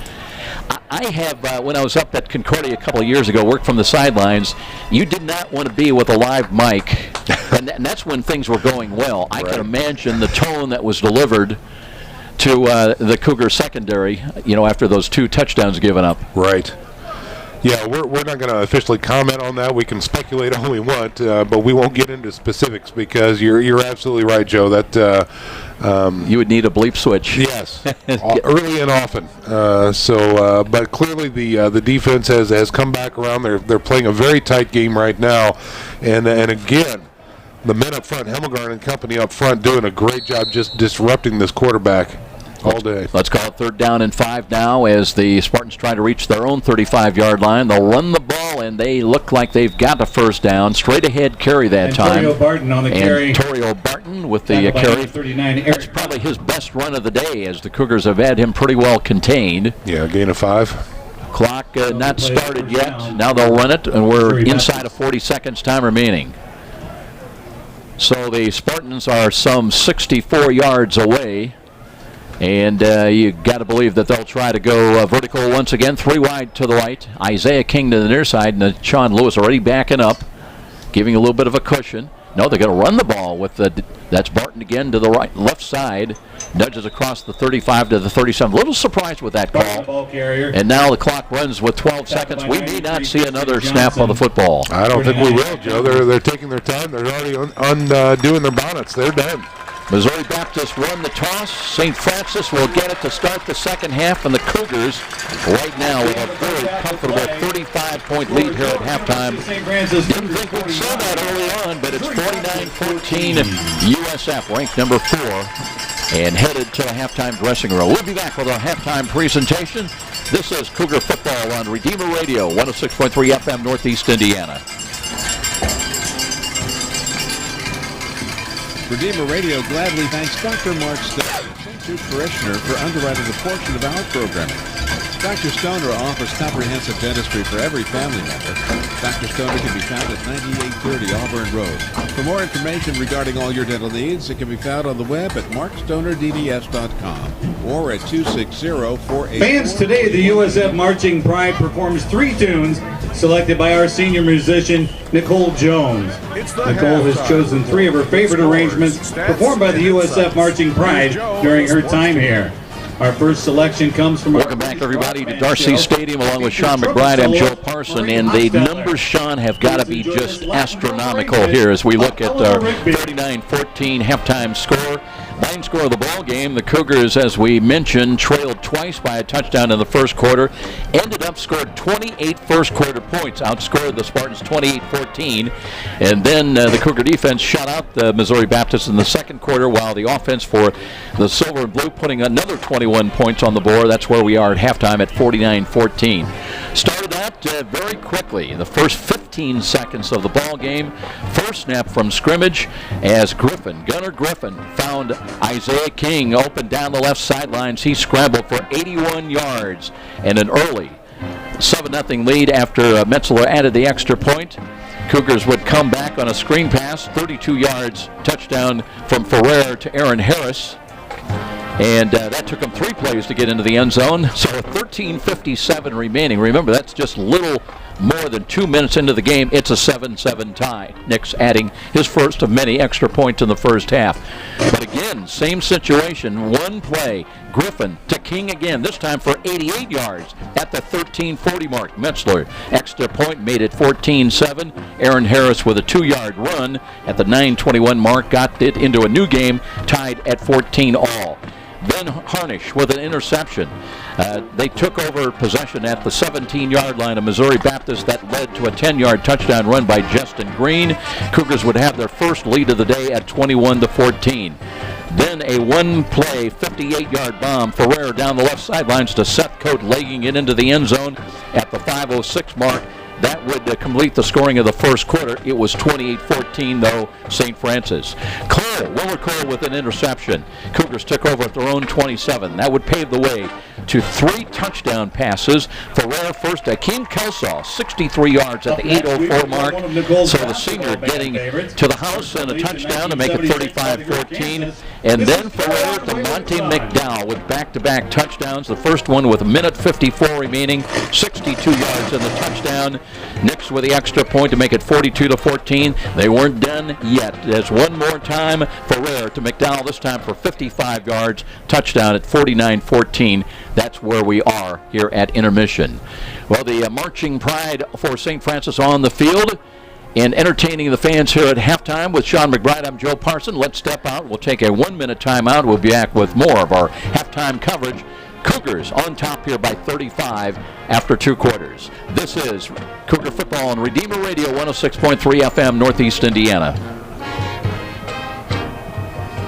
I have, when I was up at Concordia a couple of years ago, worked from the sidelines. You did not want to be with a live mic, and that's when things were going well. I can imagine the tone that was delivered to the Cougar secondary, after those 2 touchdowns given up. Right. Yeah, we're not going to officially comment on that. We can speculate all we want, but we won't get into specifics because you're absolutely right, Joe. That you would need a bleep switch. Yes, early and often. But clearly the defense has come back around. They're playing a very tight game right now, and again, the men up front, Hemmelgarn and company up front, doing a great job just disrupting this quarterback all day. Let's call it 3rd down and 5 now as the Spartans try to reach their own 35-yard line. They'll run the ball, and they look like they've got a first down. Straight ahead carry that time. Torio Barton on the carry. Torio Barton with the carry. 39, That's probably his best run of the day as the Cougars have had him pretty well contained. Yeah, gain of 5. Clock not started yet. Now they'll run it, and we're inside of 40 seconds time remaining. So the Spartans are some 64 yards away. And you got to believe that they'll try to go vertical once again. 3 wide to the right. Isaiah King to the near side, and Sean Lewis already backing up, giving a little bit of a cushion. No, they're going to run the ball with that's Barton again to the left side. Nudges across the 35 to the 37. A little surprised with that call. And now the clock runs with 12 seconds. We may not see another snap of the football. I don't think we will, Joe. They're taking their time. They're already undoing their bonnets. They're done. Missouri Baptist won the toss. St. Francis will get it to start the second half, and the Cougars right now with a very comfortable 35-point lead here at halftime. Didn't think we'd see that early on, but it's 49-14 USF, ranked number 4, and headed to the halftime dressing room. We'll be back with our halftime presentation. This is Cougar Football on Redeemer Radio, 106.3 FM, Northeast Indiana. Redeemer Radio gladly thanks Dr. Mark Stoner, St. Jude parishioner, for underwriting a portion of our programming. Dr. Stoner offers comprehensive dentistry for every family member. Dr. Stoner can be found at 9830 Auburn Road. For more information regarding all your dental needs, it can be found on the web at markstonerdds.com or at 260-484. Fans, today the USF Marching Pride performs 3 tunes selected by our senior musician, Nicole Jones. Nicole has chosen 3 of her favorite arrangements performed by the USF Marching Pride during her time here. Our first selection comes from... Welcome back, everybody, to Darcy Stadium, along with Sean McBride. I'm Joe Parson, and the numbers, Sean, have got to be just astronomical here as we look at our 39-14 halftime score. By main score of the ball game, the Cougars, as we mentioned, trailed twice by a touchdown in the first quarter, ended up scored 28 first quarter points, outscored the Spartans 28-14, and then the Cougar defense shut out the Missouri Baptist in the second quarter, while the offense for the Silver and Blue putting another 21 points on the board. That's where we are at halftime at 49-14. Started out very quickly. The first 15 seconds of the ball game, first snap from scrimmage as Gunnar Griffin found Isaiah King open down the left sidelines. He scrambled for 81 yards and an early 7-0 lead after Metzler added the extra point. Cougars would come back on a screen pass, 32 yards, touchdown from Ferrer to Aaron Harris. And that took them 3 plays to get into the end zone. So with 13:57 remaining, remember that's just little more than 2 minutes into the game. It's a 7-7 tie. Nix adding his first of many extra points in the first half. But again, same situation. One play, Griffin to King again, this time for 88 yards at the 13:40 mark. Metzler, extra point, made it 14-7. Aaron Harris with a 2-yard run at the 9:21 mark got it into a new game, tied at 14 all. Ben Harnish with an interception. They took over possession at the 17-yard line of Missouri Baptist. That led to a 10-yard touchdown run by Justin Green. Cougars would have their first lead of the day at 21-14. Then a one-play, 58-yard bomb. Ferrer down the left sidelines to Seth Coate, legging it into the end zone at the 5:06 mark. That would complete the scoring of the first quarter. It was 28-14, though, St. Francis. Wilmer Cole with an interception. Cougars took over at their own 27. That would pave the way to 3 touchdown passes. Ferrer first, Akeem Kelsaw, 63 yards at the 8:04 mark. So the senior getting to the house and a touchdown to make it 35-14. And then Ferrer to Monte McDowell with back-to-back touchdowns. The first one with 1:54 remaining, 62 yards in the touchdown. Nix with the extra point to make it 42-14. They weren't done yet. There's one more time. Ferrer to McDowell, this time for 55 yards. Touchdown at 49-14. That's where we are here at intermission. Well, the marching pride for St. Francis on the field and entertaining the fans here at halftime with Sean McBride. I'm Joe Parson. Let's step out. We'll take a 1-minute timeout. We'll be back with more of our halftime coverage. Cougars on top here by 35 after 2 quarters. This is Cougar Football on Redeemer Radio 106.3 FM, Northeast Indiana.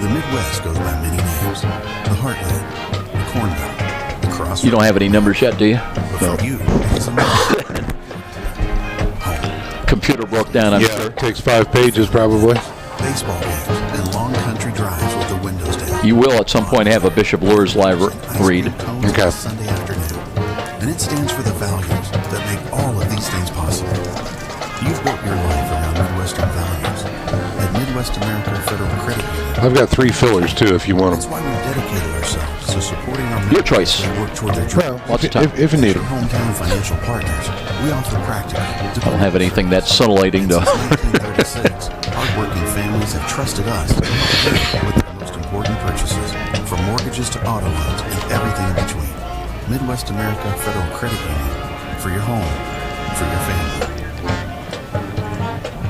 The Midwest goes by many names. The Heartland, the Corn Belt, the Crossroads. You don't have any numbers yet, do you? No. You, it's America. Computer broke down, I'm sure. Yeah, it takes 5 pages probably. Baseball games and long country drives with the windows down. You will at some point have a Bishop Luers live read. Okay. Sunday afternoon. And it stands for the values that make all of these things possible. You've built your life around Midwestern values. At Midwest America Federal Credit Union. I've got 3 fillers too if you want them. That's why we've dedicated ourselves to supporting our your choice. Work toward their dreams. Lots of time. If you need them. Hometown financial partners. We offer practical. I don't have anything that's scintillating to. Since 1936, hardworking families have trusted us with their most important purchases, from mortgages to auto loans and everything in between. Midwest America Federal Credit Union, for your home, for your family.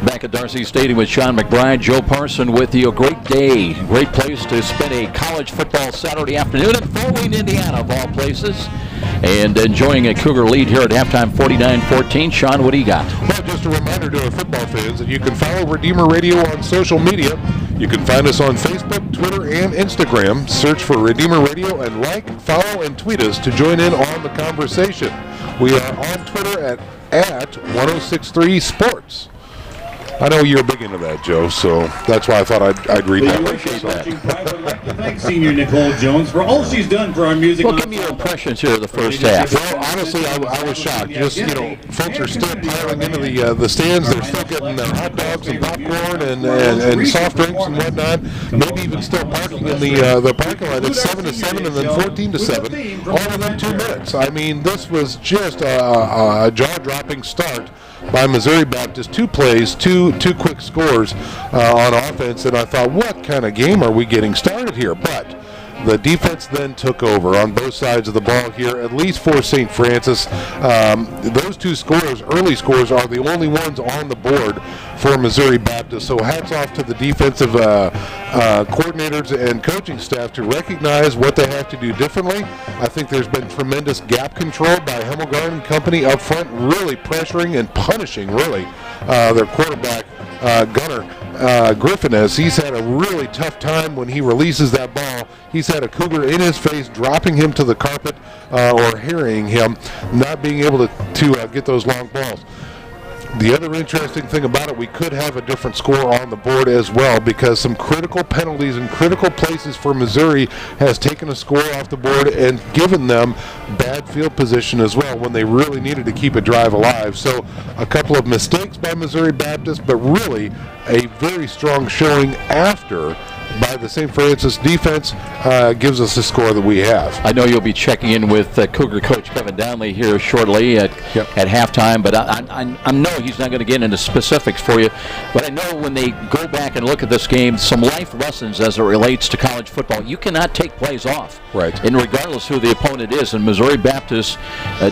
Back at Darcy Stadium with Sean McBride, Joe Parson with you. A great day, great place to spend a college football Saturday afternoon in Fort Wayne, Indiana, of all places. And enjoying a Cougar lead here at halftime, 49-14. Sean, what do you got? Well, just a reminder to our football fans that you can follow Redeemer Radio on social media. You can find us on Facebook, Twitter, and Instagram. Search for Redeemer Radio and like, follow, and tweet us to join in on the conversation. We are on Twitter at 1063 Sports. I know you're big into that, Joe, so that's why I thought I'd read that. Appreciate that. I would like to thank Senior Nicole Jones for all she's done for our music. Well, give me your impressions here of the first half. Well, honestly, I was shocked. Just, folks are still piling into the stands. They're still getting their hot dogs and popcorn and soft drinks and whatnot. Maybe even still parking in the parking lot. It's 7-7 and then 14-7. All within 2 minutes. I mean, this was just a jaw-dropping start by Missouri Baptist. 2 plays, two quick scores on offense, and I thought, what kind of game are we getting started here? But The defense then took over on both sides of the ball here, at least for St. Francis. Those two scores, early scores, are the only ones on the board for Missouri Baptist. So hats off to the defensive coordinators and coaching staff to recognize what they have to do differently. I think there's been tremendous gap control by Hemmelgarn and company up front, really pressuring and punishing, really, their quarterback, Gunner Griffin, as he's had a really tough time when he releases that ball. He's had a Cougar in his face, dropping him to the carpet or harrying him, not being able to get those long balls. The other interesting thing about it, we could have a different score on the board as well, because some critical penalties in critical places for Missouri has taken a score off the board and given them bad field position as well when they really needed to keep a drive alive. So a couple of mistakes by Missouri Baptist, but really a very strong showing after by the St. Francis defense gives us the score that we have. I know you'll be checking in with Cougar coach Kevin Downley here shortly at halftime, but I know he's not going to get into specifics for you. But I know when they go back and look at this game, some life lessons as it relates to college football. You cannot take plays off. Right. And regardless who the opponent is, and Missouri Baptist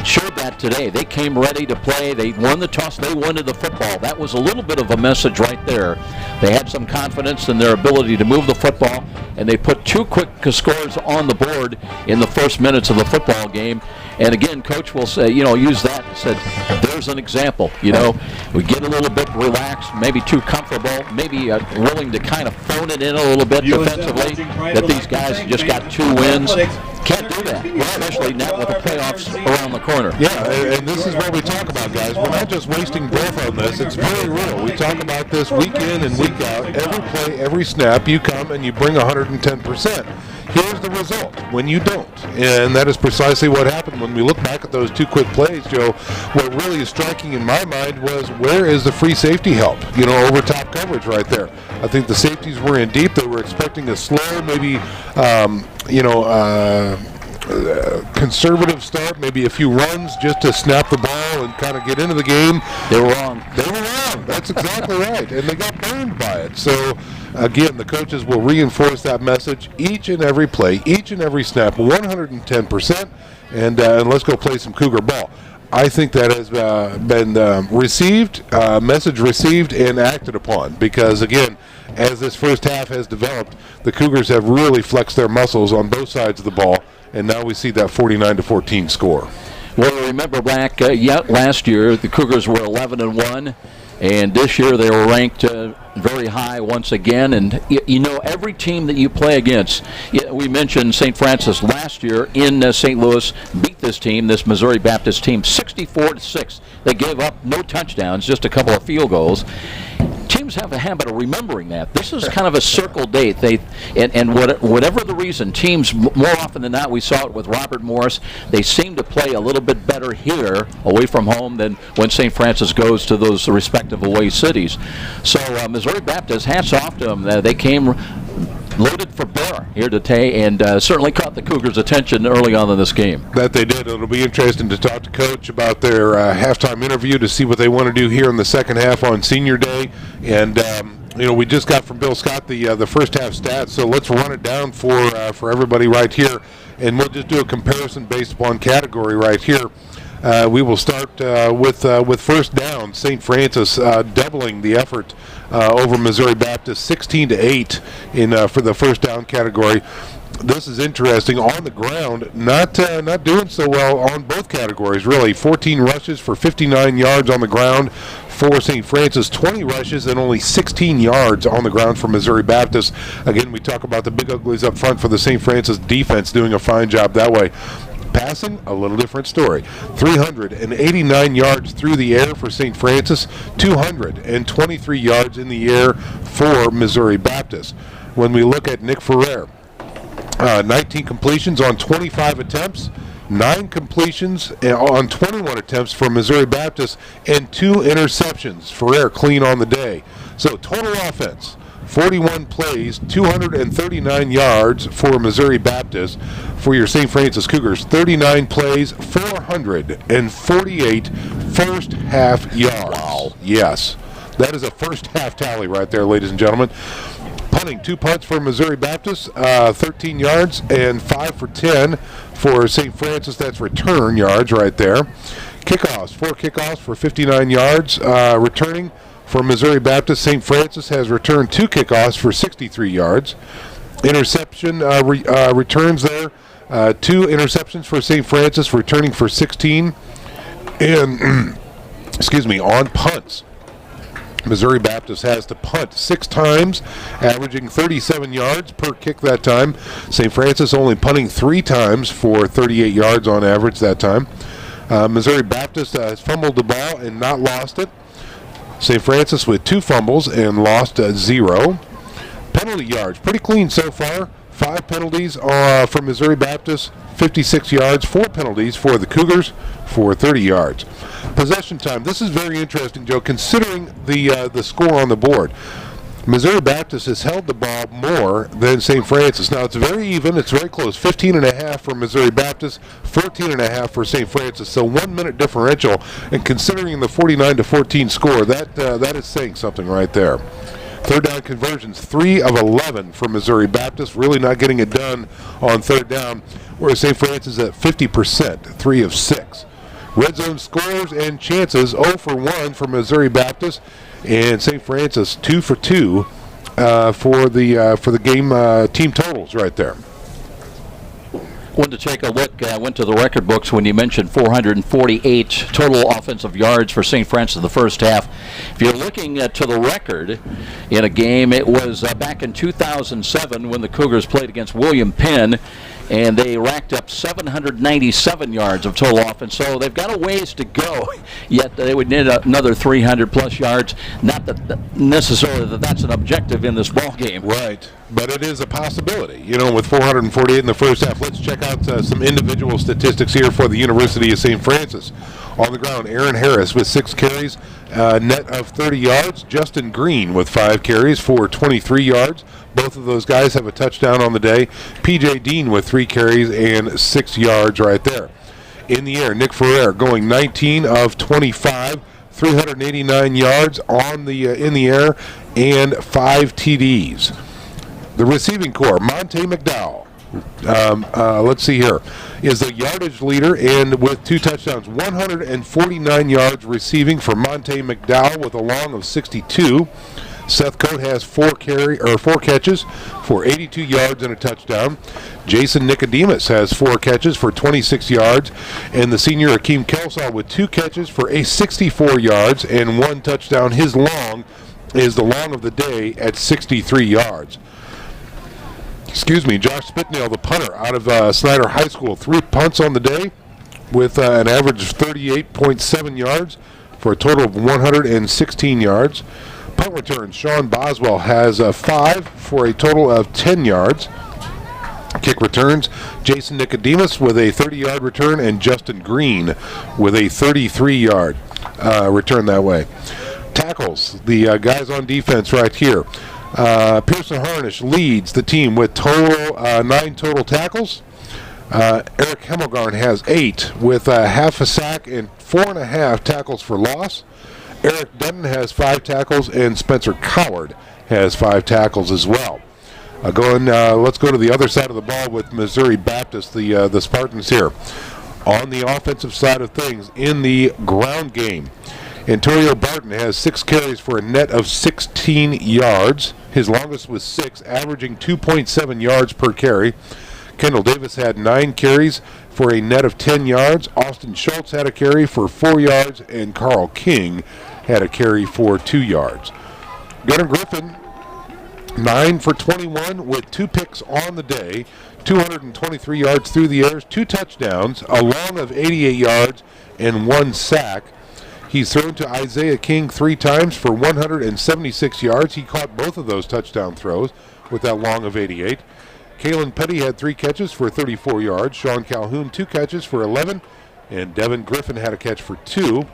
showed that today. They came ready to play. They won the toss. They wanted the football. That was a little bit of a message right there. They had some confidence in their ability to move the football, and they put two quick scores on the board in the first minutes of the football game. And again, coach will say, use that and said, there's an example. We get a little bit relaxed, maybe too comfortable, maybe willing to kind of phone it in a little bit defensively, that these guys just got 2 wins. Can't do that, especially not with the playoffs around the corner. Yeah, and this is what we talk about, guys. We're not just wasting breath on this. It's very real. We talk about this week in and week out. Every play, every snap, you come and you bring 110%. Here's the result when you don't. And that is precisely what happened when we look back at those 2 quick plays, Joe. What really is striking in my mind was, where is the free safety help? Over top coverage right there. I think the safeties were in deep. They were expecting a slow, maybe, conservative start, maybe a few runs just to snap the ball and kind of get into the game. They were wrong. That's exactly right. And they got burned by it. So, again, the coaches will reinforce that message each and every play, each and every snap, 110%, and let's go play some Cougar ball. I think that has been message received and acted upon, because, again, as this first half has developed, the Cougars have really flexed their muscles on both sides of the ball, and now we see that 49-14 score. Well, remember back last year, the Cougars were 11-1, and this year they were ranked very high once again. And every team that you play against, we mentioned St. Francis last year in St. Louis beat this team, this Missouri Baptist team, 64-6. They gave up no touchdowns, just a couple of field goals. Teams have a habit of remembering that. This is kind of a circle date. Whatever the reason, teams, more often than not, we saw it with Robert Morris, they seem to play a little bit better here, away from home, than when St. Francis goes to those respective away cities. So Missouri Baptist, hats off to them. They came loaded for bear here today, and certainly caught the Cougars' attention early on in this game. That they did. It'll be interesting to talk to Coach about their halftime interview to see what they want to do here in the second half on Senior Day. And we just got from Bill Scott the first half stats, so let's run it down for everybody right here, and we'll just do a comparison based upon category right here. We will start with first down. St. Francis doubling the effort over Missouri Baptist, 16-8 for the first down category. This is interesting. On the ground, not doing so well on both categories, really. 14 rushes for 59 yards on the ground for St. Francis, 20 rushes and only 16 yards on the ground for Missouri Baptist. Again, we talk about the big uglies up front for the St. Francis defense doing a fine job that way. Passing, a little different story. 389 yards through the air for St. Francis, 223 yards in the air for Missouri Baptist. When we look at Nick Ferrer, 19 completions on 25 attempts, 9 completions on 21 attempts for Missouri Baptist, and 2 interceptions. Ferrer clean on the day. So total offense, 41 plays, 239 yards for Missouri Baptist. For your St. Francis Cougars, 39 plays, 448 first half yards. Wow. Yes. That is a first half tally right there, ladies and gentlemen. Punting, 2 punts for Missouri Baptist, 13 yards, and 5 for 10 for St. Francis. That's return yards right there. Kickoffs, 4 kickoffs for 59 yards. Returning for Missouri Baptist, St. Francis has returned 2 kickoffs for 63 yards. Interception returns there. 2 interceptions for St. Francis, returning for 16. And, on punts, Missouri Baptist has to punt 6 times, averaging 37 yards per kick that time. St. Francis only punting 3 times for 38 yards on average that time. Missouri Baptist has fumbled the ball and not lost it. St. Francis with 2 fumbles and lost 0. Penalty yards, pretty clean so far. 5 penalties for Missouri Baptist, 56 yards. 4 penalties for the Cougars for 30 yards. Possession time. This is very interesting, Joe, considering the score on the board. Missouri Baptist has held the ball more than St. Francis. Now, it's very even. It's very close. 15.5 for Missouri Baptist, 14.5 for St. Francis. So 1 minute differential. And considering the 49-14 score, that is saying something right there. Third down conversions, 3 of 11 for Missouri Baptist. Really not getting it done on third down, whereas St. Francis at 50%, 3 of 6. Red zone scores and chances, 0 for 1 for Missouri Baptist, and St. Francis 2 for 2 for the game team totals right there. Wanted to take a look. I went to the record books when you mentioned 448 total offensive yards for St. Francis in the first half. If you're looking to the record in a game, it was back in 2007 when the Cougars played against William Penn, and they racked up 797 yards of total offense. So they've got a ways to go, yet they would need another 300-plus yards. Not that necessarily that's an objective in this ball game. Right, but it is a possibility. With 448 in the first half, let's check out some individual statistics here for the University of St. Francis. On the ground, Aaron Harris with 6 carries, net of 30 yards. Justin Green with 5 carries for 23 yards. Both of those guys have a touchdown on the day. P.J. Dean with 3 carries and 6 yards right there. In the air, Nick Ferrer going 19 of 25, 389 yards in the air, and 5 TDs. The receiving corps, Monte McDowell, let's see here, is the yardage leader and with 2 touchdowns, 149 yards receiving for Monte McDowell with a long of 62. Seth Coate has 4 catches for 82 yards and a touchdown. Jason Nicodemus has 4 catches for 26 yards, and the senior Akeem Kelsaw with 2 catches for 64 yards and 1 touchdown. His long is the long of the day at 63 yards. Josh Spitnell, the punter out of Snyder High School, 3 punts on the day with an average of 38.7 yards for a total of 116 yards. Punt returns, Sean Boswell has 5 for a total of 10 yards. Kick returns, Jason Nicodemus with a 30-yard return and Justin Green with a 33-yard return that way. Tackles, the guys on defense right here. Pearson Harnish leads the team with 9 total tackles. Eric Hemmelgarn has 8 with half a sack and 4.5 tackles for loss. Eric Dutton has 5 tackles, and Spencer Coward has 5 tackles as well. Let's go to the other side of the ball with Missouri Baptist, the Spartans here. On the offensive side of things, in the ground game, Antonio Barton has 6 carries for a net of 16 yards. His longest was 6, averaging 2.7 yards per carry. Kendall Davis had 9 carries for a net of 10 yards. Austin Schultz had a carry for 4 yards, and Carl King had a carry for 2 yards. Gunnar Griffin, 9 for 21 with 2 picks on the day, 223 yards through the air, 2 touchdowns, a long of 88 yards, and 1 sack. He's thrown to Isaiah King 3 times for 176 yards. He caught both of those touchdown throws with that long of 88. Kalen Petty had 3 catches for 34 yards. Sean Calhoun, 2 catches for 11. And Devin Griffin had a catch for 2.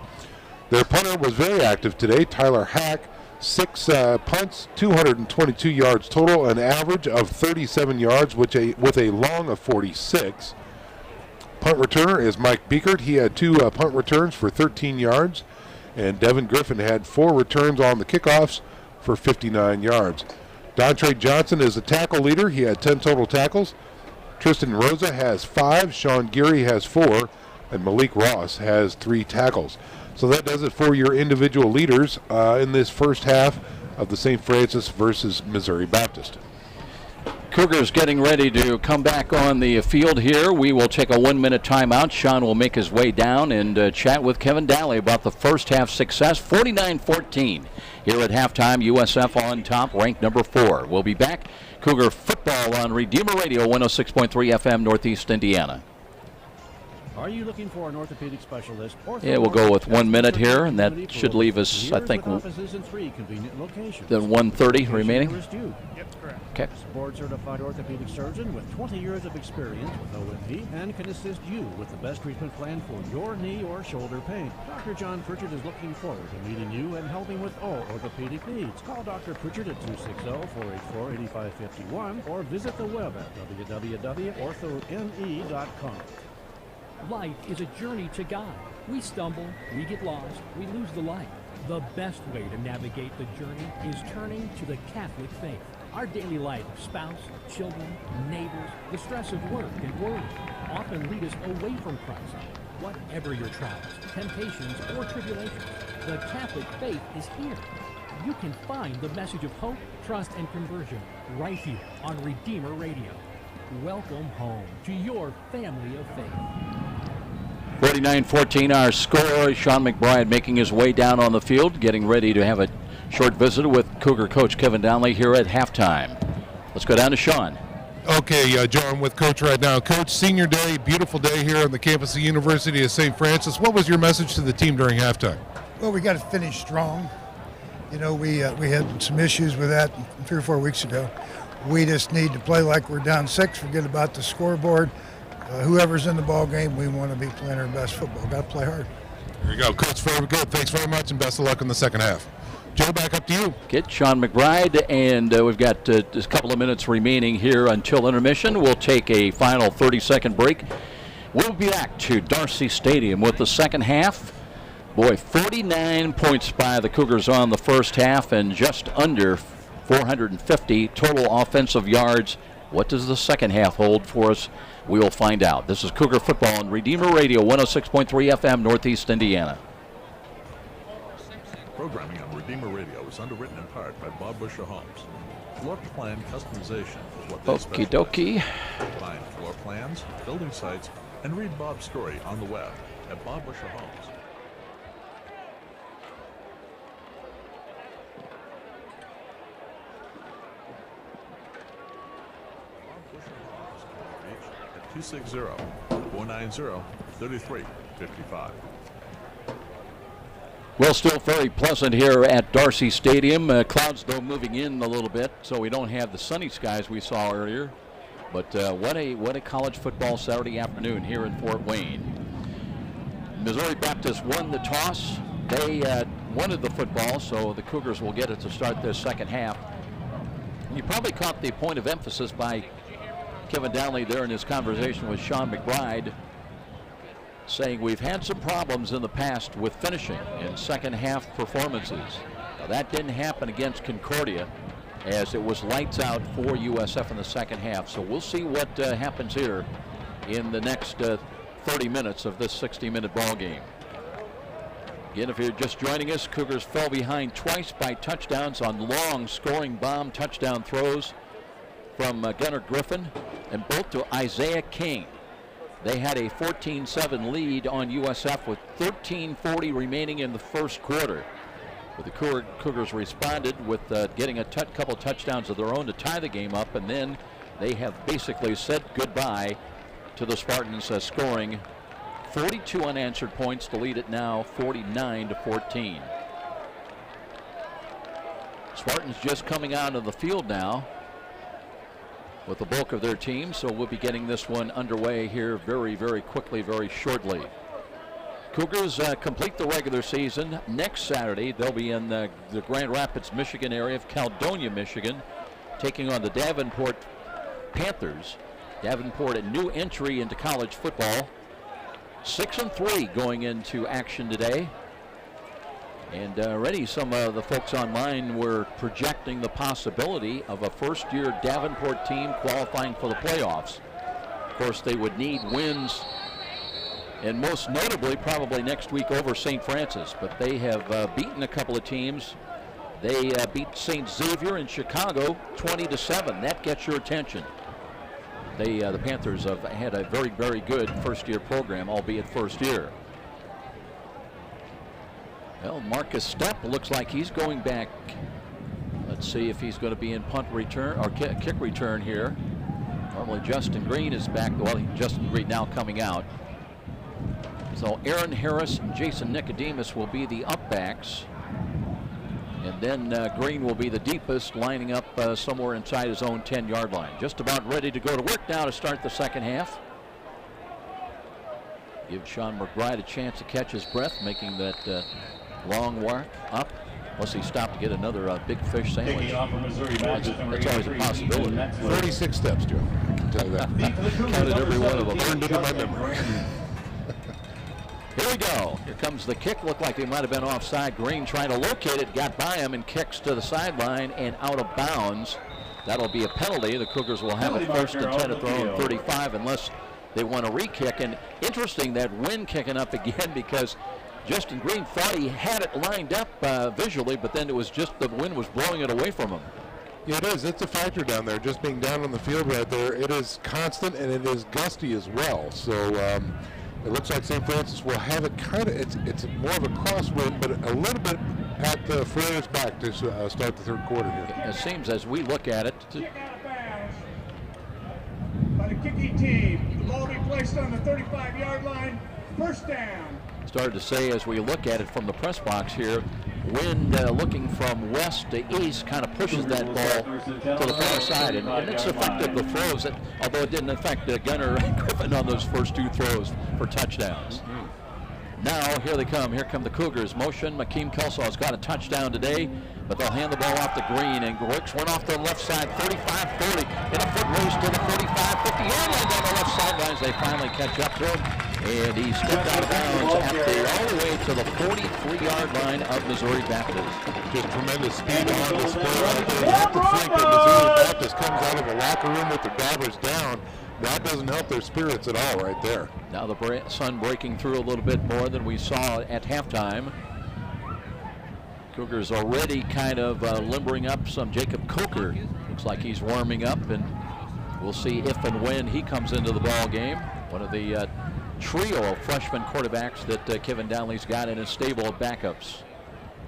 Their punter was very active today. Tyler Hack, 6 punts, 222 yards total, an average of 37 yards with a long of 46. Punt returner is Mike Beekert. He had 2 punt returns for 13 yards. And Devin Griffin had 4 returns on the kickoffs for 59 yards. Dontre Johnson is the tackle leader. He had 10 total tackles. Tristan Rosa has 5. Sean Geary has 4. And Malik Ross has 3 tackles. So that does it for your individual leaders in this first half of the St. Francis versus Missouri Baptist. Cougars getting ready to come back on the field here. We will take a 1-minute timeout. Sean will make his way down and chat with Kevin Daly about the first half success. 49-14 here at halftime. USF on top, ranked number 4. We'll be back. Cougar football on Redeemer Radio, 106.3 FM, Northeast Indiana. Are you looking for an orthopedic specialist? Yeah, we'll go with 1 minute here, and that should leave us, I think, then 1:30 remaining. Yep, correct. Okay. Board-certified orthopedic surgeon with 20 years of experience with OMP and can assist you with the best treatment plan for your knee or shoulder pain. Dr. John Pritchard is looking forward to meeting you and helping with all orthopedic needs. Call Dr. Pritchard at 260-484-8551 or visit the web at www.orthone.com. Life is a journey to God. We stumble, we get lost, we lose the light. The best way to navigate the journey is turning to the Catholic faith. Our daily life of spouse, children, neighbors, the stress of work and worry often lead us away from Christ. Whatever your trials, temptations, or tribulations, the Catholic faith is here. You can find the message of hope, trust, and conversion right here on Redeemer Radio. Welcome home to your family of faith. 49-14 our score. Sean McBride making his way down on the field, getting ready to have a short visit with Cougar coach Kevin Donnelly here at halftime. Let's go down to Sean. Okay, John, with Coach right now. Coach, senior day, beautiful day here on the campus of the University of St. Francis. What was your message to the team during halftime? Well, we got to finish strong. You know, we had some issues with that 3 or 4 weeks ago. We just need to play like we're down 6, forget about the scoreboard. Whoever's in the ball game, we want to be playing our best football. Got to play hard. There you go, Coach. Very good. Thanks very much, and best of luck in the second half. Joe, back up to you. Get Sean McBride, and we've got just a couple of minutes remaining here until intermission. We'll take a final 30-second break. We'll be back to Darcy Stadium with the second half. Boy, 49 points by the Cougars on the first half and just under 450 total offensive yards. What does the second half hold for us? We will find out. This is Cougar Football on Redeemer Radio, 106.3 FM, Northeast Indiana. Programming on Redeemer Radio is underwritten in part by Bob Busher Homes. Floor plan customization is what they specialize in. Okie dokie. Find floor plans, building sites, and read Bob's story on the web at Bob Busher Homes. Bob Busher Homes can be reached at 260-490-3355. Well, still very pleasant here at Darcy Stadium. Clouds though moving in a little bit, so we don't have the sunny skies we saw earlier. But what a college football Saturday afternoon here in Fort Wayne. Missouri Baptist won the toss. They wanted the football, so the Cougars will get it to start their second half. You probably caught the point of emphasis by Kevin Donnelly there in his conversation with Sean McBride, saying we've had some problems in the past with finishing in second half performances. Now, that didn't happen against Concordia, as it was lights out for USF in the second half. So we'll see what happens here in the next 30 minutes of this 60-minute ball game. Again, if you're just joining us, Cougars fell behind twice by touchdowns on long scoring bomb touchdown throws from Gunnar Griffin and both to Isaiah King. They had a 14-7 lead on USF with 13:40 remaining in the first quarter. But the Cougars responded with getting a couple touchdowns of their own to tie the game up, and then they have basically said goodbye to the Spartans, scoring 42 unanswered points to lead it now 49-14. Spartans just coming out of the field now with the bulk of their team, so we'll be getting this one underway here very, very quickly, very shortly. Cougars complete the regular season next Saturday. They'll be in the Grand Rapids, Michigan area of Caledonia, Michigan, taking on the Davenport Panthers. Davenport, a new entry into college football. 6-3 going into action today. And already some of the folks online were projecting the possibility of a first-year Davenport team qualifying for the playoffs. Of course, they would need wins, and most notably probably next week over St. Francis. But they have beaten a couple of teams. They beat St. Xavier in Chicago 20-7. That gets your attention. The Panthers have had a very, very good first-year program, albeit first year. Well, Marcus Stepp looks like he's going back. Let's see if he's going to be in punt return or kick return here. Normally Justin Green is back. Well, Justin Green now coming out. So Aaron Harris and Jason Nicodemus will be the up backs. And then Green will be the deepest, lining up somewhere inside his own 10-yard line. Just about ready to go to work now to start the second half. Give Sean McBride a chance to catch his breath, making that long walk up. Unless he stopped to get another big fish sandwich. That's always a possibility. 36 steps, Joe. I can tell you that. Counted every one of them. Burned into my memory. Here we go. Here comes the kick. Looked like they might have been offside. Green trying to locate it, got by him and kicks to the sideline and out of bounds. That'll be a penalty. The Cougars will have a first and 10 at their own 35 unless they want to re-kick. And interesting that wind kicking up again because Justin Green thought he had it lined up visually, but then it was just the wind was blowing it away from him. Yeah, it is. It's a factor down there. Just being down on the field right there, it is constant and it is gusty as well. So it looks like St. Francis will have it kind of, it's more of a crosswind, but a little bit at the furthest back to start the third quarter here. It seems as we look at it. Kick out of bounds by the kicking team. The ball will be placed on the 35-yard line. First down. Started to say as we look at it from the press box here, wind looking from west to east kind of pushes that ball to the far side, and it's affected the throws, although it didn't affect Gunnar Griffin on those first two throws for touchdowns. Now here they come. Here come the Cougars. Motion. Makeem Kelsaw's got a touchdown today, but they'll hand the ball off to Green, and Grix went off to the left side, 35-40, in a foot race to the 45-50-yard line down the left sidelines. They finally catch up to him. And he stepped out of bounds all the way to the 43-yard line of Missouri Baptist. Just tremendous speed on display right there. You have to think that Missouri Baptist comes out of the locker room with their dabbers down. That doesn't help their spirits at all right there. Now the sun breaking through a little bit more than we saw at halftime. Cougars already kind of limbering up some. Jacob Coker looks like he's warming up, and we'll see if and when he comes into the ball game. One of the trio of freshman quarterbacks that Kevin Downley's got in his stable of backups.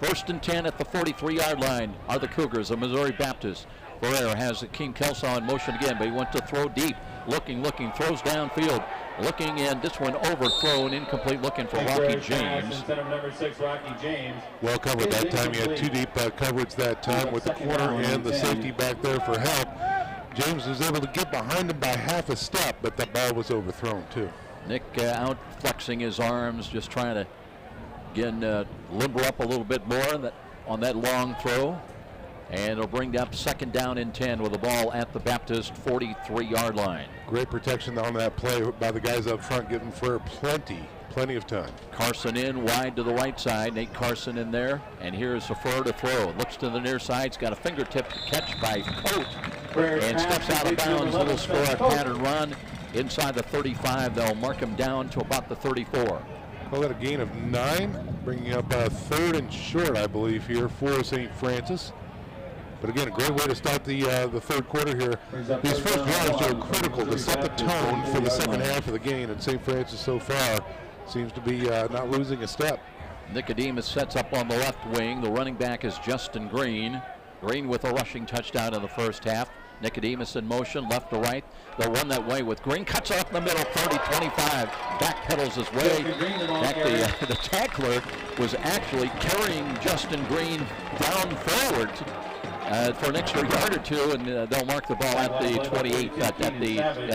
First and 10 at the 43-yard line are the Cougars of Missouri Baptist. Ferrer has Akeem Kelsaw in motion again, but he went to throw deep. Looking, throws downfield. Looking, and this one overthrown, incomplete, looking for Rocky James. Instead of number 6, Rocky James. Well covered that time. He had two deep coverage that time with the corner and the safety back there for help. James was able to get behind him by half a step, but that ball was overthrown too. Nick out flexing his arms, just trying to, again, limber up a little bit more on that long throw. And it'll bring up second down and 10 with the ball at the Baptist 43-yard line. Great protection on that play by the guys up front, giving Ferrer plenty of time. Carson in wide to the right side. Nate Carson in there. And here's Ferrer to throw. Looks to the near side. He's got a fingertip catch by Coate. And steps out of bounds. Little score pattern run. Inside the 35, they'll mark him down to about the 34. Call that a gain of 9, bringing up third and short, I believe, here for St. Francis. But again, a great way to start the third quarter here. These first drives are critical to set the tone for the second half of the game, and St. Francis so far seems to be not losing a step. Nicodemus sets up on the left wing. The running back is Justin Green. Green with a rushing touchdown in the first half. Nicodemus in motion, left to right. They'll run that way with Green. Cuts off in the middle, 30-25. Backpedals his way. The tackler was actually carrying Justin Green down forward for an extra yard or two, and they'll mark the ball at the 28 at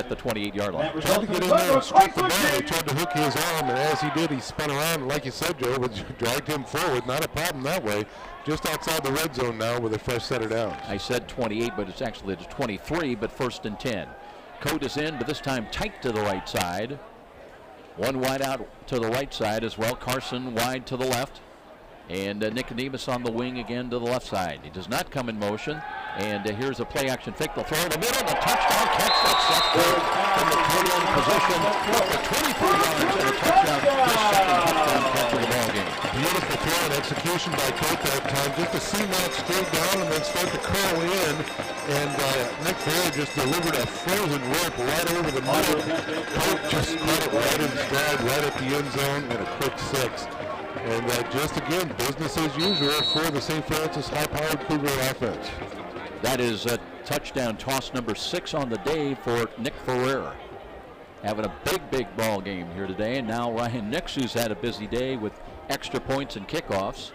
the 28-yard line. Tried to get in there and strip the ball. He tried to hook his arm, and as he did, he spun around. And like you said, Joe, dragged him forward. Not a problem that way. Just outside the red zone now with a fresh set of downs. I said 28, but it's actually 23, but first and 10. Coate is in, but this time tight to the right side. One wide out to the right side as well. Carson wide to the left. And Nicodemus on the wing again to the left side. He does not come in motion. And here's a play action fake. They'll throw in the middle. The touchdown catch. That's Seth in the tight end position for 24 yards and a touchdown. His second touchdown catch of the ball game. Beautiful throw and execution by Coach that time. Just to see that straight down and then start to curl in. And Nick Fair just delivered a frozen rip right over the middle. Coach just caught it right in stride, right at the end zone, and a quick 6. And just again, business as usual for the St. Francis high-powered Cougar offense. That is a touchdown toss number 6 on the day for Nick Ferrer. Having a big ball game here today. And now Ryan Nix, who's had a busy day with extra points and kickoffs.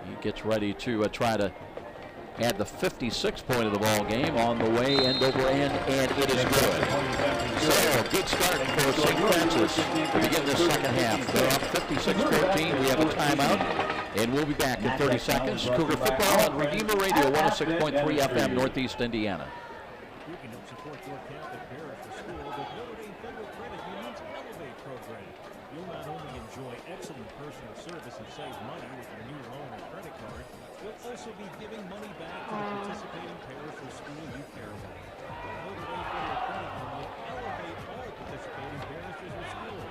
He gets ready to try to add the 56th point of the ball game on the way, end over end, and it is good. So, good start for St. Francis to begin this second half. They're up 56-14. We have a timeout, and we'll be back in 30 seconds. Cougar football on Redeemer Radio, 106.3 FM, Northeast Indiana. You can help support your Catholic parish or school with Notre Dame Federal Credit Union's Elevate program. You'll not only enjoy excellent personal service and save money with your new loan or credit card, you'll also be giving money back to the participating parish or school you care about. Notre Dame Federal Credit Union Elevate all participating parishes or schools.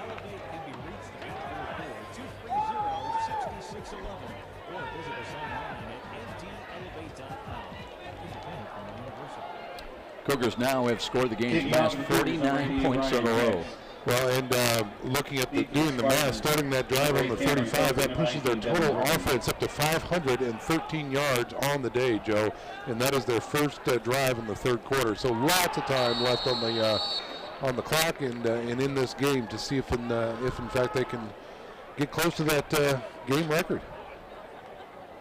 Elevate can be reached at 844-230-6611 or visit us online at ndelevate.com. Independent from the university. Cougars now have scored the game's last 49 points in a row. Well, and looking at doing the math, starting that drive on the 35, that pushes their total offense up to 513 yards on the day, Joe, and that is their first drive in the third quarter. So lots of time left on the clock and in this game to see if in fact they can get close to that game record.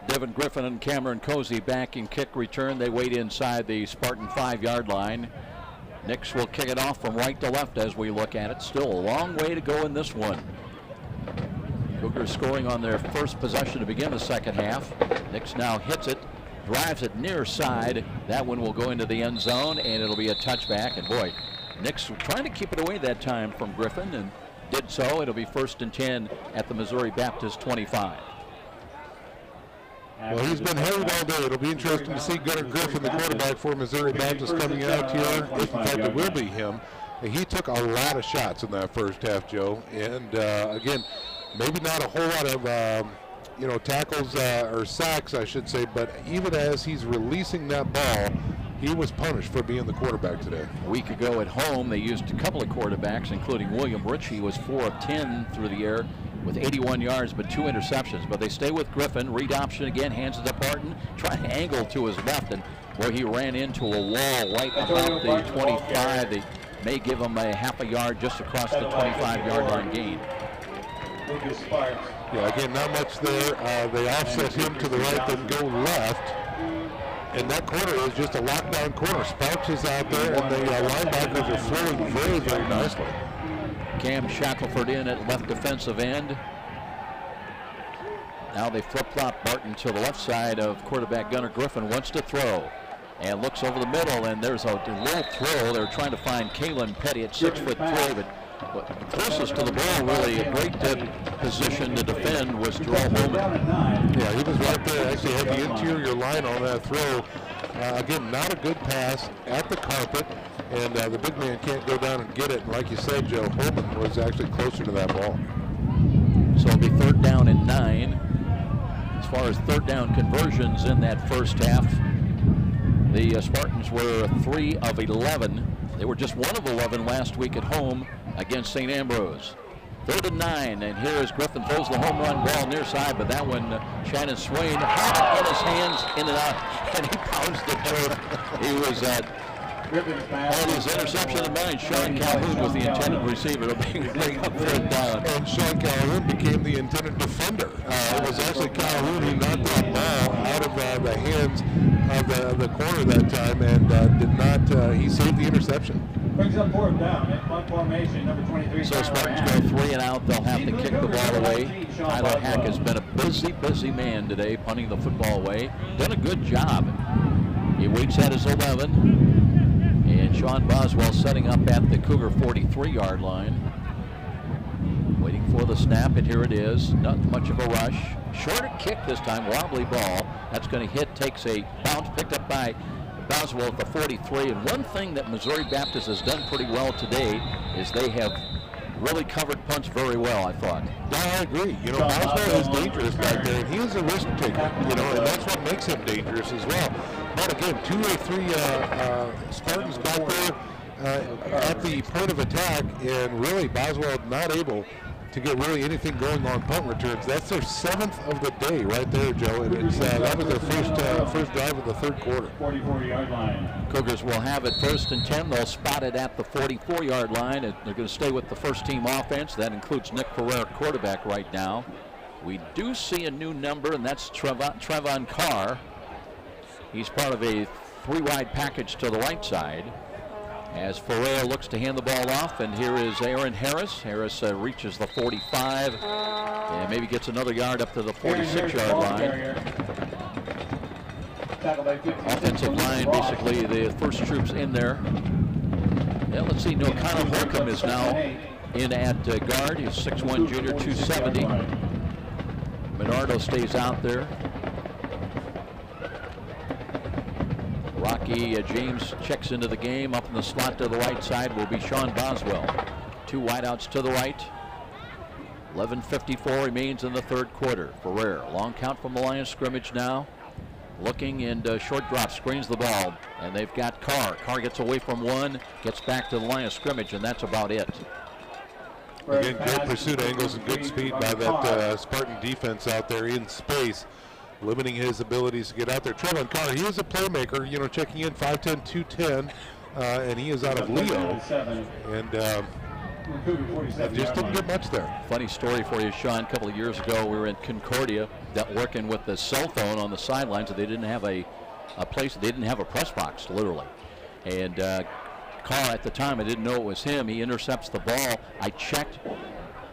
Devin Griffin and Cameron Cozy backing kick return. They wait inside the Spartan 5-yard line. Nix will kick it off from right to left as we look at it. Still a long way to go in this one. Cougars scoring on their first possession to begin the second half. Nix now hits it, drives it near side. That one will go into the end zone, and it'll be a touchback. And boy, Nix trying to keep it away that time from Griffin, and did so. It'll be 1st and 10 at the Missouri Baptist 25. Well, he's been harried all day. It'll be interesting to see Gunnar Griffin, the quarterback for Missouri Baptist, coming out here. If, in fact, it will be him. He took a lot of shots in that first half, Joe. And, again, maybe not a whole lot of, tackles or sacks, I should say. But even as he's releasing that ball, he was punished for being the quarterback today. A week ago at home, they used a couple of quarterbacks, including William Rich. He was 4 of 10 through the air with 81 yards but 2 interceptions. But they stay with Griffin. Read option again, hands it to Barton. Try to angle to his left, and where he ran into a wall right about the 25. They may give him a half a yard just across the 25-yard line gain. Yeah, again, not much there. They offset him to the right, then go left. And that corner is just a lockdown corner. Sparks is out there, and the linebackers are flowing very, very nicely. Cam Shackelford in at left defensive end. Now they flip-flop Barton to the left side of quarterback Gunnar Griffin. Wants to throw and looks over the middle, and there's a low throw. They're trying to find Kalen Petty at 6'3", but closest to the ball, really a great position to defend was Jerome Holman. Yeah, he was right there. Actually had the interior line on that throw. Again, not a good pass at the carpet, and the big man can't go down and get it. And like you said, Joe, Holman was actually closer to that ball. So it'll be 3rd down and 9. As far as 3rd down conversions in that first half, the Spartans were 3 of 11. They were just 1 of 11 last week at home against St. Ambrose. 3rd and 9, and here is Griffin throws the home run ball near side, but that one, Shannon Swain had it in his hands, in and out, and he pounds the turf. He was on his interception of 9. Sean Calhoun was the intended receiver. It'll bring up 3rd down. And Sean Calhoun became the intended defender. It was actually Calhoun who knocked that ball out of the hands of the corner that time, and did not. He saved the interception. Brings up 4th down at punt formation, number 23. So Spartans go 3 and out. They'll have to kick the ball away. Tyler Hack has been a busy man today, punting the football away. Done a good job. He waits at his 11. And Sean Boswell setting up at the Cougar 43-yard line. Waiting for the snap, and here it is. Not much of a rush. Shorter kick this time, wobbly ball. That's going to hit, takes a bounce, picked up by Boswell at the 43. And one thing that Missouri Baptist has done pretty well today is they have really covered punts very well, I thought. I agree. You know, Boswell is dangerous back there, and he is a risk taker, you know, and that's what makes him dangerous as well. But again, 2 or 3 Spartans back there at the point of attack, and really Boswell not able to get really anything going on punt returns. That's their 7th of the day right there, Joe, and it's, that was their first drive of the third quarter. 44-yard line. Cougars will have it 1st and 10. They'll spot it at the 44-yard line, and they're going to stay with the first-team offense. That includes Nick Ferrer, quarterback right now. We do see a new number, and that's Trevon Carr. He's part of a 3-wide package to the right side, as Ferrer looks to hand the ball off, and here is Aaron Harris. Harris reaches the 45 and maybe gets another yard up to the 46-yard line. Offensive line, basically the first troops in there. Yeah, let's see, Connor Holcomb is now in at guard. He's 6'1", junior, 270. Menardo stays out there. Rocky James checks into the game. Up in the slot to the right side will be Sean Boswell. 2 wideouts to the right. 11:54 remains in the third quarter. Ferrer, long count from the line of scrimmage now. Looking, and short drop, screens the ball. And they've got Carr. Carr gets away from one, gets back to the line of scrimmage, and that's about it. Again, good pursuit angles and good speed by that Spartan defense out there in space, limiting his abilities to get out there. Trevon Carr, he is a playmaker, you know, checking in 5'10", 210, and he is out of Leo. And just didn't get much there. Funny story for you, Sean. A couple of years ago, we were in Concordia working with the cell phone on the sidelines, and they didn't have a place, they didn't have a press box, literally. And Carr, at the time, I didn't know it was him. He intercepts the ball. I checked.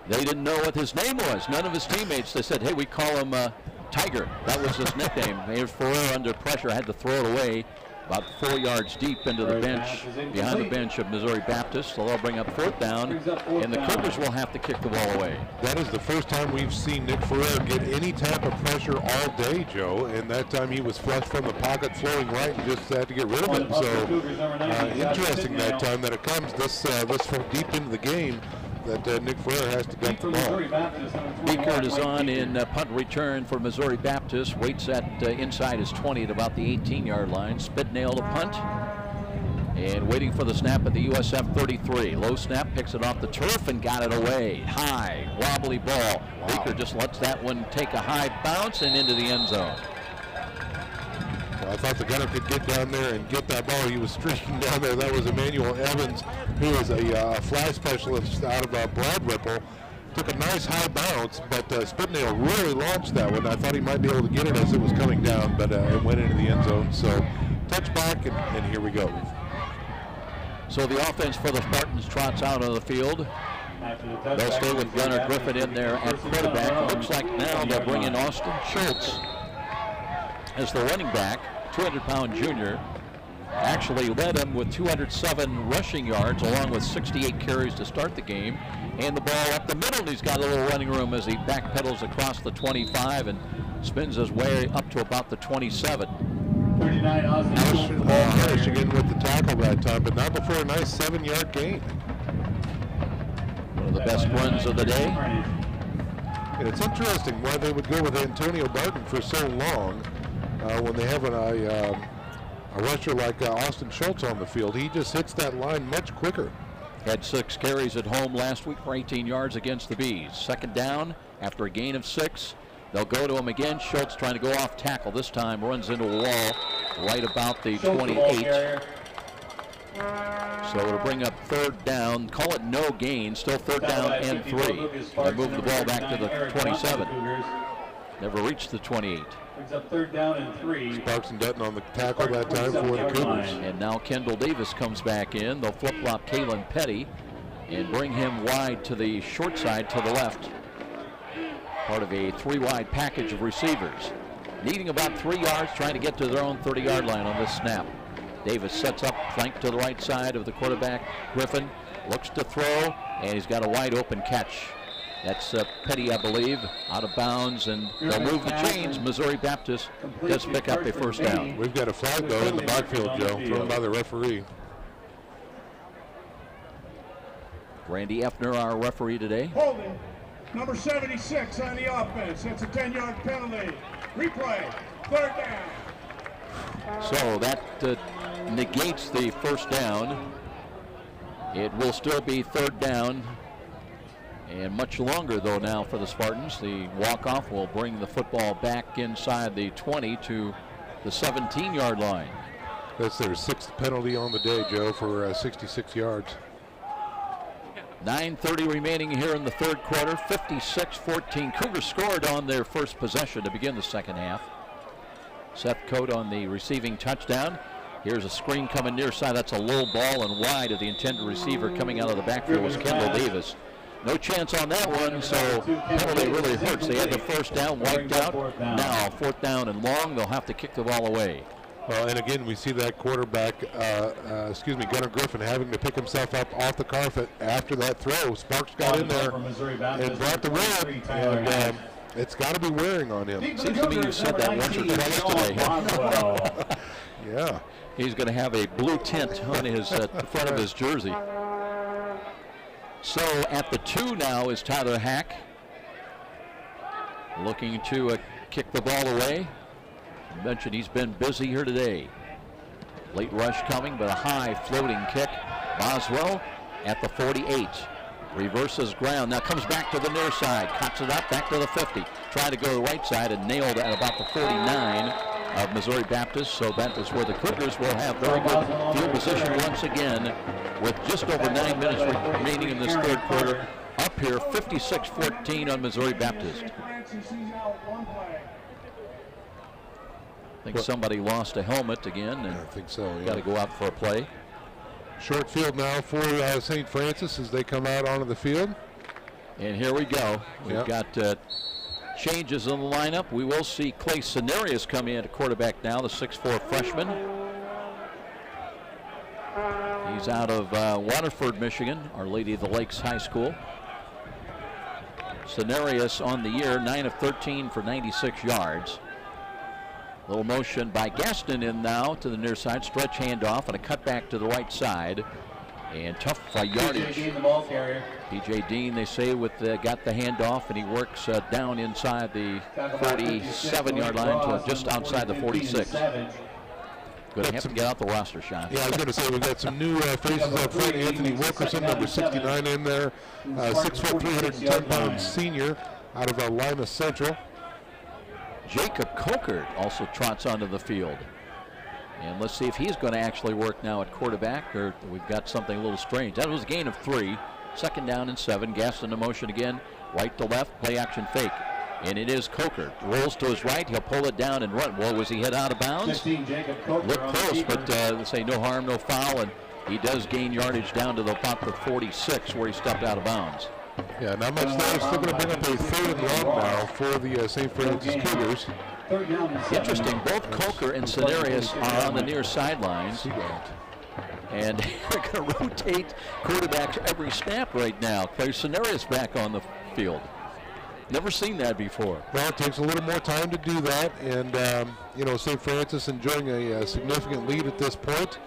They didn't know what his name was. None of his teammates. They said, hey, we call him Tiger. That was his nickname. Ferrer under pressure had to throw it away about 4 yards deep into the bench, behind the bench of Missouri Baptist. So they'll bring up 4th down, and the Cougars will have to kick the ball away. That is the first time we've seen Nick Ferrer get any type of pressure all day, Joe, and that time he was flushed from the pocket, flowing right, and just had to get rid of it. So interesting that time that it comes this from deep into the game, that Nick Ferrer has to dump the ball. Beekert is on in punt return for Missouri Baptist. Waits at inside his 20 at about the 18-yard line. Spidnail to punt. And waiting for the snap at the USF 33. Low snap, picks it off the turf and got it away. High, wobbly ball. Wow. Beekert just lets that one take a high bounce and into the end zone. I thought the gunner could get down there and get that ball. He was streaking down there. That was Emmanuel Evans, who is a fly specialist out of Broad Ripple. Took a nice high bounce, but Spitnail really launched that one. I thought he might be able to get it as it was coming down, but it went into the end zone. So touch back, and here we go. So the offense for the Spartans trots out on the field. They'll stay with Gunnar Griffin in there at quarterback. It looks like now they'll bring in Austin Schultz as the running back. 200-pound junior, actually led him with 207 rushing yards along with 68 carries to start the game. And the ball up the middle, and he's got a little running room as he backpedals across the 25 and spins his way up to about the 27. 39 Austin Harris again with the tackle that time, but not before a nice 7-yard gain. One of the best runs of the day. And it's interesting why they would go with Antonio Barton for so long. When they have a rusher like Austin Schultz on the field, he just hits that line much quicker. Had 6 carries at home last week for 18 yards against the Bees. Second down after a gain of 6. They'll go to him again. Schultz trying to go off tackle. This time runs into a wall right about the 28. So it'll bring up 3rd down. Call it no gain. Still 3rd down and 3. They move the ball back to the 27. Never reached the 28. Brings up 3rd down and 3. Sparks and Dutton on the tackle that time for the Cougars. And now Kendall Davis comes back in. They'll flip-flop Kalen Petty and bring him wide to the short side to the left. Part of a 3-wide package of receivers. Needing about 3 yards, trying to get to their own 30-yard line on this snap. Davis sets up, flank to the right side of the quarterback. Griffin looks to throw, and he's got a wide open catch. That's Petty, I believe, out of bounds, and they'll move the chains. Missouri Baptist does pick up a first down. We've got a flag, though, in the backfield, Joe, thrown by the referee. Randy Effner, our referee today. Holding. Number 76 on the offense. That's a 10-yard penalty. Replay. Third down. So that negates the first down. It will still be third down. And much longer, though, now for the Spartans. The walk-off will bring the football back inside the 20 to the 17-yard line. That's their 6th penalty on the day, Joe, for 66 yards. 9:30 remaining here in the third quarter. 56-14. Cougars scored on their first possession to begin the second half. Seth Coate on the receiving touchdown. Here's a screen coming near side. That's a low ball and wide of the intended receiver. Coming out of the backfield was Kendall Davis. No chance on that one, so penalty really hurts. They had the first down wiped out. Now, fourth down and long, they'll have to kick the ball away. Well, and again, we see that quarterback, Gunnar Griffin, having to pick himself up off the carpet after that throw. Sparks got in there and brought the run, and it's got to be wearing on him. Seems to me you said that once or twice today. Yeah. He's going to have a blue tint on his front of his jersey. So at the 2 now is Tyler Hack, looking to kick the ball away. I mentioned he's been busy here today. Late rush coming, but a high floating kick. Boswell at the 48. Reverses ground. Now comes back to the near side. Cuts it up back to the 50. Tried to go to the right side and nailed at about the 49 of Missouri Baptist. So that is where the Cougars will have very good field position once again with just over 9 minutes remaining in this third quarter. Up here, 56-14 on Missouri Baptist. I think somebody lost a helmet again, and I think so. Got to go out for a play. Short field now for St. Francis as they come out onto the field. And here we go. We've got changes in the lineup. We will see Clay Cenarius come in at quarterback now, the 6'4 freshman. He's out of Waterford, Michigan, Our Lady of the Lakes High School. Cenarius on the year, 9 of 13 for 96 yards. Little motion by Gaston in now to the near side. Stretch handoff and a cutback to the right side. And tough yardage. P.J. Dean, the ball carrier. P.J. Dean, they say, got the handoff, and he works down inside the 47-yard line to just outside the 46. Going to have to get out the roster, Sean. Yeah, I was going to say, we've got some new faces up front. Anthony Wilkerson, number 69 in there. 6 foot, 310-pound senior out of Lima Central. Jacob Coker also trots onto the field. And let's see if he's going to actually work now at quarterback, or we've got something a little strange. That was a gain of 3. Second down and 7. Gaston in motion again. Right to left. Play action fake. And it is Coker. Rolls to his right. He'll pull it down and run. Well, was he hit out of bounds? 15, Jacob Coker. Looked close, but they say no harm, no foul. And he does gain yardage down to about the 46 where he stepped out of bounds. Yeah, not much there. Still going to bring up a 3rd and long now for the St. Francis Cougars. Interesting, both Coker and Cenarius are on the near sidelines. And they're going to rotate quarterbacks every snap right now. Clay Cenarius back on the field. Never seen that before. Well, it takes a little more time to do that. And, St. Francis enjoying a significant lead at this point.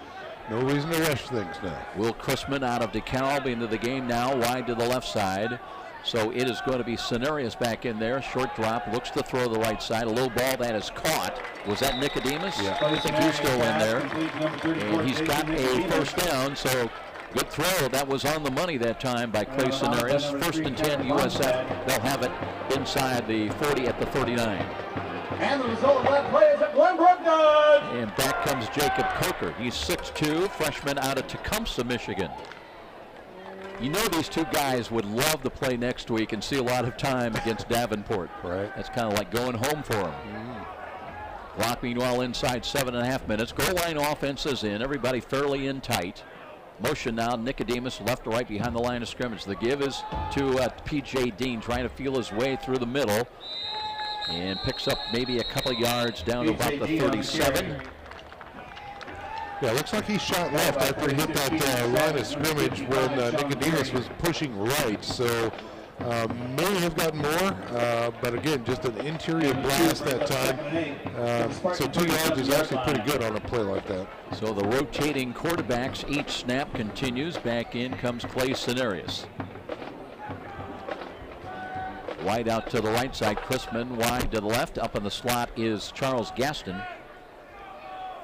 No reason to rush things now. Will Chrisman out of DeKalb into the game now, wide to the left side. So it is going to be Cenarius back in there. Short drop, looks to throw the right side. A low ball that is caught. Was that Nicodemus? Yeah. I think he's still in there. And he's got a first down, so good throw. That was on the money that time by Clay Cenarius. 1st and 10 USF. They'll have it inside the 40 at the 39. And the result of that play is a Glenbrook dodge. And back comes Jacob Coker. He's 6'2", freshman out of Tecumseh, Michigan. You know these two guys would love to play next week and see a lot of time against Davenport. Right. That's kind of like going home for them. Clock meanwhile inside 7.5 minutes. Goal line offense is in. Everybody fairly in tight. Motion now. Nicodemus left to right behind the line of scrimmage. The give is to P.J. Dean trying to feel his way through the middle. And picks up maybe a couple of yards down to about the 37. Yeah, looks like he shot left after he hit that line of scrimmage when Nicodemus was pushing right. So May have gotten more, but again, just an interior blast that time. So 2 yards is actually pretty good on a play like that. So the rotating quarterbacks, each snap continues. Back in comes Clay Cenarius. Wide out to the right side, Chrisman wide to the left. Up in the slot is Charles Gaston.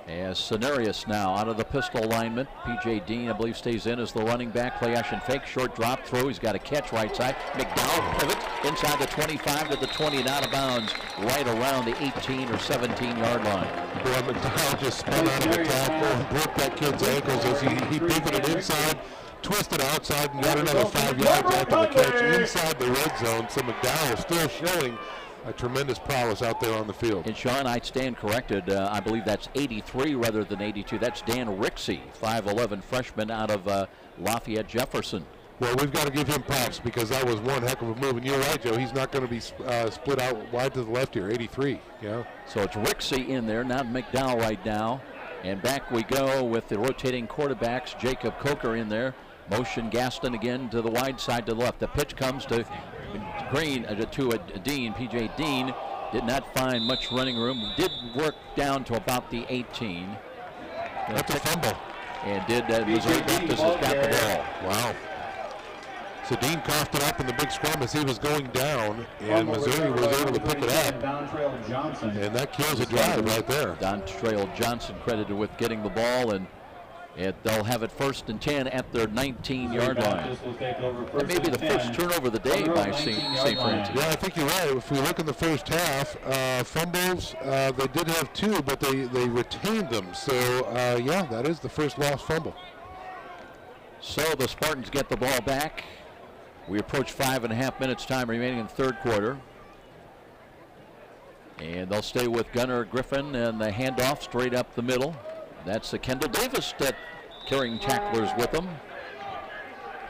As Cenarius now out of the pistol alignment. P.J. Dean, I believe, stays in as the running back. Play action fake, short drop throw. He's got a catch right side. McDowell pivots inside the 25 to the 20 and out of bounds right around the 18 or 17-yard line. Boy, McDowell just spun out of the tackle and broke that kid's ankles as he pivoted inside, twisted outside, and got another 5 yards after the catch inside the red zone. So McDowell still showing a tremendous prowess out there on the field. And Sean, I stand corrected. I believe that's 83 rather than 82. That's Dan Rixey, 5'11 freshman out of Lafayette Jefferson. Well, we've got to give him props because that was one heck of a move. And you're right, Joe. He's not going to be split out wide to the left here, 83. Yeah. So it's Rixey in there, not McDowell right now. And back we go with the rotating quarterbacks. Jacob Coker in there. Motion Gaston again to the wide side to the left. The pitch comes to Green, to Dean. P.J. Dean did not find much running room. Did work down to about the 18. That's a fumble. And Missouri Baptist has got the ball. Wow. So Dean coughed it up in the big scrum as he was going down, and Missouri was able to pick it up. And that kills a drive right there. Dontrell Johnson credited with getting the ball, and they'll have it 1st and 10 at their 19-yard line. That may be the first turnover of the day by St. Francis. Yeah, I think you're right. If we look in the first half, fumbles, they did have 2, but they retained them. So, yeah, that is the first lost fumble. So the Spartans get the ball back. We approach 5.5 minutes time remaining in the third quarter. And they'll stay with Gunnar Griffin, and the handoff straight up the middle. That's Kendall Davis that carrying tacklers with him.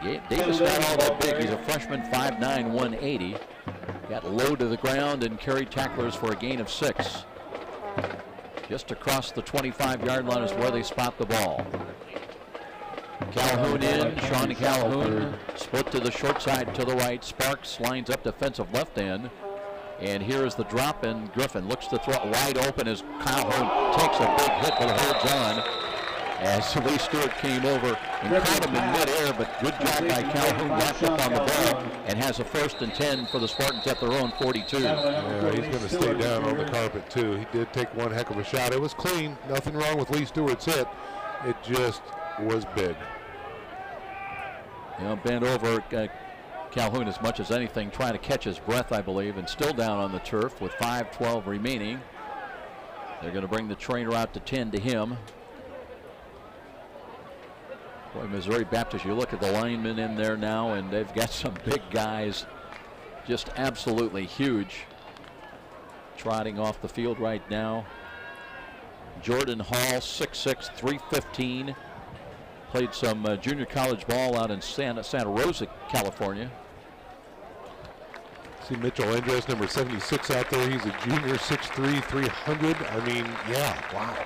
Yeah, Davis not all that big. He's a freshman, 5'9", 180. Got low to the ground and carried tacklers for a gain of 6. Just across the 25-yard line is where they spot the ball. Calhoun in, Sean Calhoun split to the short side to the right. Sparks lines up defensive left end. And here is the drop, and Griffin looks to throw it wide open as Calhoun takes a big hit but holds on. As Lee Stewart came over and caught him in midair, but good job by Calhoun, wrapped up on the ball, and has a 1st and 10 for the Spartans at their own 42. Yeah, he's going to stay down on the carpet, too. He did take one heck of a shot. It was clean. Nothing wrong with Lee Stewart's hit. It just was big. You know, bent over Calhoun as much as anything, trying to catch his breath, I believe, and still down on the turf with 5:12 remaining. They're going to bring the trainer out to 10 to him. Boy, Missouri Baptist, you look at the linemen in there now, and they've got some big guys, just absolutely huge, trotting off the field right now. Jordan Hall, 6'6", 315. Played some junior college ball out in Santa Rosa, California. See Mitchell Andres, number 76 out there. He's a junior, 6'3", 300. I mean, yeah, wow.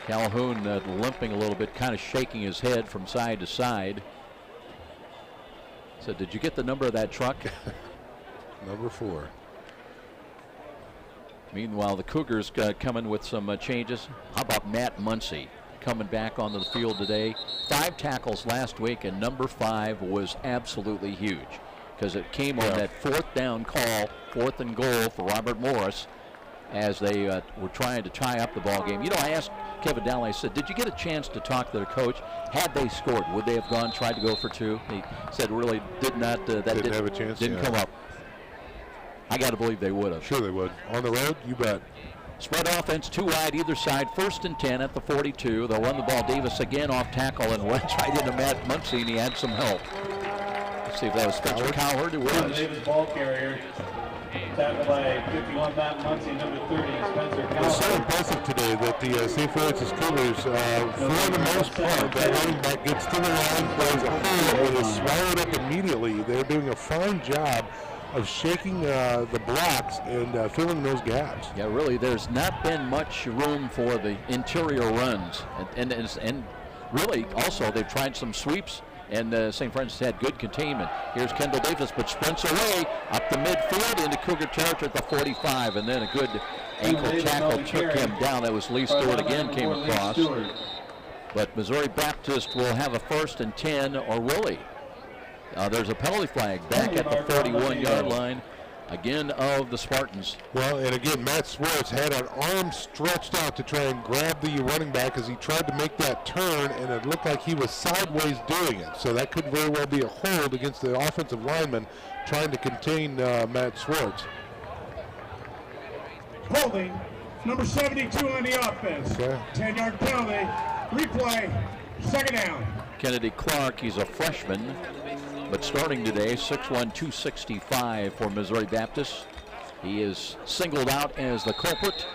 Calhoun limping a little bit, kind of shaking his head from side to side. So did you get the number of that truck? Number 4. Meanwhile, the Cougars coming with some changes. How about Matt Muncy coming back onto the field today? 5 tackles last week, and number 5 was absolutely huge because it came on that 4th down call, 4th and goal for Robert Morris as they were trying to tie up the ball game. You know, I asked Kevin Dowling, I said, did you get a chance to talk to the coach? Had they scored, would they have tried to go for 2? He said really did not. That didn't have a chance. Didn't come up. I got to believe they would have. Sure they would. On the road, you bet. Spread offense, 2 wide either side, 1st and 10 at the 42. They'll run the ball. Davis again off tackle and went right into Matt Muncy, and he had some help. Let's see if that was Spencer Cowherd. It was. Davis ball carrier. Tackled by 51 Matt Muncy, number 30, Spencer Cowherd. It's so impressive today that the St. Francis Cougars, for the most part, that running back gets to the line, plays a hole, and is swallowed up immediately. They're doing a fine job of shaking the blocks and filling those gaps. Yeah, really, there's not been much room for the interior runs. And really, also, they've tried some sweeps and St. Francis had good containment. Here's Kendall Davis, but sprints away up the midfield into Cougar territory at the 45, and then a good ankle tackle took him down. That was Lee Stewart again came across. But Missouri Baptist will have a 1st and 10, or will he? There's a penalty flag back at the 41-yard line, again of the Spartans. Well, and again, Matt Swartz had an arm stretched out to try and grab the running back as he tried to make that turn, and it looked like he was sideways doing it. So that could very well be a hold against the offensive lineman trying to contain Matt Swartz. Holding, number 72 on the offense. Okay. 10-yard penalty. Replay, 2nd down. Kennedy Clark, he's a freshman, but starting today, 6'1", 265 for Missouri Baptist. He is singled out as the culprit,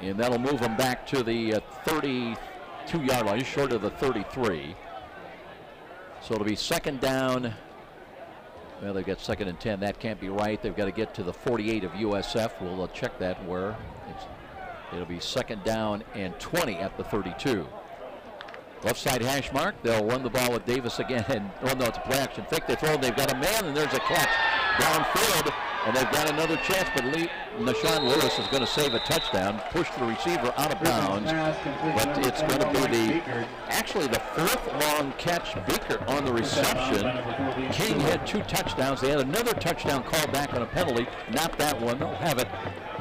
and that'll move him back to the 32-yard line, short of the 33. So it'll be 2nd down. Well, they've got 2nd and 10. That can't be right. They've got to get to the 48 of USF. We'll check that where. It'll be 2nd down and 20 at the 32. Left side hash mark. They'll run the ball with Davis again. And, oh, no, it's a play action fake. They throw. They've got a man, and there's a catch downfield. And they've got another chance, but Nashawn Lewis is going to save a touchdown, push the receiver out of bounds. But it's going to be actually the 4th long catch. Beaker on the reception. King had 2 touchdowns. They had another touchdown called back on a penalty. Not that one. They'll have it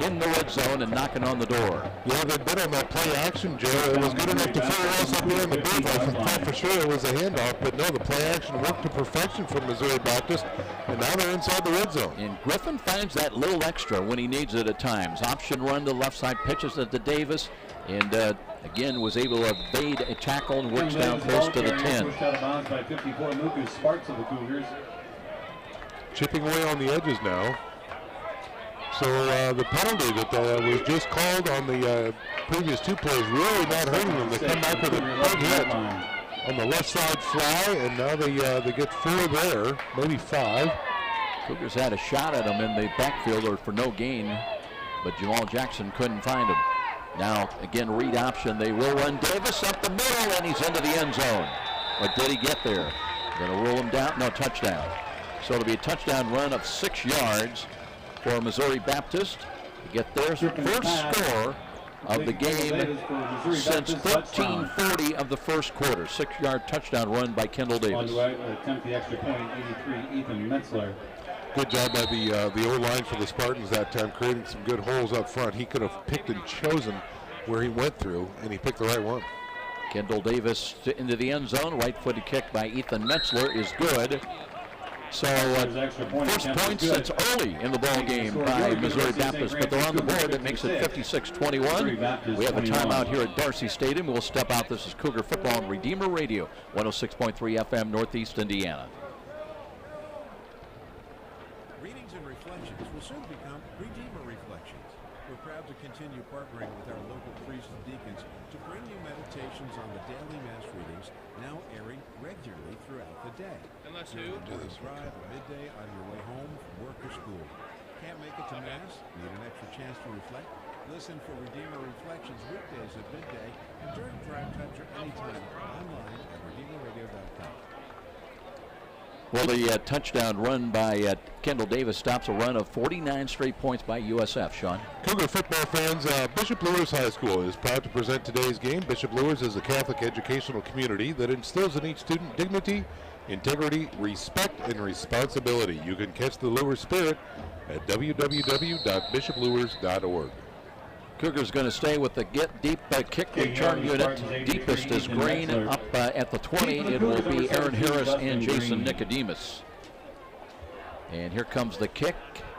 in the red zone and knocking on the door. Yeah, they've been on that play action, Joe. It was good enough to fire us up there in the booth. I thought for sure it was a handoff, but no, the play action worked to perfection for Missouri Baptist, and now they're inside the red zone. And Griffin finds that little extra when he needs it at times. Option run to the left side, pitches it to Davis, and again was able to evade a tackle and works down close to the 10. Pushed out of bounds by 54, Lucas Sparks of the Cougars. Chipping away on the edges now. So the penalty that was just called on the previous 2 plays really not hurting them. They come back with a big hit on the left side fly, and now they get 4 there, maybe 5. Cougars had a shot at him in the backfield for no gain, but Jamal Jackson couldn't find him. Now, again, read option. They will run Davis up the middle, and he's into the end zone. But did he get there? Going to rule him down? No, touchdown. So it'll be a touchdown run of 6 yards for Missouri Baptist to get their first score of the game since 13:40 of the first quarter. 6-yard touchdown run by Kendall Davis. Attempt the extra point, 83, Ethan Metzler. Good job by the O-line for the Spartans that time, creating some good holes up front. He could have picked and chosen where he went through, and he picked the right one. Kendall Davis into the end zone. Right-footed kick by Ethan Metzler is good. So first point since early in the ball game by Missouri Baptist, but they're on the board. That makes it 56-21. We have a timeout here at Darcy Stadium. We'll step out. This is Cougar Football on Redeemer Radio, 106.3 FM, Northeast Indiana. Readings and reflections will soon become Redeemer Reflections. We're proud to continue partnering with our local priests and deacons to bring you meditations on the daily mass readings, now airing regularly throughout the day. Unless who? Do this drive or midday on your way home from work or school. Can't make it to mass? Need an extra chance to reflect? Listen for Redeemer Reflections weekdays at midday and during drive times or anytime online at redeemerradio.com. Well, the touchdown run by Kendall Davis stops a run of 49 straight points by USF, Sean. Cougar football fans, Bishop Lewis High School is proud to present today's game. Bishop Lewis is a Catholic educational community that instills in each student dignity, integrity, respect, and responsibility. You can catch the Lewis spirit at www.bishoplewis.org. Cougars going to stay with the get deep kick return unit. Deepest is Green up at the 20. It will be Aaron Harris and Jason Nicodemus. And here comes the kick.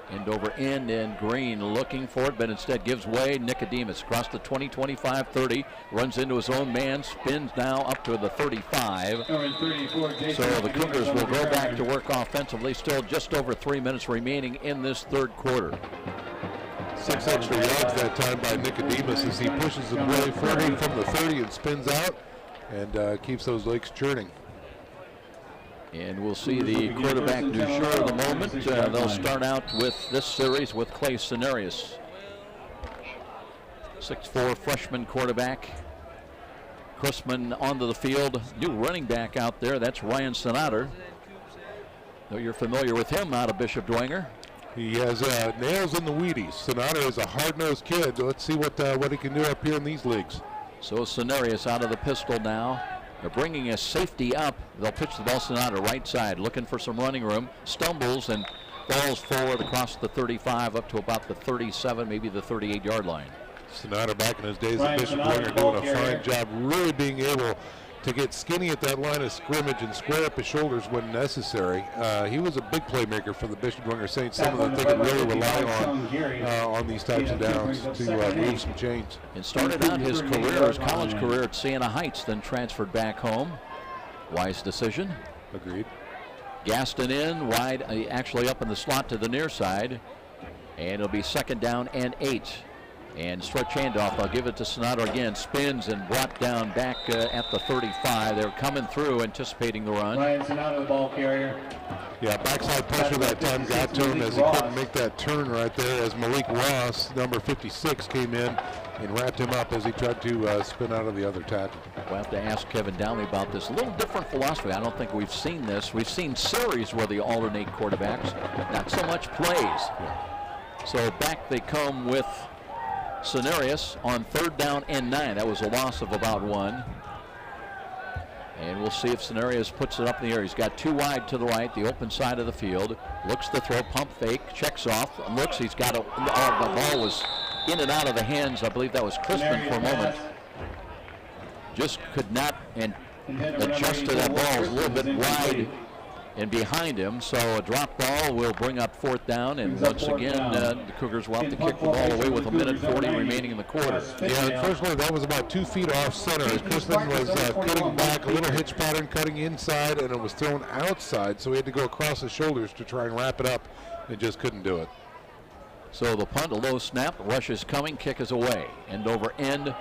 End over end, and Green looking for it, but instead gives way. Nicodemus across the 20, 25, 30. Runs into his own man. Spins now up to the 35. So the Cougars will go back to work offensively. Still just over 3 minutes remaining in this third quarter. 6 extra yards that time by Nicodemus as he pushes him away forward from the 30 and spins out and keeps those legs churning. And we'll see the quarterback du jour of the moment. They'll start out with this series with Clay Cenarius. 6'4" freshman quarterback. Chrisman onto the field. New running back out there. That's Ryan Sonater. Though you're familiar with him out of Bishop Dwenger. He has nails in the Wheaties. Sonater is a hard-nosed kid. Let's see what he can do up here in these leagues. So Cenarius out of the pistol now. They're bringing a safety up. They'll pitch the ball Sonater right side, looking for some running room. Stumbles and falls forward across the 35 up to about the 37, maybe the 38-yard line. Sonater back in his days at Bishop Dwenger doing a fine job, really being able to get skinny at that line of scrimmage and square up his shoulders when necessary. He was a big playmaker for the Bishop Dwenger Saints, someone that they could really rely on these types of downs to move some chains. And started out his college career at Siena Heights, then transferred back home. Wise decision. Agreed. Gaston in, wide, actually up in the slot to the near side. And it'll be 2nd down and 8. And stretch handoff, I'll give it to Sonater again. Spins and brought down back at the 35. They're coming through, anticipating the run. Ryan Sonater, the ball carrier. Yeah, backside pressure that time got to him as he couldn't make that turn right there as Malik Ross, number 56, came in and wrapped him up as he tried to spin out of the other tackle. We'll have to ask Kevin Downey about this. A little different philosophy. I don't think we've seen this. We've seen series where they alternate quarterbacks, not so much plays. Yeah. So back they come with Cenarius on 3rd down and 9. That was a loss of about 1. And we'll see if Cenarius puts it up in the air. He's got 2 wide to the right, the open side of the field. Looks to throw, pump fake, checks off, looks, he's got the ball was in and out of the hands. I believe that was Crispin for a moment. Just could not adjust to that ball. It was a little bit wide and behind him, so a drop ball will bring up 4th down, and once again the Cougars will have to kick the ball away with 1:40 remaining in the quarter. Yeah, unfortunately that was about 2 feet off center as Crispin was cutting back, a little hitch pattern, cutting inside, and it was thrown outside, so he had to go across his shoulders to try and wrap it up, and just couldn't do it. So the punt, a low snap, rush is coming, kick is away. End over end,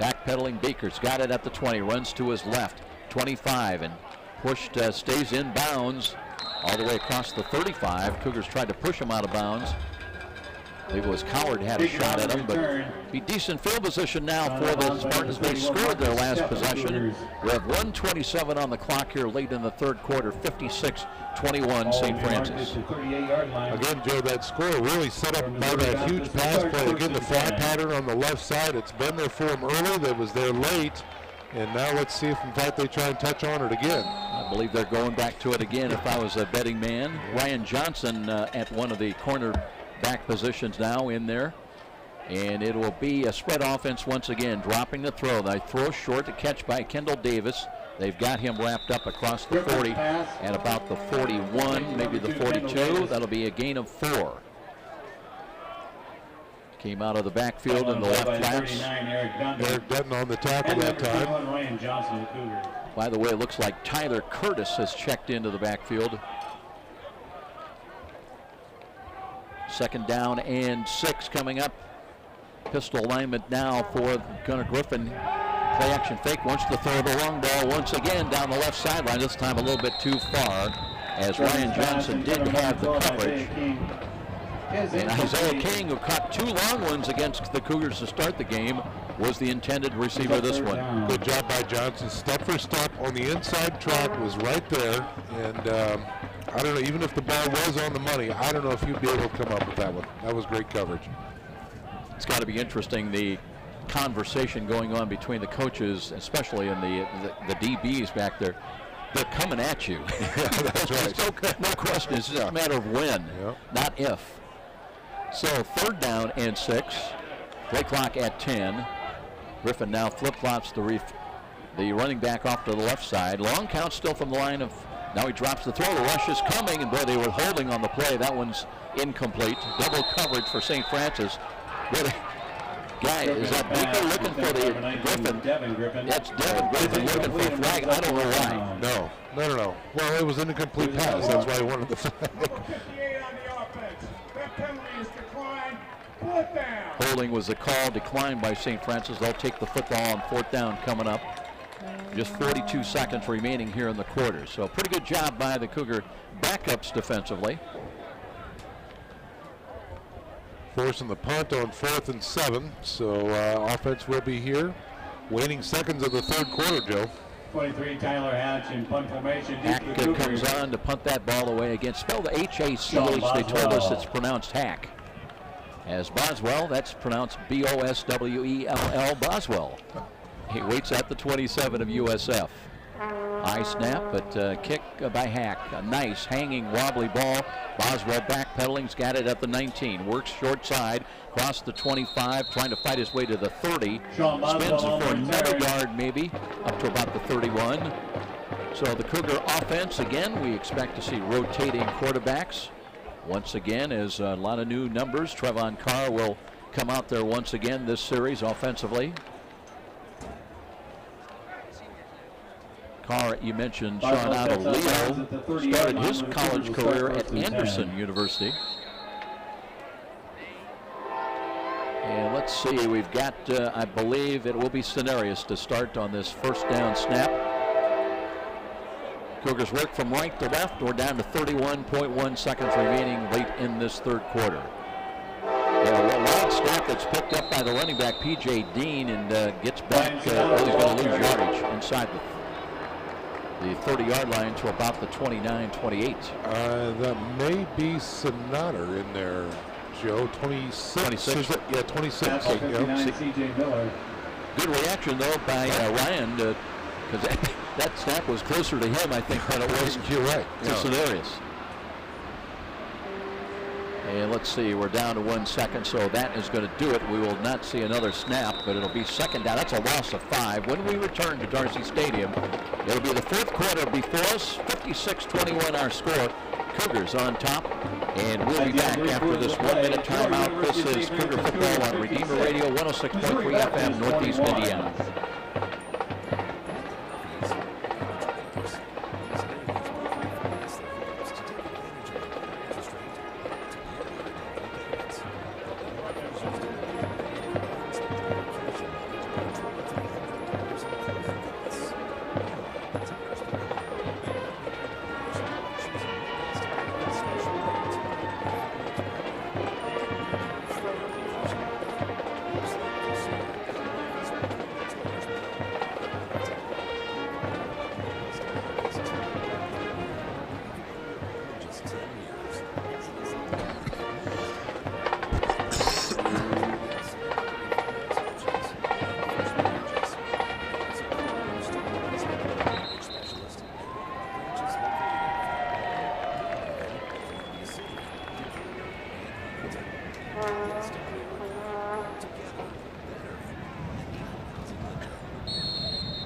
backpedaling Beaker's got it at the 20, runs to his left, 25, and pushed, stays in bounds all the way across the 35. Cougars tried to push him out of bounds. I believe it was Coward had a shot at him, but be decent field position now for the Spartans. They scored their last possession. We have 1:27 on the clock here late in the 3rd quarter, 56-21 St. Francis. Again, Joe, that score really set up by that huge pass play. Again, the fly pattern on the left side, it's been there for him early. That was there late. And now let's see if, in fact, they try and touch on it again. I believe they're going back to it again if I was a betting man. Ryan Johnson at one of the cornerback positions now in there. And it will be a spread offense once again, dropping the throw. They throw short to catch by Kendall Davis. They've got him wrapped up across the 40 at about the 41, maybe the 42. That'll be a gain of 4. Came out of the backfield in the left flats. Eric Dutton on the tackle that time. Ryan Johnson, the Cougars. By the way, it looks like Tyler Curtis has checked into the backfield. 2nd down and 6 coming up. Pistol alignment now for Gunnar Griffin. Play action fake, wants to throw the long ball once again down the left sideline. This time a little bit too far, as Ryan Johnson did have the coverage. And Isaiah King, who caught 2 long ones against the Cougars to start the game, was the intended receiver this one. Good job by Johnson. Step for step on the inside track was right there. And I don't know, even if the ball was on the money, I don't know if you'd be able to come up with that one. That was great coverage. It's got to be interesting, the conversation going on between the coaches, especially in the DBs back there. They're coming at you. Yeah, that's right. No question. It's just a matter of when, not if. So 3rd down and 6. Play clock at 10. Griffin now flip-flops the running back off to the left side. Long count still from the line of, now he drops the throw. The rush is coming, and boy, they were holding on the play. That one's incomplete. Double coverage for St. Francis. Guy, is that Baker looking for the Griffin? Devin Griffin. That's Devin Griffin looking for a flag. I don't know why. No. Well, it was an incomplete pass. That's why he wanted the flag. 58 on the offense. That penalty is declined. Fourth down. Holding was a call, declined by St. Francis. They'll take the football on 4th down coming up. Just 42 seconds remaining here in the quarter. So pretty good job by the Cougar backups defensively. Forcing the punt on 4th and 7. So offense will be here. Waning seconds of the third quarter, Joe. 23, Tyler Hatch in punt formation. Hack comes on to punt that ball away again. Spelled H-A-C-H. They told us it's pronounced Hack. As Boswell, that's pronounced B-O-S-W-E-L-L, Boswell. He waits at the 27 of USF. High snap, but kick by Hack. A nice hanging wobbly ball. Boswell backpedaling, got it at the 19. Works short side, across the 25, trying to fight his way to the 30. Spins for another yard maybe, up to about the 31. So the Cougar offense, again, we expect to see rotating quarterbacks. Once again, as a lot of new numbers, Trevon Carr will come out there once again this series offensively. Carr, you mentioned Sean Otto Leo, started his college career at Anderson University. And let's see, we've got, I believe it will be Cenarius to start on this first down snap. Cougars work from right to left. We're down to 31.1 seconds remaining late in this third quarter. A long snap that's picked up by the running back, P.J. Dean, and gets back. He's going to lose yardage inside the 30-yard line to about the 29-28. That may be Sonata in there, Joe. 26. Yeah, 26. C.J. Miller. Good reaction, though, by Ryan, because that snap was closer to him, I think, than it was to Cenarius. And let's see, we're down to 1 second, so that is going to do it. We will not see another snap, but it'll be second down. That's a loss of 5. When we return to Darcy Stadium, it'll be the fourth quarter before us. 56-21 our score. Cougars on top, and we'll be back after this 1-minute timeout. This is Cougar Football on Redeemer Radio, 106.3 FM, Northeast Indiana.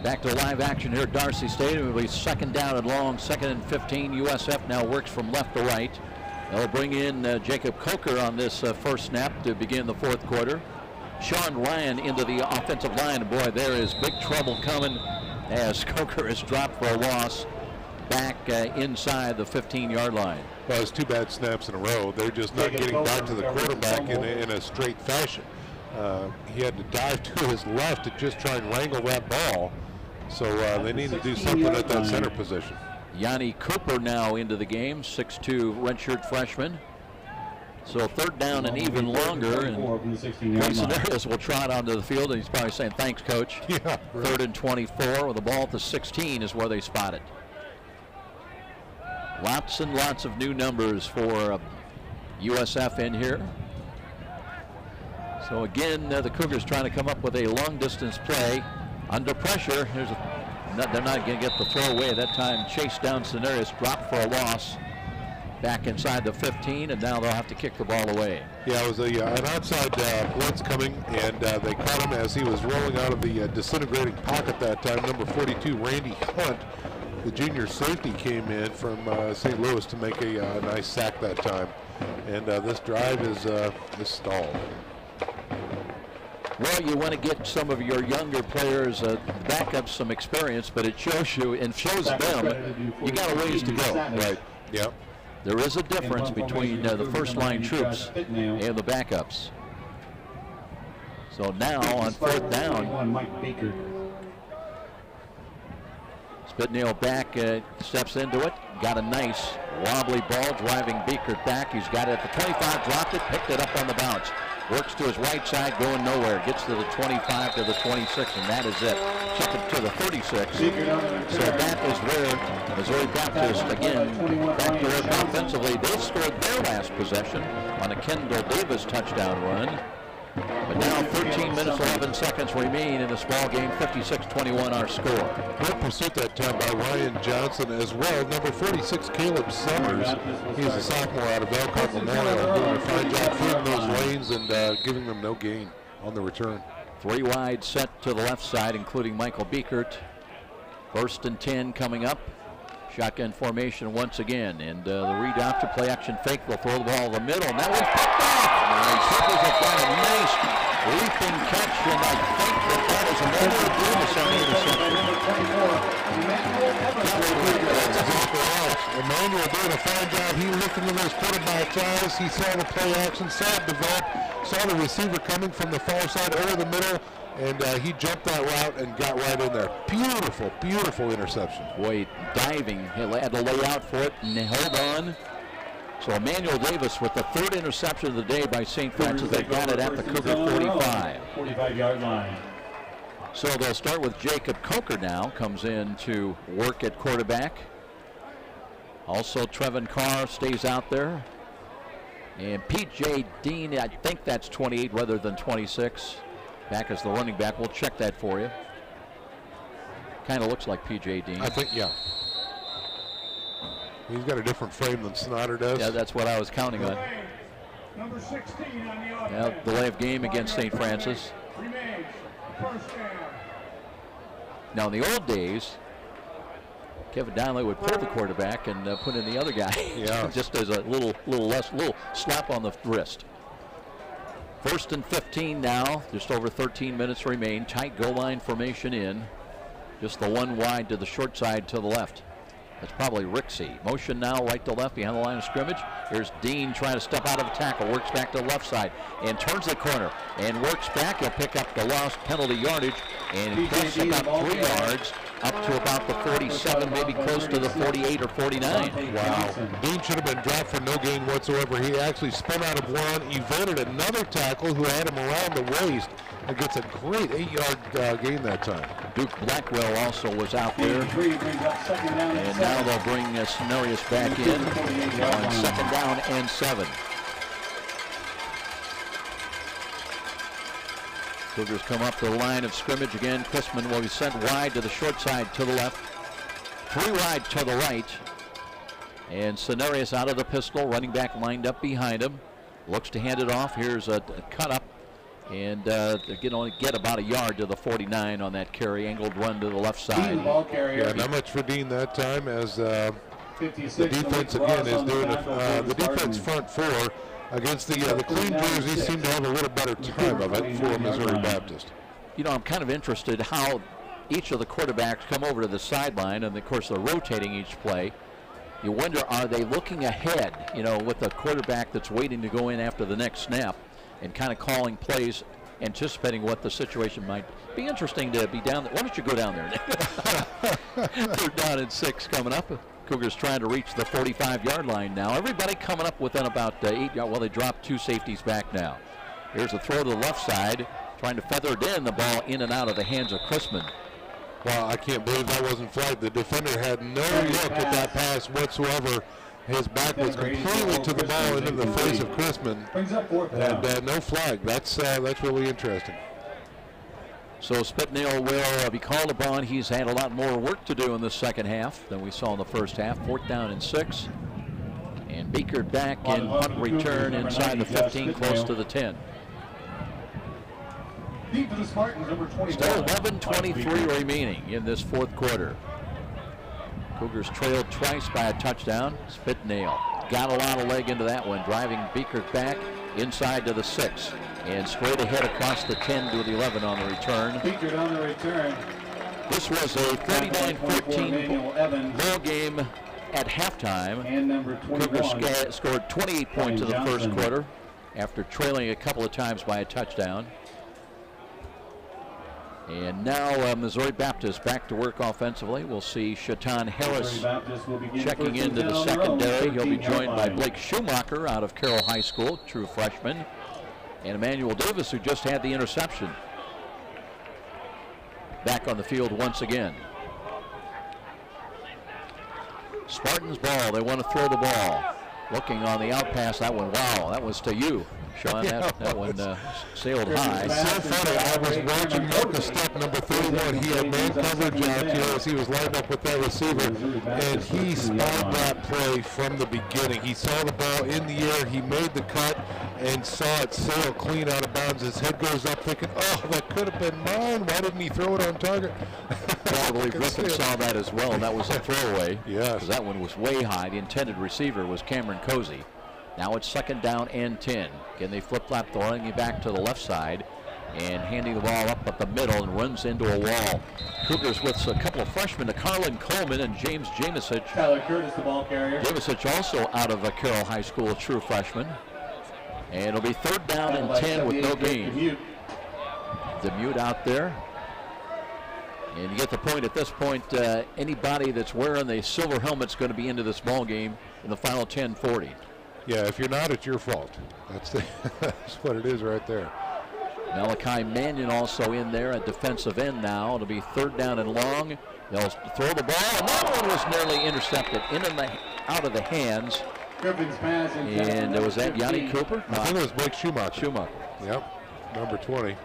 Back to live action here at Darcy Stadium. It'll be second down and long, 2nd and 15. USF now works from left to right. They'll bring in Jacob Coker on this first snap to begin the fourth quarter. Sean Ryan into the offensive line. Boy, there is big trouble coming as Coker is dropped for a loss back inside the 15-yard line. Well, it's 2 bad snaps in a row. They're just not getting back to the quarterback in a straight fashion. He had to dive to his left to just try and wrangle that ball. So they need to do something at that center position. Yanni Cooper now into the game, 6'2", redshirt freshman. So third down and even longer, and Cenarius will trot onto the field, and he's probably saying, thanks, Coach. Yeah, right. 3rd and 24, with the ball at the 16 is where they spot it. Lots and lots of new numbers for USF in here. So again, the Cougars trying to come up with a long-distance play. Under pressure, they're not going to get the throw away that time. Chase down Cenarius, dropped for a loss. Back inside the 15, and now they'll have to kick the ball away. Yeah, it was an outside blitz coming, and they caught him as he was rolling out of the disintegrating pocket that time. Number 42, Randy Hunt, the junior safety, came in from St. Louis to make a nice sack that time. And this drive is stalled. Well, you want to get some of your younger players back up some experience, but it shows you and shows them you got a ways to go. Right. Yep. There is a difference between the first-line troops and the backups. So now on 4th down, Spitnail back, steps into it, got a nice wobbly ball, driving Beekert back. He's got it at the 25, dropped it, picked it up on the bounce. Works to his right side, going nowhere. Gets to the 25, to the 26, and that is it. Check it to the 36. So that is where Missouri Baptist, again, back to work offensively. They scored their last possession on a Kendall Davis touchdown run. But now 13 minutes, 11 seconds remain in this ball game. 56-21 our score. Great pursuit that time by Ryan Johnson as well. Number 46, Caleb Summers. He's a sophomore out of Elkhart Memorial, doing a fine job filling those lanes and giving them no gain on the return. 3 wide set to the left side, including Michael Biekert. 1st and 10 coming up. Shotgun formation once again, and the read after play action fake. They'll throw the ball in the middle, and that was picked off. And Cougars have got a nice leaping catch, and I think that is another Davis on the interception. Emmanuel doing a fine job. He looked into those quarterback's eyes. He saw the play action, saw it develop, saw the receiver coming from the far side over the middle, and he jumped that route and got right in there. Beautiful, beautiful interception. Boy, diving. He had to lay out for it and held on. So Emmanuel Davis with the 3rd interception of the day by St. Francis. They got it at the Cougar 45. 45-yard line. So they'll start with Jacob Coker now. Comes in to work at quarterback. Also Trevin Carr stays out there. And P.J. Dean, I think that's 28 rather than 26. Back as the running back. We'll check that for you. Kind of looks like P.J. Dean. I think, yeah. He's got a different frame than Snyder does. Yeah, that's what I was counting on. Number 16 on the offense. Now, delay of game against St. Francis. Remains. First down. Now, in the old days, Kevin Donnelly would pull the quarterback and put in the other guy. Yeah. Just as a little slap on the wrist. 1st and 15 now. Just over 13 minutes remain. Tight goal line formation in. Just the 1 wide to the short side to the left. That's probably Rixey. Motion now right to left behind the line of scrimmage. Here's Dean trying to step out of the tackle. Works back to the left side and turns the corner and works back. He'll pick up the lost penalty yardage and he gets about 3 yards up to about the 47, maybe close to the 48 or 49. Wow. Dean should have been dropped for no gain whatsoever. He actually spun out of one, evaded another tackle who had him around the waist and gets a great 8-yard gain that time. Duke Blackwell also was out there. And now they'll bring Cenarius back in on 2nd down and 7. Cougars come up the line of scrimmage again. Chrisman will be sent wide to the short side to the left. 3 wide to the right. And Cenarius out of the pistol. Running back lined up behind him. Looks to hand it off. Here's a cut up. And they can only get about a yard to the 49 on that carry. Angled run to the left side. Yeah, not much for Dean that time as the defense again is doing the defense front 4 against the clean jerseys seem to have a little better time of it for Missouri Baptist. You know, I'm kind of interested how each of the quarterbacks come over to the sideline, and of course they're rotating each play. You wonder, are they looking ahead, you know, with the quarterback that's waiting to go in after the next snap and kind of calling plays, anticipating what the situation might be. Interesting to be down there. Why don't you go down there? 3rd down and 6 coming up. Cougars trying to reach the 45-yard line now. Everybody coming up within about 8 yards. Well, they dropped 2 safeties back now. Here's a throw to the left side, trying to feather it in. The ball in and out of the hands of Chrisman. Wow, I can't believe that wasn't flagged. The defender had no look at that pass whatsoever. His back was completely to the ball and in the face of Chrisman. And no flag. That's really interesting. So Spitnail will be called upon. He's had a lot more work to do in the second half than we saw in the first half. 4th down and 6. And Biekert back in punt return inside the 15, close to the 10. Deep to the Spartans, number 21. Still 11:23 remaining in this 4th quarter. Cougars trailed twice by a touchdown. Spitnail got a lot of leg into that one, driving Biekert back inside to the 6. And straight ahead across the 10 to the 11 on the return. Biekert on the return. This was a 39-14 ball game at halftime. And number 21. Cougars scored 28 points in the first quarter after trailing a couple of times by a touchdown. And now Missouri Baptist back to work offensively. We'll see Shatan Harris checking into the secondary. He'll be joined by Blake Schumacher out of Carroll High School, true freshman. And Emmanuel Davis, who just had the interception, back on the field once again. Spartans ball. They want to throw the ball. Looking on the out pass. That one, wow, that was to you, Sean. That one sailed high. It's so funny. I was watching Marcus step number 31. He had man coverage out here as he was lined up with that receiver, and he spotted that play from the beginning. He saw the ball in the air. He made the cut and saw it sail clean out of bounds. His head goes up thinking, oh, that could have been mine. Why didn't he throw it on target? I believe Griffin saw that as well, and that was a throwaway. Yes. Because that one was way high. The intended receiver was Cameron Cozy. Now it's 2nd down and 10. Again, they flip-flop the running back to the left side and handing the ball up at the middle and runs into a wall. Cougars with a couple of freshmen, Carlin Coleman and James Jamesich. Tyler Curtis, the ball carrier. Jamesich also out of Carroll High School, a true freshman. And it'll be 3rd down and 10 with no gain. Demute out there. And you get the point at this point, anybody that's wearing the silver helmet's going to be into this ball game in the final 10-40. Yeah, if you're not, it's your fault. That's what it is right there. Malachi Mannion also in there at defensive end now. It'll be 3rd down and long. They'll throw the ball, and that one was nearly intercepted out of the hands. Griffin's pass. And was that Yanni Cooper? I think it was Blake Schumacher. Yep. Number 20.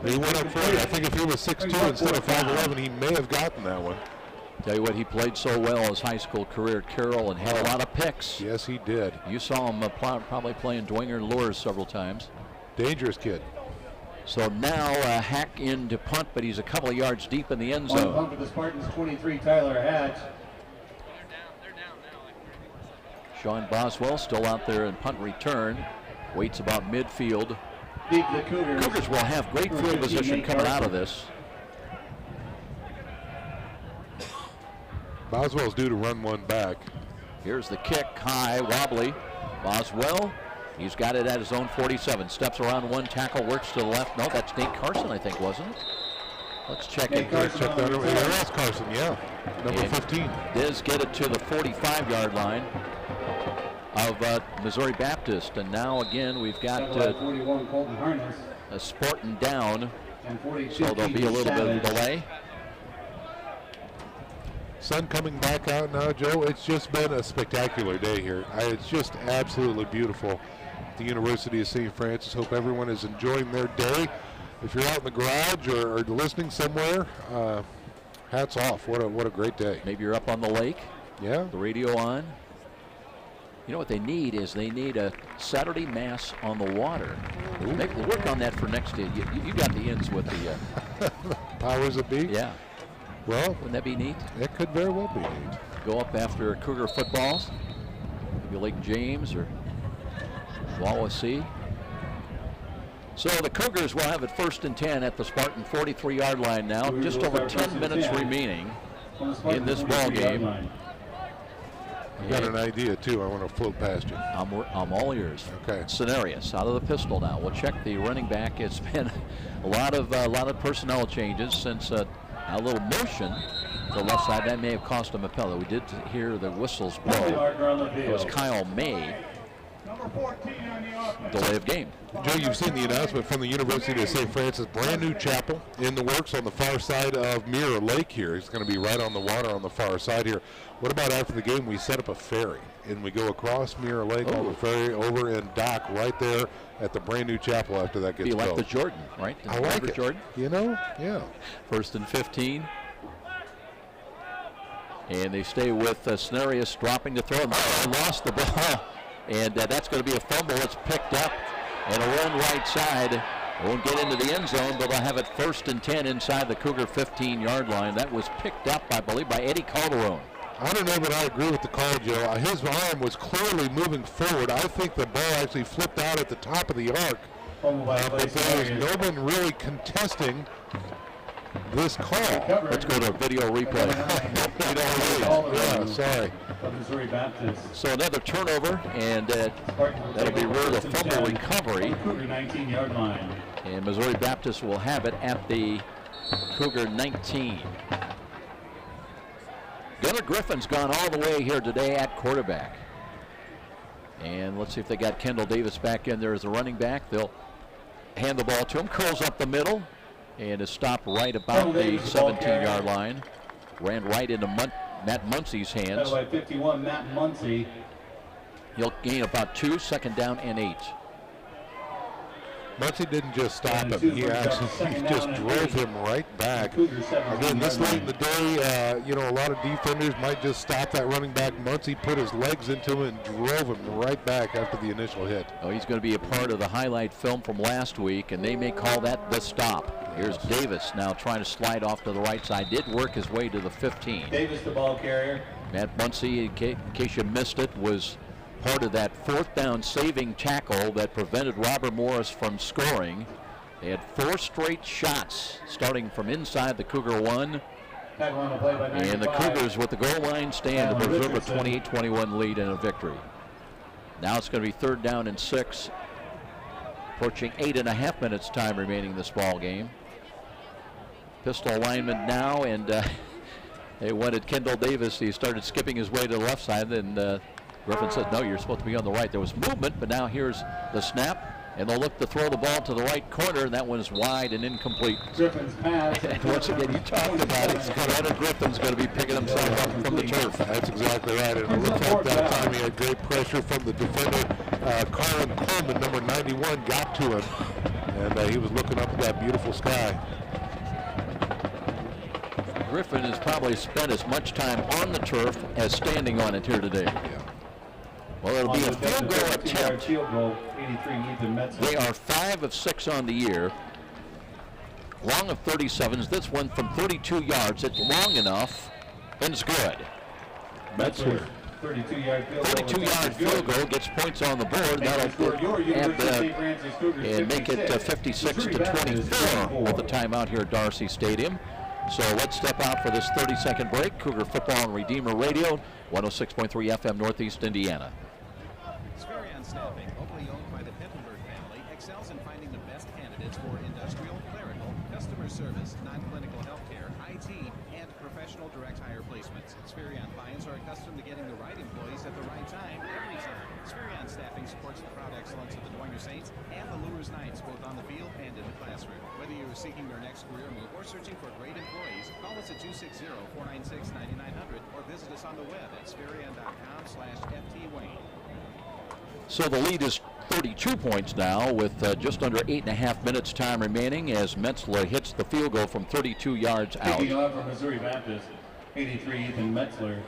He went up front. I think if he was 6'2" instead of 5'11", he may have gotten that one. Tell you what, he played so well his high school career at Carroll and had a lot of picks. Yes, he did. You saw him probably playing Dwenger and Lures several times. Dangerous kid. So now Hack in to punt, but he's a couple of yards deep in the end zone. Punt for the Spartans, 23, Tyler Hatch. Sean Boswell still out there in punt return. Waits about midfield. The Cougars will have great field position coming out of this. Boswell's due to run one back. Here's the kick, high, wobbly. Boswell, he's got it at his own 47. Steps around one tackle, works to the left. No, that's Nate Carson, I think, wasn't it? Let's check it. Check that over. That's Carson, yeah. Number 15. Does get it to the 45-yard line of Missouri Baptist. And now, again, we've got 41, Colton Harness. a Spartan down. And 42, So there'll be a little bit of delay. Sun coming back out now, Joe. It's just been a spectacular day here. It's just absolutely beautiful at the University of St. Francis. Hope everyone is enjoying their day. If you're out in the garage or listening somewhere, hats off. What a great day. Maybe you're up on the lake. Yeah. The radio on. You know what they need is they need a Saturday Mass on the water. Maybe we'll work on that for next day. You got the ends with the powers that be? Yeah. Well, wouldn't that be neat? It could very well be neat. Go up after Cougar footballs. Maybe Lake James or Wawasee. So the Cougars will have it 1st and 10 at the Spartan 43-yard line now. Just over 10 minutes remaining in this ball game. I've got an idea too. I want to float past you. I'm all ears. Okay. Cenarius out of the pistol now. We'll check the running back. It's been a lot of personnel changes since a little motion to the left side. That may have cost him a penalty. We did hear the whistles blow. It was Kyle May. Delay of game. Joe, you've seen the announcement from the University of St. Francis. Brand new chapel in the works on the far side of Mirror Lake here. It's going to be right on the water on the far side here. What about after the game we set up a ferry and we go across Mirror Lake on the ferry over and dock right there at the brand new chapel after that gets built. Be like the Jordan, right? I like it. Jordan. You know, yeah. 1st and 15. And they stay with Cenarius dropping to throw. Lost the ball. And that's going to be a fumble. It's picked up and a run right side. Won't get into the end zone, but they'll have it 1st and 10 inside the Cougar 15-yard line. That was picked up, I believe, by Eddie Calderon. I don't know, but I agree with the call, Joe. His arm was clearly moving forward. I think the ball actually flipped out at the top of the arc. But there was no one really contesting this call. Let's go to a video replay. Yeah, sorry. Missouri Baptist. So another turnover, and that'll be ruled a fumble recovery. Cougar 19-yard line. And Missouri Baptist will have it at the Cougar 19. Gunnar Griffin's gone all the way here today at quarterback. And let's see if they got Kendall Davis back in there as a running back. They'll hand the ball to him, curls up the middle, and is stopped right about the 17-yard line. Ran right into Matt Muncie's hands. By 51, Matt Muncie. He'll gain about 2, second down and 8. Muncie didn't just stop him. He just drove him right back. Again, this late in the day, a lot of defenders might just stop that running back. Muncie put his legs into him and drove him right back after the initial hit. Oh, he's going to be a part of the highlight film from last week, and they may call that the stop. Here's Davis now trying to slide off to the right side. Did work his way to the 15. Davis, the ball carrier. Matt Muncie, in case you missed it, was part of that fourth down saving tackle that prevented Robert Morris from scoring. They had 4 straight shots starting from inside the Cougar 1. And the Cougars with the goal line stand to preserve a 28-21 lead and a victory. Now it's going to be 3rd down and 6. Approaching 8.5 minutes time remaining in this ball game. Pistol alignment now, and they wanted Kendall Davis. He started skipping his way to the left side, and Griffin said, no, you're supposed to be on the right. There was movement, but now here's the snap, and they'll look to throw the ball to the right corner, and that one is wide and incomplete. Griffin's pass. And once again, you talked about it. Leonard Griffin's going to be picking himself up from the turf. That's exactly right. And it looked like that time he had great pressure from the defender. Colin Coleman, number 91, got to him, and he was looking up at that beautiful sky. Griffin has probably spent as much time on the turf as standing on it here today. Yeah. Well, it'll be a field goal attempt. Field goal, 83, Ethan Metzler. They are 5 of 6 on the year. Long of 37s. This one from 32 yards. It's long enough, and it's good. Metzler, 32-yard field goal gets points on the board. That'll and make it 56-24 with the timeout here at Darcy Stadium. So let's step out for this 30-second break. Cougar Football on Redeemer Radio, 106.3 FM Northeast Indiana. Spartan Staffing, locally owned by the Pettenberg family, excels in finding the best candidates for industrial, clerical, customer service, non-clinical healthcare, IT, and professional direct hire placements. Spartan clients are accustomed to getting the right employees at the right time, every time. Spartan Staffing supports the proud excellence of the Dwenger Saints and the Lures Knights, both on the field and in the classroom. Whether you are seeking your next career move or searching for great employees, call us at 260-496-9900 or visit us on the web at Spartan.com/FTWayne. So the lead is 32 points now with just under 8.5 minutes time remaining as Metzler hits the field goal from 32 yards out. Taking off from Missouri Baptist, 83, Ethan Metzler.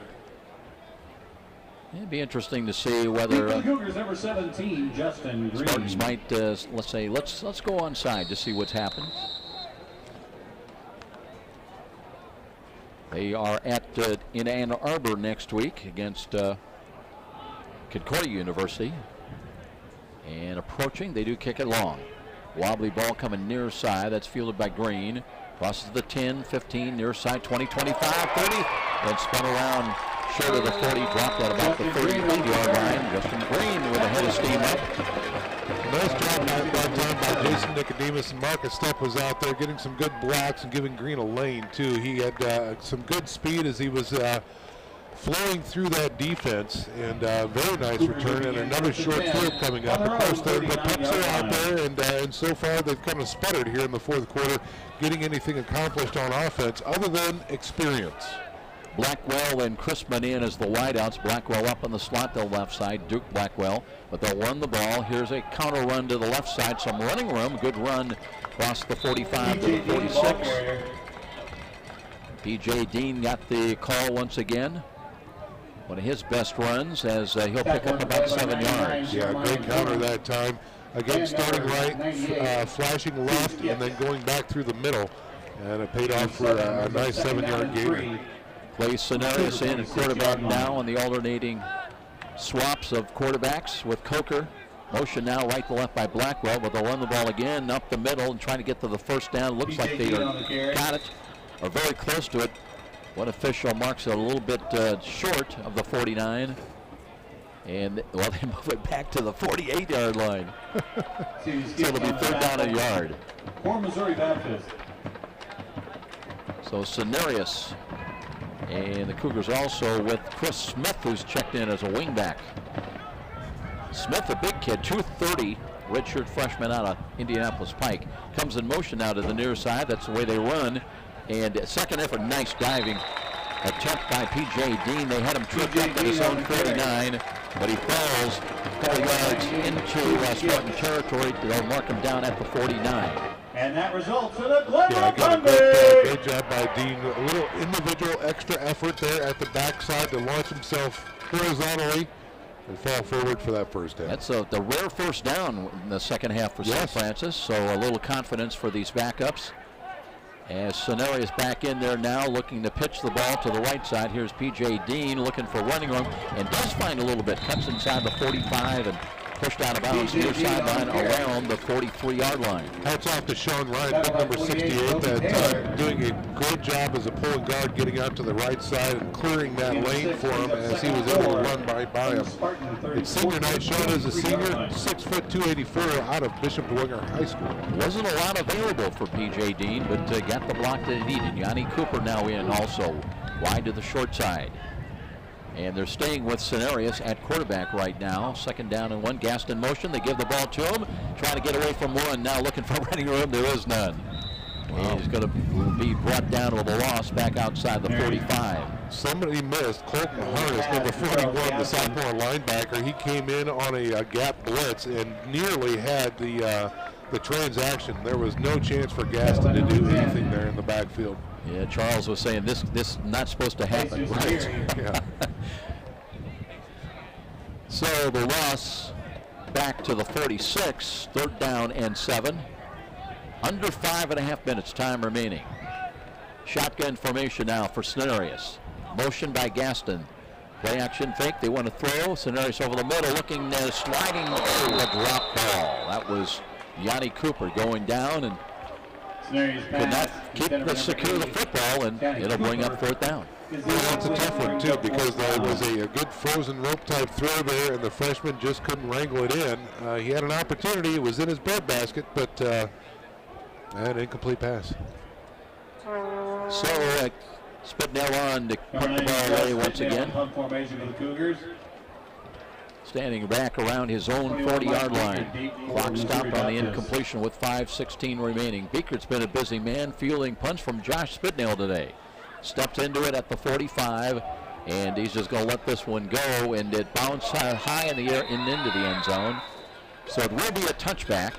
It'd be interesting to see whether Cougars number 17, Justin Green. Spartans might, let's go on side to see what's happened. They are at in Ann Arbor next week against Concordia University. And approaching, they do kick it long. Wobbly ball coming near side. That's fielded by Green. Crosses the 10, 15, near side, 20, 25, 30. Then spun around short of the 40, dropped at about the 38-yard line. Justin Green with a head of steam up. Nice job that time by Jason Nicodemus, and Marcus Stepp was out there getting some good blocks and giving Green a lane too. He had some good speed as he was flowing through that defense, and very nice return and another short field coming up. Of course, the pups are out there, and so far they've kind of sputtered here in the fourth quarter, getting anything accomplished on offense other than experience. Blackwell and Crispin in as the wideouts. Blackwell up on the slot to the left side. Duke Blackwell, but they'll run the ball. Here's a counter run to the left side. Some running room. Good run across the 45 to the 46. P.J. Dean got the call once again. One of his best runs as he'll pick up about 7 yards. Yeah, great counter that time. Again, starting right, flashing left, and then going back through the middle. And it paid off for a nice 7-yard gain. Plays Cenarius in at quarterback now on the alternating swaps of quarterbacks with Coker. Motion now right to left by Blackwell, but they'll run the ball again up the middle and trying to get to the first down. Looks like they got it, or very close to it. One official marks it a little bit short of the 49. And, well, they move it back to the 48-yard line. So it'll be 3rd down a yard. For Missouri Baptist. So Cenarius. And the Cougars also with Chris Smith, who's checked in as a wingback. Smith, a big kid, 230, redshirt freshman out of Indianapolis Pike. Comes in motion now to the near side. That's the way they run. And second effort, nice diving attempt by P.J. Dean. They had him tripped up at his own 39, but he falls a couple yards into Spartan territory. They'll mark him down at the 49. And that results in a Glenn great job by Dean. A little individual extra effort there at the backside to launch himself horizontally and fall forward for that first down. That's the rare first down in the second half for St. Francis, so a little confidence for these backups. As Cenarius back in there now, looking to pitch the ball to the right side. Here's P.J. Dean looking for running room and does find a little bit. Cuts inside the 45 and pushed out of bounds near sideline around the 43-yard line. Hats off to Sean Ryan, big number 68, that doing a great job as a pulling guard, getting out to the right side and clearing that lane for him as he was able to run by him. It's senior night. Sean is a senior, 6 foot 284, out of Bishop DeWinger High School. Wasn't a lot available for P.J. Dean, but got the block that he needed. Yanni Cooper now in also, wide to the short side. And they're staying with Cenarius at quarterback right now. Second down and 1. Gaston motion. They give the ball to him. Trying to get away from one. Now looking for running room. There is none. Wow. He's going to be brought down with a loss back outside the 45. Somebody missed. Colton Harris, number 41, the sophomore linebacker. He came in on a gap blitz and nearly had the transaction. There was no chance for Gaston to do anything there in the backfield. Yeah, Charles was saying this not supposed to happen. Right? Yeah. So the loss back to the 46, third down and 7. Under 5.5 minutes time remaining. Shotgun formation now for Cenarius. Motion by Gaston. Play action fake. They want to throw. Cenarius over the middle looking, sliding. A drop ball. That was Yanni Cooper going down and could not secure the football, and it'll bring up fourth down. Well, that's a tough one, too, because there was a good frozen rope type throw there, and the freshman just couldn't wrangle it in. He had an opportunity. It was in his breadbasket, but an incomplete pass. So Spitnell on to punt the ball away once again. Punt formation for the Cougars. Standing back around his own 40-yard line. Clock stopped on the incompletion with 5:16 remaining. Beekert's been a busy man fielding punts from Josh Spitnell today. Steps into it at the 45, and he's just going to let this one go, and it bounced high in the air and into the end zone. So it will be a touchback,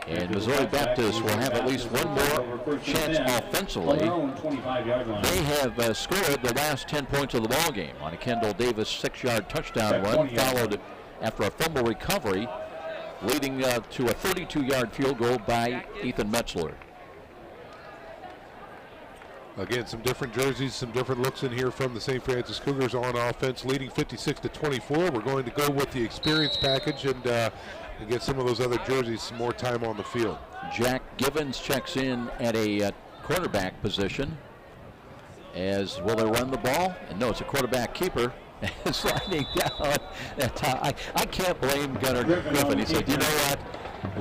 and Missouri Baptist will have at least one more chance offensively. They have scored the last 10 points of the ball game on a Kendall Davis 6-yard touchdown run, followed after a fumble recovery, leading to a 32-yard field goal by Ethan Metzler. Again, some different jerseys, some different looks in here from the St. Francis Cougars on offense, leading 56-24. We're going to go with the experience package and get some of those other jerseys some more time on the field. Jack Givens checks in at a quarterback position. As will they run the ball? And no, it's a quarterback keeper. Sliding down. I can't blame Gunnar Griffin. He said, you know what?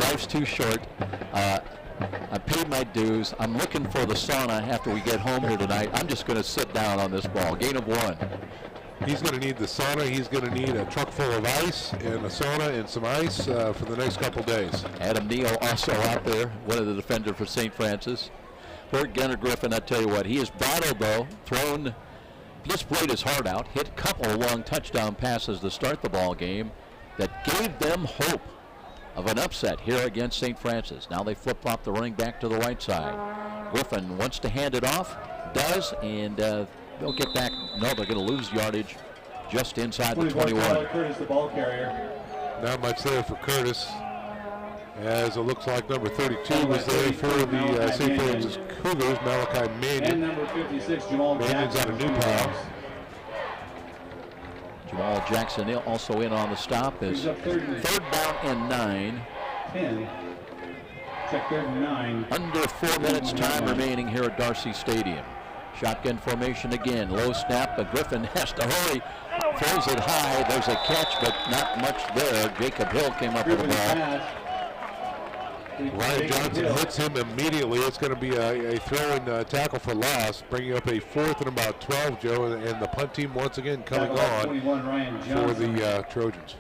Life's too short. I paid my dues. I'm looking for the sauna after we get home here tonight. I'm just going to sit down on this ball. Gain of 1. He's going to need the sauna. He's going to need a truck full of ice and a sauna and some ice for the next couple days. Adam Neal also out there, one of the defenders for St. Francis. Poor Gunnar Griffin, I tell you what, he has battled though, just played his heart out, hit a couple of long touchdown passes to start the ball game that gave them hope of an upset here against St. Francis. Now they flip-flop the running back to the right side. Griffin wants to hand it off, does, and they'll get back. No, they're going to lose yardage just inside the 21. Curtis, the ball carrier. Not much there for Curtis, as it looks like number 32 was there for the St. Francis Cougars, Malachi Manion. And number 56, Jamal Manion's out of New Pal. Jamal Jackson also in on the stop. Is third down and 9. 10. Check third and 9. Under 4 minutes time remaining here at Darcy Stadium. Shotgun formation again. Low snap, but Griffin has to hurry. Throws it high. There's a catch, but not much there. Jacob Hill came up with the ball. Ryan Johnson hits him immediately. It's going to be a throw-in tackle for loss, bringing up a 4th and about 12, Joe, and the punt team once again coming on for the Trojans.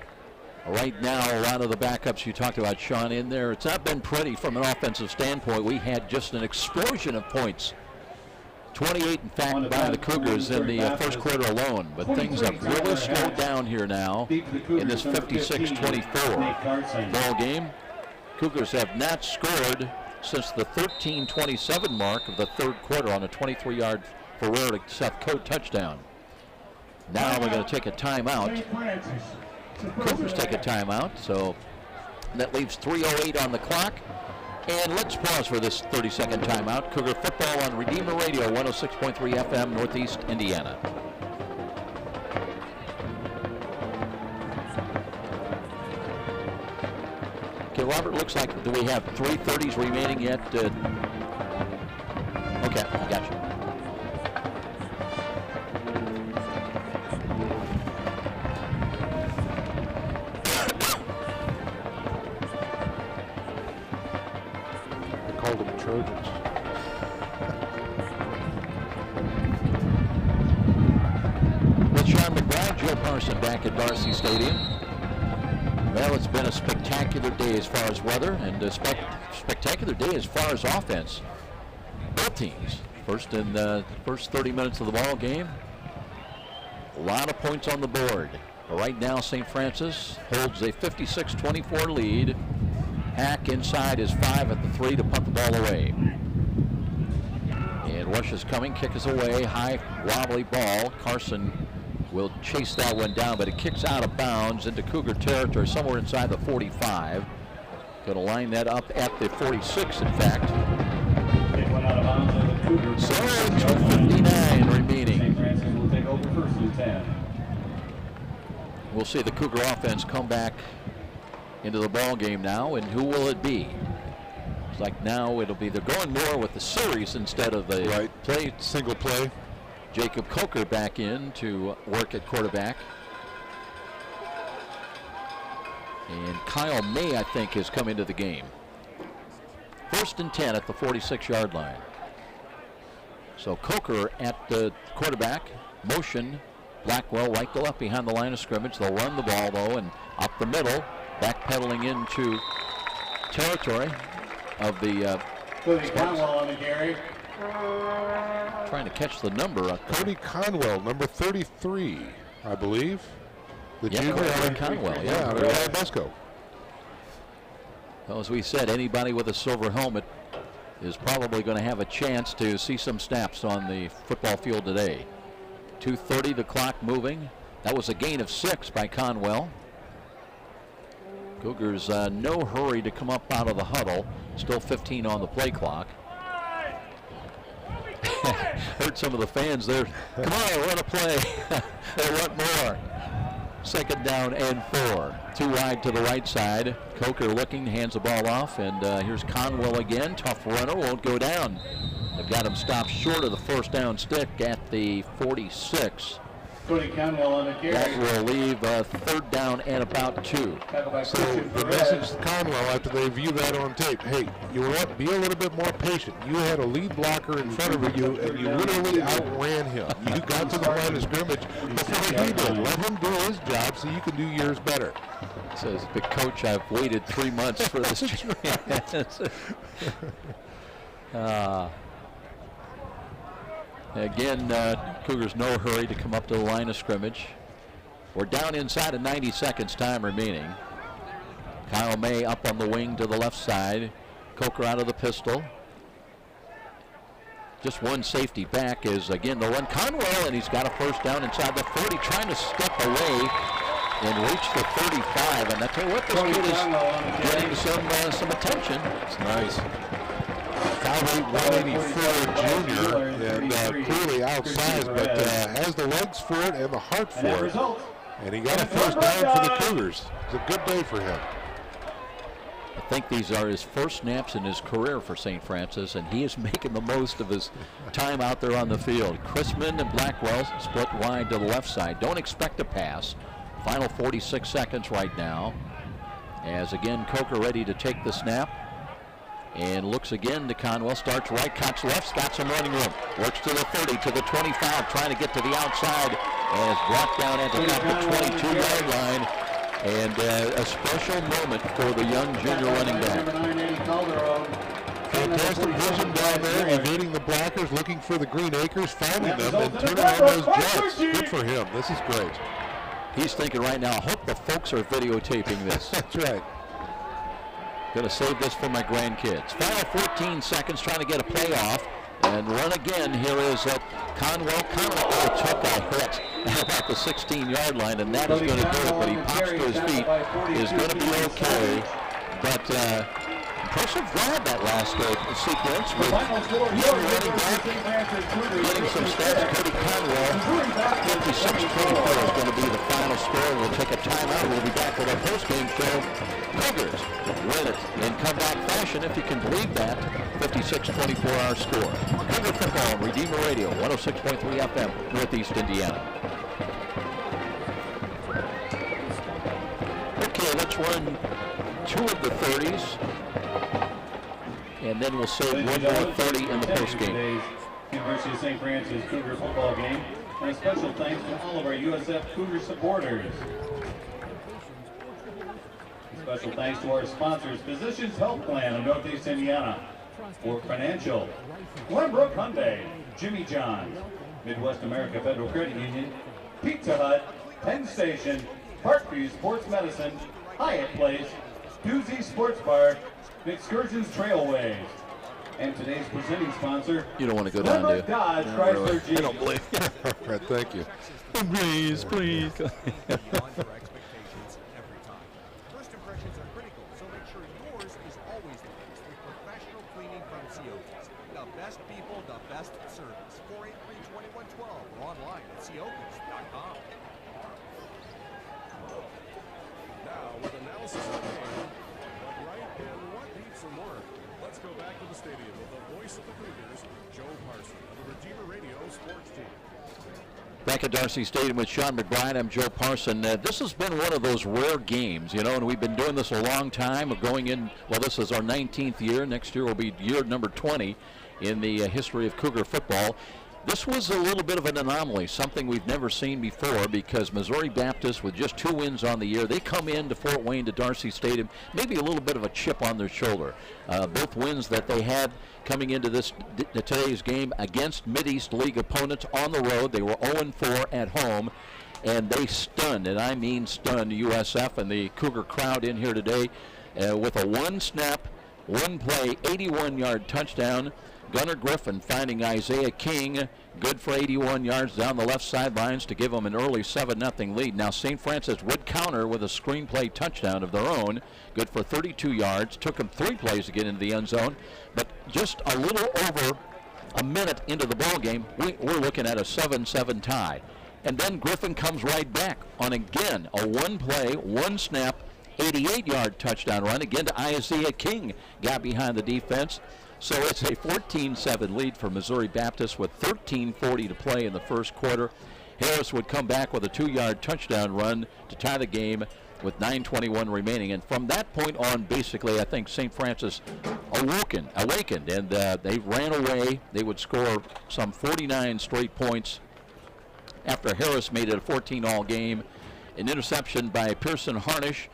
Right now, a lot of the backups you talked about, Sean, in there, it's not been pretty from an offensive standpoint. We had just an explosion of points. 28, in fact, by the Cougars in the first quarter alone. But things have really slowed down here now in this 56-24 ball game. Cougars have not scored since the 13:27 mark of the third quarter on a 23-yard Ferrer to Seth Coate touchdown. Now we're going to take a timeout. Cougars take a timeout, so that leaves 3:08 on the clock. And let's pause for this 30-second timeout. Cougar football on Redeemer Radio, 106.3 FM, Northeast Indiana. Okay, Robert, looks like, do we have 3:30s remaining yet? Okay, I got you. Trojans. With Sean McBride, Joe Parson back at Darcy Stadium. Well, it's been a spectacular day as far as weather and a spectacular day as far as offense. Both teams, first in the first 30 minutes of the ball game. A lot of points on the board. But right now, St. Francis holds a 56-24 lead. Hack inside is 5 at the 3 to punt the ball away. And rush is coming, kick is away, high wobbly ball. Carson will chase that one down, but it kicks out of bounds into Cougar territory somewhere inside the 45. Going to line that up at the 46, in fact. So 2:59 remaining. St. Francis will take over first and 10. We'll see the Cougar offense come back into the ball game now, and who will it be? It's like now it'll be, they're going more with the series instead of the single play. Jacob Coker back in to work at quarterback. And Kyle May, I think, has come into the game. First and 10 at the 46-yard line. So Coker at the quarterback, motion, Blackwell right to left behind the line of scrimmage. They'll run the ball, though, and up the middle. Backpedaling into territory of the Spartans. On the carry. Trying to catch the number up there. Cody Conwell, number 33, I believe. The junior Cody Conwell, yeah, Bisco. Well, as we said, anybody with a silver helmet is probably going to have a chance to see some snaps on the football field today. 2:30, the clock moving. That was a gain of 6 by Conwell. Cougars no hurry to come up out of the huddle. Still 15 on the play clock. Heard some of the fans there. Come on, run a play. They want more. Second down and 4. Too wide to the right side. Coker looking, hands the ball off, and here's Conwell again. Tough runner, won't go down. They've got him stopped short of the first down stick at the 46. Cody Conwell on the carry. That will leave third down and about 2. So the message to Conwell after they view that on tape, hey, you want be a little bit more patient. You had a lead blocker in front of you, and you literally outran him. You got to the line of scrimmage before he did. Let him do his job so you can do yours better. Says the coach, I've waited 3 months for this chance. Again, Cougars no hurry to come up to the line of scrimmage. We're down inside of 90 seconds time remaining. Kyle May up on the wing to the left side. Coker out of the pistol. Just one safety back is again the run. Conwell, and he's got a first down inside the 40, trying to step away and reach the 35. And I tell you what, this kid is getting some attention. It's nice. 184 junior, and clearly outsized, but has the legs for it and the heart for it. And he got a first down for the Cougars. It's a good day for him. I think these are his first snaps in his career for St. Francis, and he is making the most of his time out there on the field. Chrisman and Blackwell split wide to the left side. Don't expect a pass. Final 46 seconds right now. As again, Coker ready to take the snap. And looks again to Conwell, starts right, cuts left, got some running room. Works to the 30, to the 25, trying to get to the outside. And is brought down at the 22-yard line. And a special moment for the young junior running back. Fantastic vision down there, evading the blockers, looking for the green acres, finding them, and turning on those jets. Good for him. This is great. He's thinking right now, I hope the folks are videotaping this. That's right. Going to save this for my grandkids. Final 14 seconds, trying to get a play off. And run again. Here is Conwell. Conwell took a hit at the 16-yard line, and that is going to do it. But he pops to his feet. Is going to be okay. But impressive drive that last sequence with young running back getting some stats. Cody Conwell, 56-24 is going to be the final score. We'll take a timeout. We'll be back with our postgame show. Cougars win it in comeback fashion, if you can believe that. 56-24 our score. Cougar football on Redeemer Radio, 106.3 FM, Northeast Indiana. Okay, let's run 2 of the 30s, and then we'll save one more 30 in the postgame. University of St. Francis Cougar football game, and a special thanks to all of our USF Cougar supporters. Special thanks to our sponsors, Physicians Health Plan of Northeast Indiana, Work Financial, Glenbrook Hyundai, Jimmy John's, Midwest America Federal Credit Union, Pizza Hut, Penn Station, Parkview Sports Medicine, Hyatt Place, Doozy Sports Bar, and Excursions Trailways. And today's presenting sponsor, you don't want to go down, do you? Dodge Chrysler Jeep. I don't believe you. Right, thank you. Please, please. Best people, the best service. 483-2112 or online at cocos.com. Now, with analysis of the game, what right and what needs some work, let's go back to the stadium with the voice of the Cougars, Joe Parson of the Redeemer Radio Sports Team. Back at Darcy Stadium with Sean McBride, I'm Joe Parson. This has been one of those rare games, and we've been doing this a long time, going in, well, this is our 19th year. Next year will be year number 20 in the history of Cougar football. This was a little bit of an anomaly, something we've never seen before, because Missouri Baptist, with just 2 wins on the year, they come into Fort Wayne to Darcy Stadium, maybe a little bit of a chip on their shoulder. Both wins that they had coming into today's game against Mideast League opponents on the road. They were 0-4 at home, and they stunned, and I mean stunned, USF and the Cougar crowd in here today with a 1-snap, 1-play, 81-yard touchdown. Gunnar Griffin finding Isaiah King, good for 81 yards down the left sidelines to give them an early 7-0 lead. Now St. Francis would counter with a screenplay touchdown of their own, good for 32 yards. Took them 3 plays to get into the end zone, but just a little over a minute into the ball game, we're looking at a 7-7 tie. And then Griffin comes right back on again a 1-play, 1-snap, 88-yard touchdown run. Again to Isaiah King, got behind the defense. So it's a 14-7 lead for Missouri Baptist with 13:40 to play in the first quarter. Harris would come back with a 2-yard touchdown run to tie the game with 9:21 remaining. And from that point on, basically, I think St. Francis awakened, and they ran away. They would score some 49 straight points after Harris made it a 14-all game. An interception by Pearson Harnish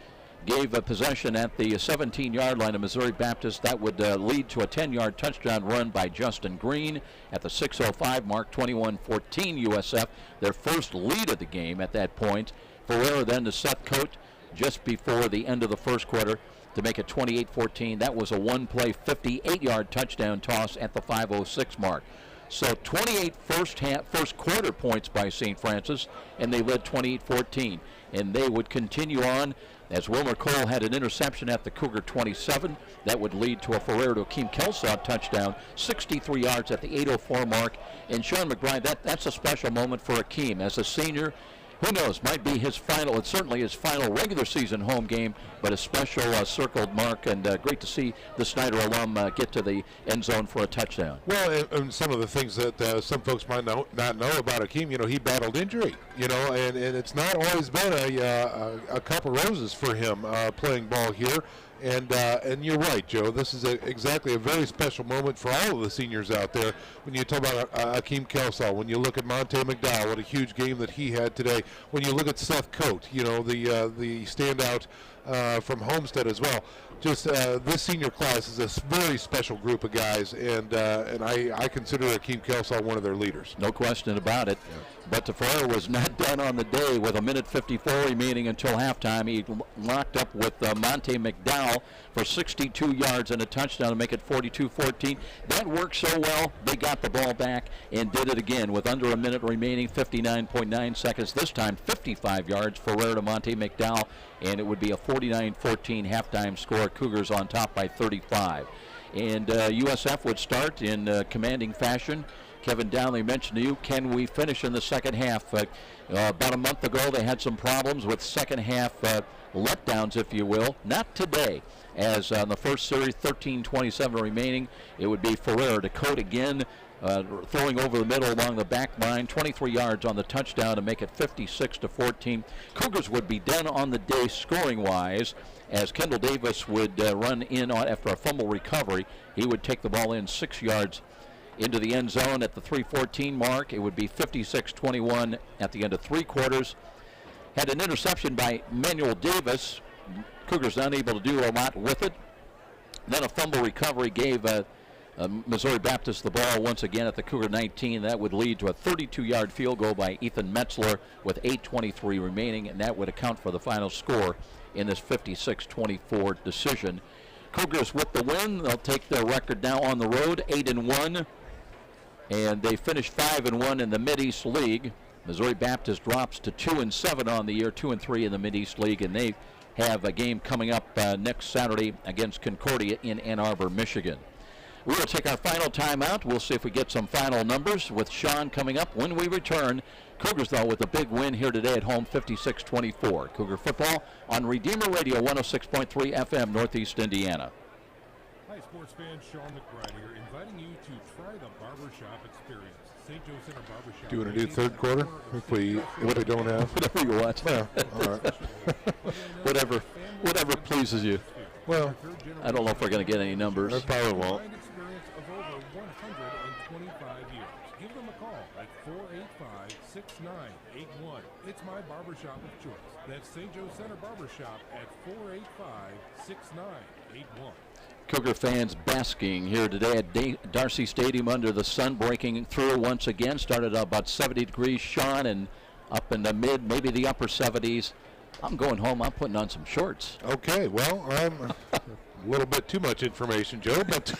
gave a possession at the 17-yard line of Missouri Baptist. That would lead to a 10-yard touchdown run by Justin Green at the 6:05 mark, 21-14 USF, their first lead of the game at that point. Ferreira then to Seth Coate just before the end of the first quarter to make it 28-14. That was a 1-play, 58-yard touchdown toss at the 5:06 mark. So 28 first quarter points by St. Francis, and they led 28-14. And they would continue on as Wilmer Cole had an interception at the Cougar 27. That would lead to a Ferreira to Akeem Kelsaw touchdown, 63 yards at the 8:04 mark. And Sean McBride, that's a special moment for Akeem. As a senior, who knows, might be his final, it's certainly his final regular season home game, but a special circled mark, and great to see the Snyder alum get to the end zone for a touchdown. Well, and some of the things that some folks might not know about Akeem, he battled injury, and it's not always been a cup of roses for him playing ball here. And you're right, Joe. This is exactly a very special moment for all of the seniors out there. When you talk about Akeem Kelsall, when you look at Monte McDowell, what a huge game that he had today. When you look at Seth Coate, the standout from Homestead as well. Just this senior class is a very special group of guys, and I consider Akeem Kelsall one of their leaders. No question about it. Yeah. But DeFerrer was not done on the day with a minute 54 remaining until halftime. He locked up with Monte McDowell for 62 yards and a touchdown to make it 42-14. That worked so well, they got the ball back and did it again with under a minute remaining, 59.9 seconds. This time 55 yards, Ferrer to Monte McDowell, and it would be a 49-14 halftime score. Cougars on top by 35. And USF would start in commanding fashion. Kevin Downley mentioned to you, can we finish in the second half? About a month ago, they had some problems with second half letdowns, if you will. Not today, as on the first series, 13:27 remaining. It would be Ferrer to Coate again, throwing over the middle along the back line, 23 yards on the touchdown to make it 56-14. Cougars would be done on the day scoring-wise, as Kendall Davis would run in after a fumble recovery. He would take the ball in 6 yards into the end zone at the 3:14 mark. It would be 56-21 at the end of three quarters. Had an interception by Manuel Davis. Cougars unable to do a lot with it. Then a fumble recovery gave Missouri Baptist the ball once again at the Cougar 19. That would lead to a 32-yard field goal by Ethan Metzler with 8:23 remaining, and that would account for the final score in this 56-24 decision. Cougars with the win. They'll take their record now on the road, 8-1. And they finished 5-1 in the Mideast League. Missouri Baptist drops to 2-7 on the year, 2-3 in the Mideast League, and they have a game coming up next Saturday against Concordia in Ann Arbor, Michigan. We will take our final timeout. We'll see if we get some final numbers with Sean coming up when we return. Cougars, though, with a big win here today at home, 56-24. Cougar football on Redeemer Radio, 106.3 FM, Northeast Indiana. Hi, sports fan Sean McBride here, inviting you to try the barbershop experience. St. Joe Center Barbershop. Do you want to do third quarter? If we don't have. Whatever you want. Yeah, all right. Whatever pleases you. Well, I don't know if we're going to get any numbers. I probably won't. Experience of over 125 years. Give them a call at 485-6981. It's my barbershop of choice. That's St. Joe Center Barbershop at 485-6981. Cougar fans basking here today at Darcy Stadium under the sun, breaking through once again. Started out about 70 degrees, Sean, and up in the mid, maybe the upper 70s. I'm going home. I'm putting on some shorts. Okay, well, I'm a little bit too much information, Joe, but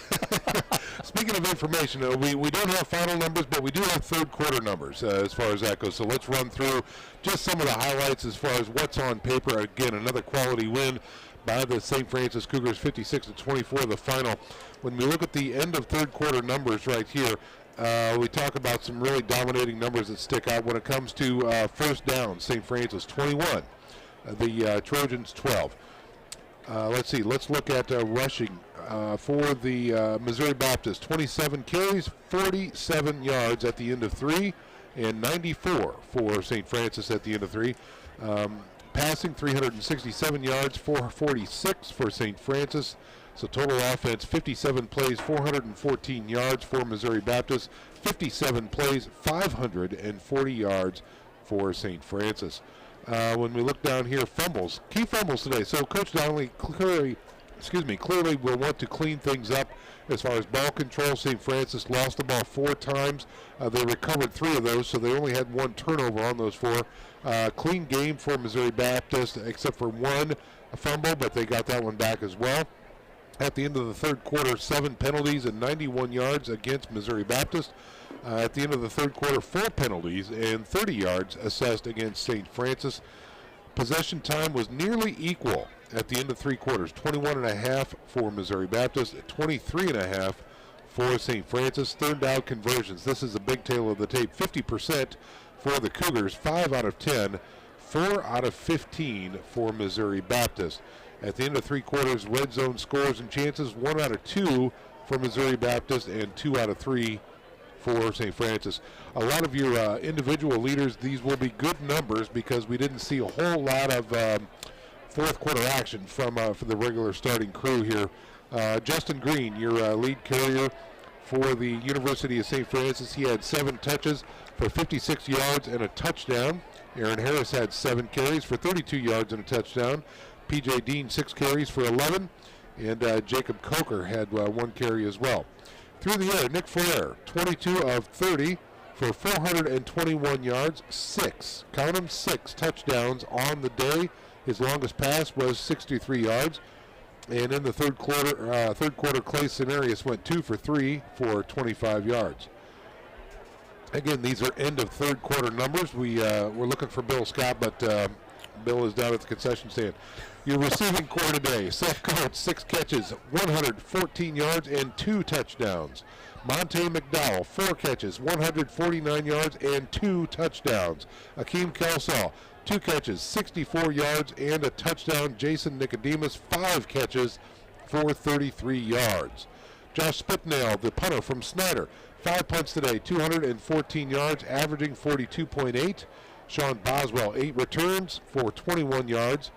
speaking of information, we don't have final numbers, but we do have third quarter numbers as far as that goes. So let's run through just some of the highlights as far as what's on paper. Again, another quality win by the St. Francis Cougars, 56-24, the final. When we look at the end of third quarter numbers right here, we talk about some really dominating numbers that stick out. When it comes to first down, St. Francis 21, the Trojans 12. Let's see. Let's look at rushing for the Missouri Baptist. 27 carries, 47 yards at the end of three, and 94 for St. Francis at the end of three. Passing 367 yards, 446 for St. Francis. So total offense, 57 plays, 414 yards for Missouri Baptist. 57 plays, 540 yards for St. Francis. When we look down here, fumbles, key fumbles today. So Coach Donnelly clearly will want to clean things up as far as ball control. St. Francis lost the ball 4 times. They recovered 3 of those, so they only had 1 turnover on those 4. Clean game for Missouri Baptist, except for 1 fumble, but they got that one back as well. At the end of the third quarter, 7 penalties and 91 yards against Missouri Baptist. At the end of the third quarter, 4 penalties and 30 yards assessed against St. Francis. Possession time was nearly equal at the end of 3 quarters, 21.5 for Missouri Baptist, 23.5 for St. Francis. Third down conversions. This is a big tail of the tape. 50% for the Cougars, 5 out of 10, 4 out of 15 for Missouri Baptist. At the end of 3 quarters, red zone scores and chances, 1 out of 2 for Missouri Baptist and 2 out of 3 for St. Francis. A lot of your individual leaders, these will be good numbers because we didn't see a whole lot of fourth quarter action from for the regular starting crew here. Justin Green, your lead carrier for the University of St. Francis. He had 7 touches for 56 yards and a touchdown. Aaron Harris had 7 carries for 32 yards and a touchdown. P.J. Dean, 6 carries for 11. And Jacob Coker had 1 carry as well. Through the air, Nick Ferrer, 22 of 30 for 421 yards, 6 touchdowns on the day. His longest pass was 63 yards. And in the third quarter, Clay Cenarius went 2 for 3 for 25 yards. Again, these are end of third quarter numbers. We're looking for Bill Scott, but Bill is down at the concession stand. Your receiving core today: Seth Coates, 6 catches, 114 yards, and 2 touchdowns. Monte McDowell, 4 catches, 149 yards, and 2 touchdowns. Akeem Kelsall, 2 catches, 64 yards, and a touchdown. Jason Nicodemus, 5 catches for 33 yards. Josh Spitnail, the punter from Snyder, 5 punts today, 214 yards, averaging 42.8. Sean Boswell, 8 returns for 21 yards.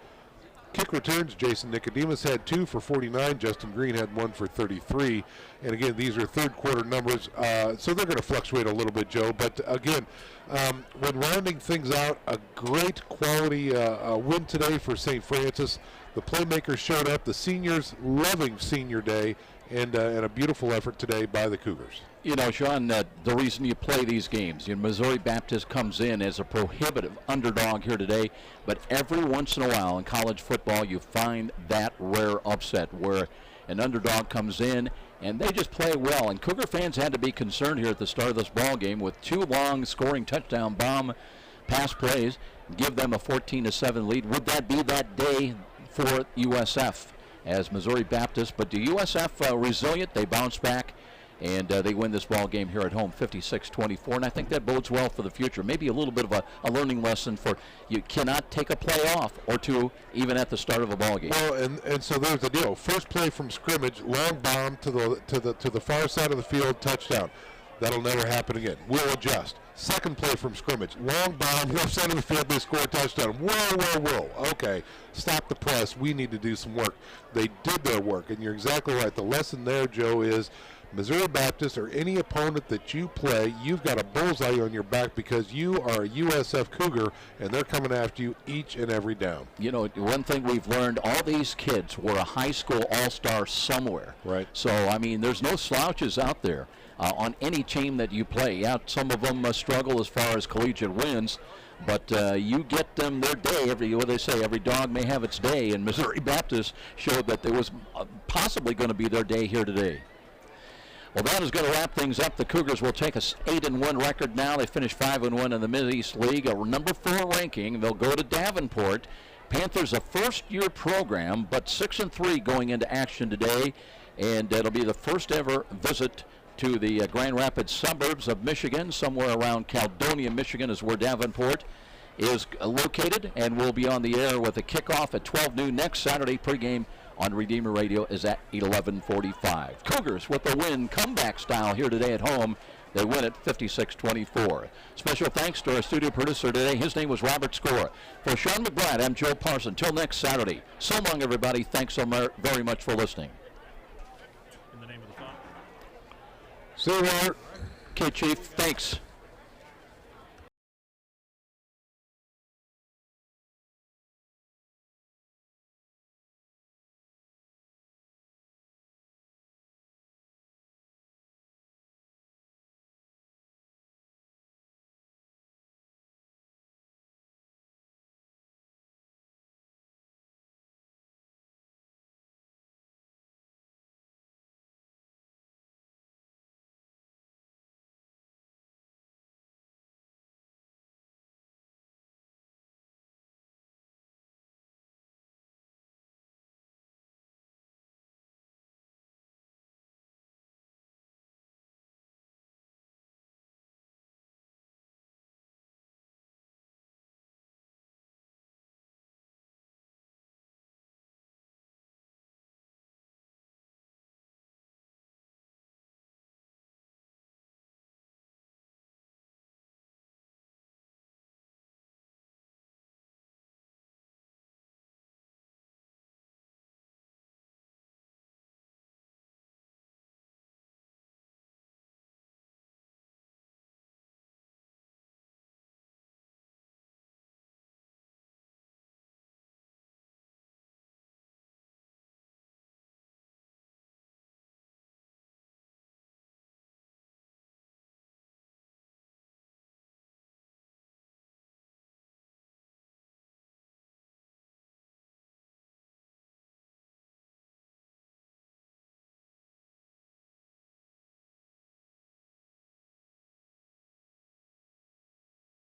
Kick returns, Jason Nicodemus had 2 for 49. Justin Green had 1 for 33. And again, these are third quarter numbers, so they're going to fluctuate a little bit, Joe. But again, when rounding things out, a great quality win today for St. Francis. The playmakers showed up. The seniors loving senior day, and a beautiful effort today by the Cougars. You know, Sean, the reason you play these games, Missouri Baptist comes in as a prohibitive underdog here today, but every once in a while in college football you find that rare upset where an underdog comes in and they just play well. And Cougar fans had to be concerned here at the start of this ball game with 2 long scoring touchdown bomb pass plays, give them a 14-7 lead. Would that be that day for USF as Missouri Baptist? But the USF resilient, they bounce back. And they win this ball game here at home, 56-24. And I think that bodes well for the future. Maybe a little bit of a learning lesson for you cannot take a play off or 2 even at the start of a ball game. Well, and so there's the deal. First play from scrimmage, long bomb to the far side of the field, touchdown. That'll never happen again. We'll adjust. Second play from scrimmage, long bomb, left side of the field, they score a touchdown. Whoa. Okay, stop the press. We need to do some work. They did their work, and you're exactly right. The lesson there, Joe, is Missouri Baptist or any opponent that you play, you've got a bullseye on your back because you are a USF Cougar, and they're coming after you each and every down. You know, one thing we've learned, all these kids were a high school all-star somewhere. Right. So, I mean, there's no slouches out there on any team that you play. Yeah, some of them struggle as far as collegiate wins, but you get them their day. Every dog may have its day, and Missouri Baptist showed that there was possibly going to be their day here today. Well, that is going to wrap things up. The Cougars will take a 8-1 record now. They finished 5-1 in the Mideast League, a number 4 ranking. They'll go to Davenport. Panthers a first-year program, but 6-3 going into action today, and it'll be the first ever visit to the Grand Rapids suburbs of Michigan. Somewhere around Caledonia, Michigan is where Davenport is located, and we'll be on the air with a kickoff at 12 noon next Saturday. Pregame on Redeemer Radio is at 11:45. Cougars with a win, comeback style here today at home. They win it 56-24. Special thanks to our studio producer today. His name was Robert Scora. For Sean McBride, I'm Joe Parson. Until next Saturday. So long, everybody. Thanks so very much for listening. In the name of the Father. See you, Robert. Okay, Chief. Thanks.